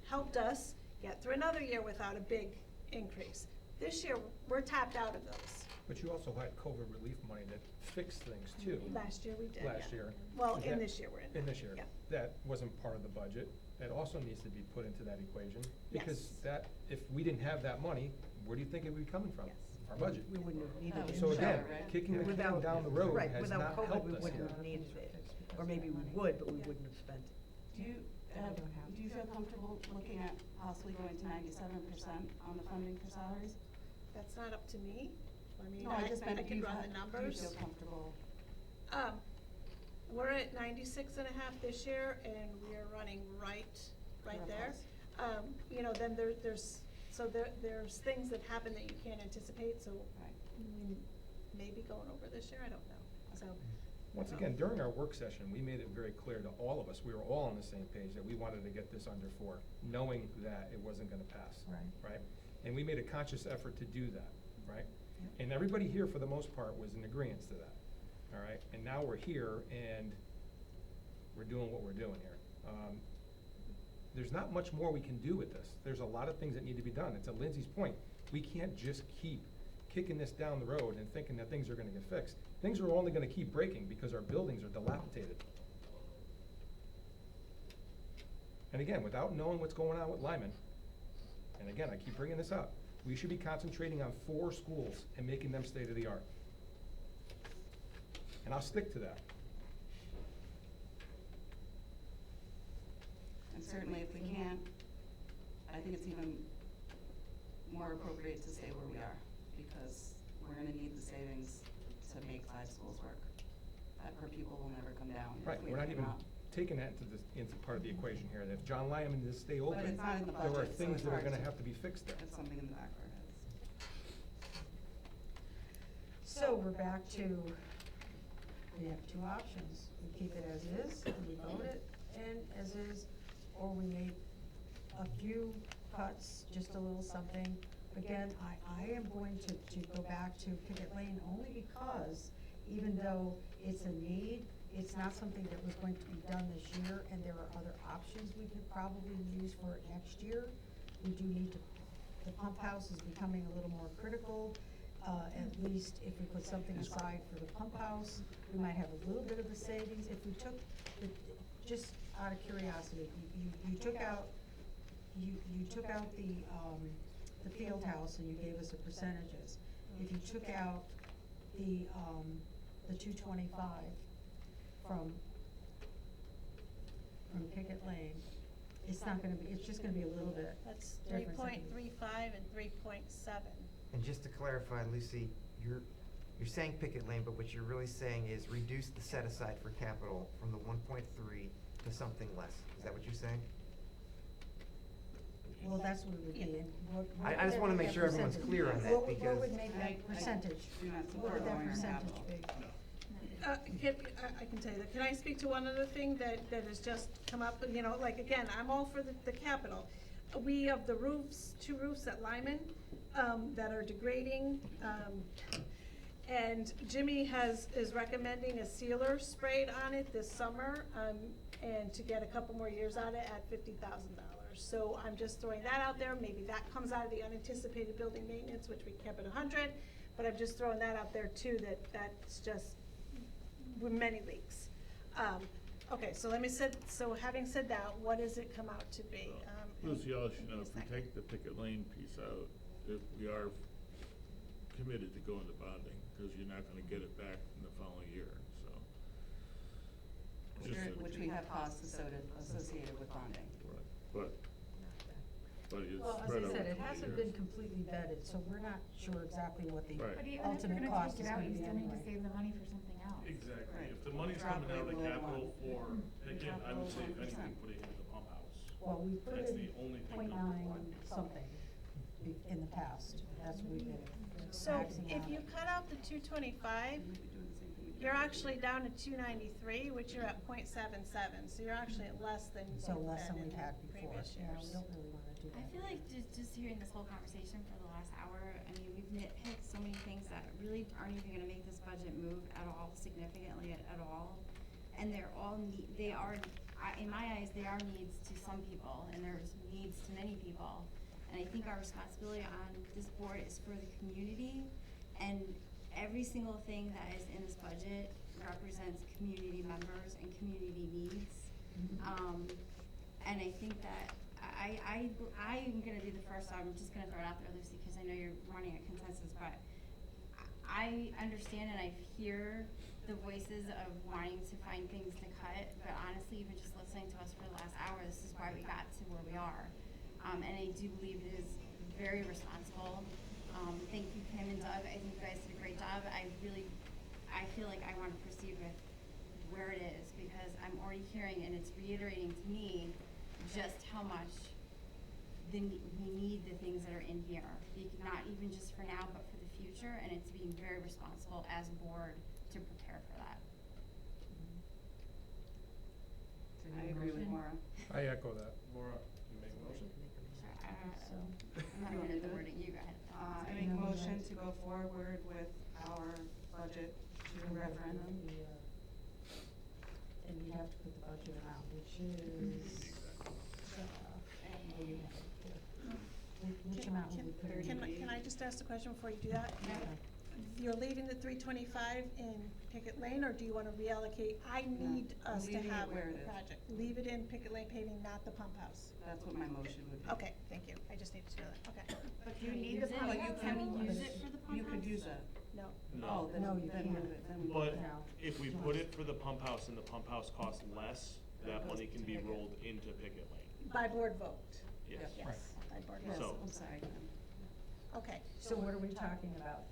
helped us get through another year without a big increase. This year, we're tapped out of those. But you also had COVID relief money that fixed things too. Last year we did, Last yeah. year. Well, Is in that- this year we're in. In this year. Yeah. That wasn't part of the budget. That also needs to be put into that equation. Because Yes. that, if we didn't have that money, where do you think it would be coming from? Yes. Our budget. We wouldn't have needed it. So again, kicking the can Without- down the road right, has without not COVID, helped we us wouldn't here. have needed it. Or maybe we would, but we wouldn't have spent it. Do you feel comfortable looking at possibly going to 97% on the funding for salaries? That's not up to me. I mean, No, I just meant I if can you run the numbers. Do you feel comfortable? We're at 96.5 this year, and we are running right there. You know, then there's things that happen that you can't anticipate, so we may be going over this year, I don't know, so. Once again, during our work session, we made it very clear to all of us, we were all on the same page, that we wanted to get this under 4, knowing that it wasn't gonna pass. Right? And we made a conscious effort to do that, right? And everybody here, for the most part, was in agreeance to that, all right? And now we're here, and we're doing what we're doing here. There's not much more we can do with this. There's a lot of things that need to be done. And to Lindsay's point, we can't just keep kicking this down the road and thinking that things are gonna get fixed. Things are only gonna keep breaking because our buildings are dilapidated. And again, without knowing what's going on with Lyman, and again, I keep bringing this up, we should be concentrating on 4 schools and making them state-of-the-art. And I'll stick to that. And certainly if we can't, I think it's even more appropriate to stay where we are, because we're gonna need the savings to make 5 schools work. That per pupil will never come down. if Right, we we're not leave even them out. taking that into part of the equation here, that if John Lyman does stay open, it's not in the there are budget, so things it's that are hard gonna to- have to be fixed there. It's something in the back of our heads. So we're back to, we have 2 options. We keep it as is, we vote it in as is, or we make a few cuts, just a little something. Again, I am going to go back to Picket Lane only because even though it's a need, it's not something that was going to be done this year, and there are other options we could probably use for it next year. We do need to, the pump house is becoming a little more critical. At least if we put something aside for the pump house, we might have a little bit of a savings. If we took, just out of curiosity, you took out, you took out the field house and you gave us the percentages. If you took out the 225 from Picket Lane, it's not gonna be, it's just gonna be a little bit That's difference. 3.35 and 3.7. And just to clarify, Lucy, you're saying picket lane, but what you're really saying is reduce the set aside for capital from the 1.3 to something less. Is that what you're saying? Well, that's what it would be, and what I just wanna make sure everyone's clear on that, What because. would make that percentage? What would that percentage be? I can tell you that. Can I speak to one other thing that has just come up? You know, like, again, I'm all for the capital. We have the roofs, 2 roofs at Lyman, that are degrading. And Jimmy is recommending a sealer sprayed on it this summer, and to get a couple more years on it at $50,000. So I'm just throwing that out there. Maybe that comes out of the unanticipated building maintenance, which we kept at 100, but I'm just throwing that out there too, that's just with many leaks. Okay, so having said that, what does it come out to be? Lucy, I'll let you know, if we take the picket lane piece out, if we are committed to going to bonding, because you're not gonna get it back in the following year, so. Which we have costs associated with bonding. Right, but it's Well, as spread I over said, it 20 hasn't years. been completely vetted, so we're not sure exactly what the Right. But even if you're ultimate gonna cost take is it out, gonna you be still need to anyway. save the money for something else. Exactly, Right. if the money's Drop coming out of the rate below capital for, again, I would say if 1%. anything, put it into the pump house. Well, we put That's in the only thing point number nine one. something in the past, that's what we did. So Maxing if out you at- cut out the 225, you're actually down to 293, which you're at 0.77, so you're actually at less than So you've less been than we've in had before, previous yeah, we years. don't really wanna do that. I feel like just hearing this whole conversation for the last hour, I mean, we've nitpicked so many things that really aren't even gonna make this budget move at all, significantly at all. And they're all in my eyes, they are needs to some people, and there's needs to many people. And I think our responsibility on this board is for the community, and every single thing that is in this budget represents community members and community needs. And I think that I'm gonna be the first, I'm just gonna throw it out there, Lucy, because I know you're running a consensus, but I understand and I hear the voices of wanting to find things to cut, but honestly, even just listening to us for the last hour, this is why we got to where we are. And I do believe it is very responsible. Thank you, Kim and Doug, I think you guys did a great job. I feel like I want to proceed with where it is, because I'm already hearing, and it's reiterating to me just how much we need the things that are in here, not even just for now, but for the future, and it's being very responsible as a board to prepare for that. I agree with Maura. I echo that. Maura, you make a motion? I'm not gonna do the wording, you go ahead. I make a motion to go forward with our budget referendum. And we have to put the budget amount, which is, which amount would we put in? Can I just ask a question before you do that? You're leaving the 325 in Picket Lane, or do you wanna reallocate? I need us to leaving it have where a it is. project. Leave it in Picket Lane paving, not the pump house. That's what my motion would be. Okay, thank you. I just needed to know that. Okay. But Do you can we need use the it? pump? you Can can- we use it for the pump You could house? use it. No. Oh, then, No, you then can't. move it, then we. But No. if we put it for the pump house and the pump house costs less, that money can be rolled into Picket Lane. By board vote. Yes. Yes, by board Yes, vote. So- I'm sorry. Okay. So what are we talking about?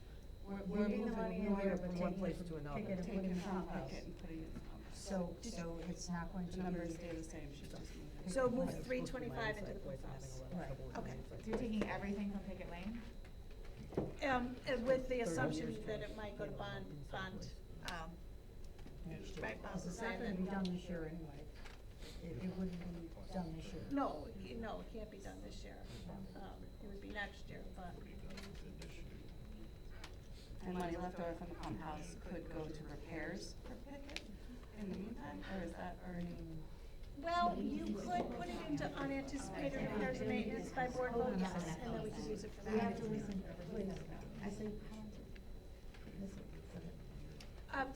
We're Leaving moving the money in in there, there but from one taking place it to from another. Picket and Taking putting it in from front house. Picket and putting it in the pump house. So it's not going to The be. numbers stay the same, should just move it. So move 325 into the pump house. Right. Okay. So you're taking everything from Picket Lane? And with the assumption that it might go to bond, right, Because it's not gonna be done this year anyway. It wouldn't be done this year. No, it can't be done this year. It would be next year, but. And money left over from the pump house could go to repairs for Picket in the meantime, or is that already? Well, you could put it into unanticipated repairs and maintenance by board vote, yes, and then we could use it for We that. have to listen, please. I think,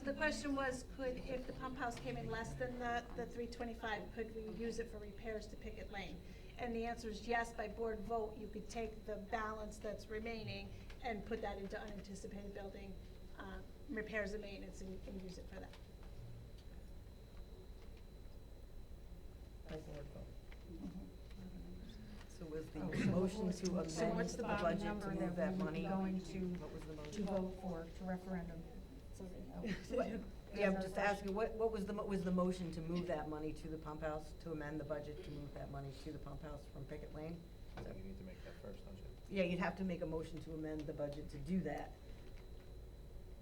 The question was, if the pump house came in less than the 325, could we use it for repairs to Picket Lane? And the answer is yes, by board vote, you could take the balance that's remaining and put that into unanticipated building, repairs and maintenance and use it for that. by board vote. So was Oh, the so motion what- to So amend what's the the bottom budget number to that move that we would money? be going to? What was the motion? to vote for, to referendum. Yeah, I'm just asking, what was the motion to move that money to the pump house, to amend the budget to move that money to the pump house from Pickett Lane? I think you need to make that first, don't you? Yeah, you'd have to make a motion to amend the budget to do that.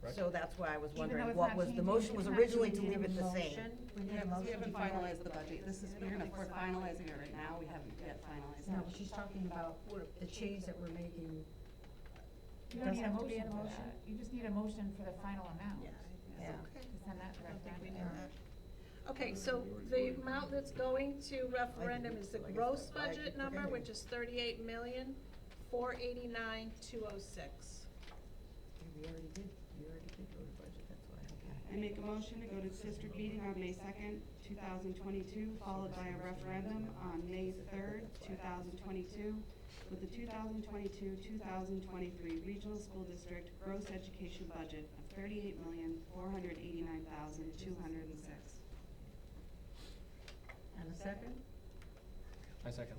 Right. So that's why I was Even though wondering, it's what not was, the changing, motion was it's not originally to changing leave it the the same. motion. We need a We motion. haven't finalized the budget. We're finalizing it right now. We haven't yet finalized it. No, but she's talking about the change that we're making. You don't need a Doesn't have to be motion a for motion. that. You just need a motion for the final amount. Yeah. To send that to referendum. Okay, so the amount that's going to referendum is the gross budget number, which is 38,489,206. We already did go to budget, that's why. I make a motion to go to district meeting on May 2nd, 2022, followed by a referendum on May 3rd, 2022, with the 2022-2023 regional school district gross education budget of $38,489,206. And a second? I second.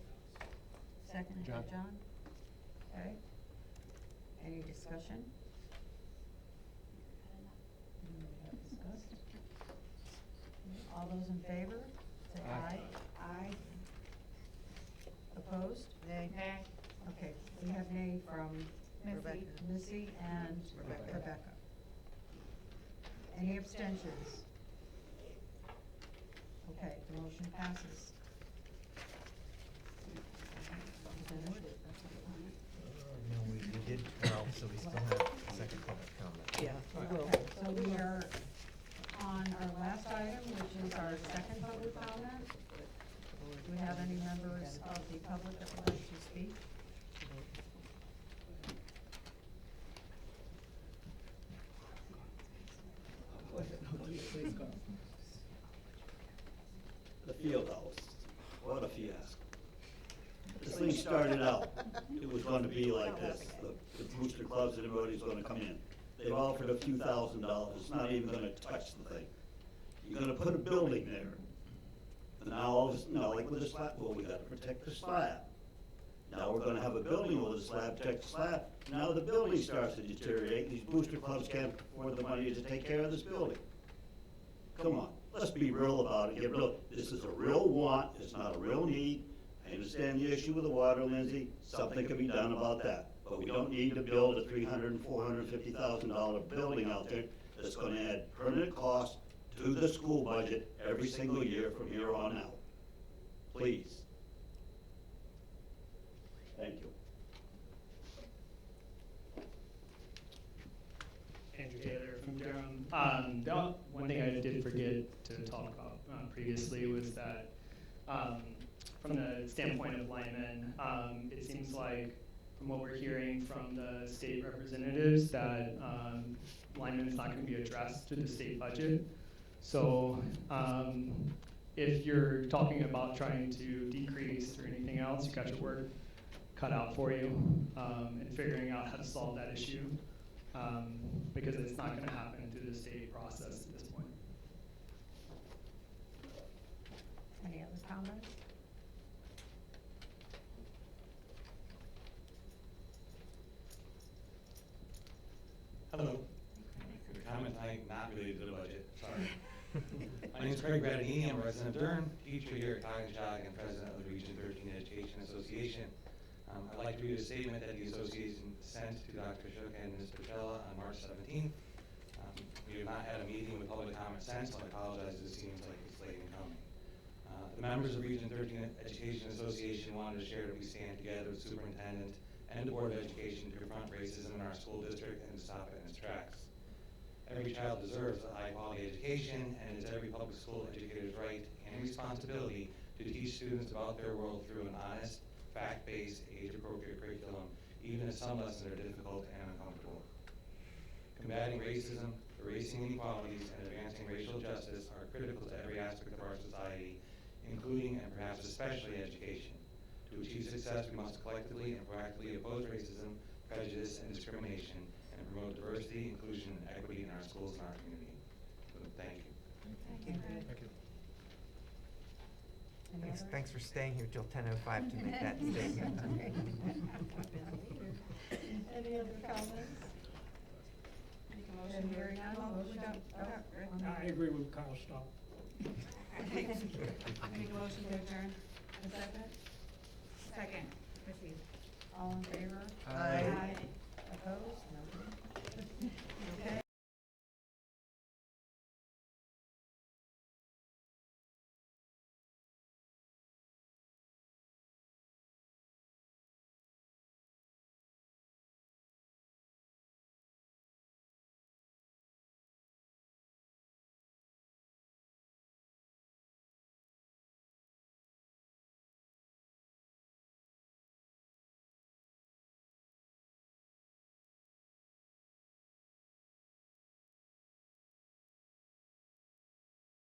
Second, John. John? Okay. Any discussion? We have discussed. All those in favor, say aye. Aye. Aye. Opposed? Nay. Okay, Okay, we have nay from Missy. Missy and Rebecca. Any abstentions? Okay, the motion passes. No, we did 12, so we still have a second public comment. Yeah, we will. Okay, so we are on our last item, which is our second public comment. Do we have any members of the public that would like to speak? The field house, what a fiasco. This thing started out, it was gonna be like this, the booster clubs and everybody's gonna come in. They've offered a few $1,000s, it's not even gonna touch the thing. You're gonna put a building there. And now all of a sudden, now like with the slab, well, we gotta protect the slab. Now we're gonna have a building with a slab, protect the slab. Now the building starts to deteriorate, these booster clubs can't afford the money to take care of this building. Come on, let's be real about it, get real, this is a real want, it's not a real need. I understand the issue with the water, Lindsay, something can be done about that. But we don't need to build a $300,000 and $450,000 building out there that's gonna add permanent cost to the school budget every single year from here on out. Please. Thank you. Andrew Taylor from Durham. One thing I did forget to talk about previously was that from the standpoint of linemen, it seems like from what we're hearing from the state representatives that linemen is not going to be addressed to the state budget. So if you're talking about trying to decrease or anything else, you got your work cut out for you and figuring out how to solve that issue. Because it's not going to happen through the state process at this point. Any other comments? Hello. Comment tonight not related to the budget, sorry. My name is Craig Radini, I'm a resident of Durham, teacher here at Coggins and president of the Region 13 Education Association. I'd like to read a statement that the association sent to Dr. Shook and Ms. Patella on March 17th. We have not had a meeting with public comment since, so I apologize, it seems like it's late in coming. The members of Region 13 Education Association wanted to share that we stand together with Superintendent and the Board of Education to confront racism in our school district and to stop it in its tracks. Every child deserves a high-quality education, and it's every public school educator's right and responsibility to teach students about their world through an honest, fact-based, age-appropriate curriculum, even if some lessons are difficult and uncomfortable. Combating racism, erasing inequalities, and advancing racial justice are critical to every aspect of our society, including and perhaps especially education. To achieve success, we must collectively and proactively oppose racism, prejudice, and discrimination, and promote diversity, inclusion, and equity in our schools and our community. So, thank you. Thank you. Thank you. Any other? Thanks for staying here till 10:05 to make that statement. Any other comments? discussion, hearing none, motion. I agree with Carl Stoll. Make a motion to adjourn. A second? Second, Chrissy. All in favor? Aye. Opposed? No.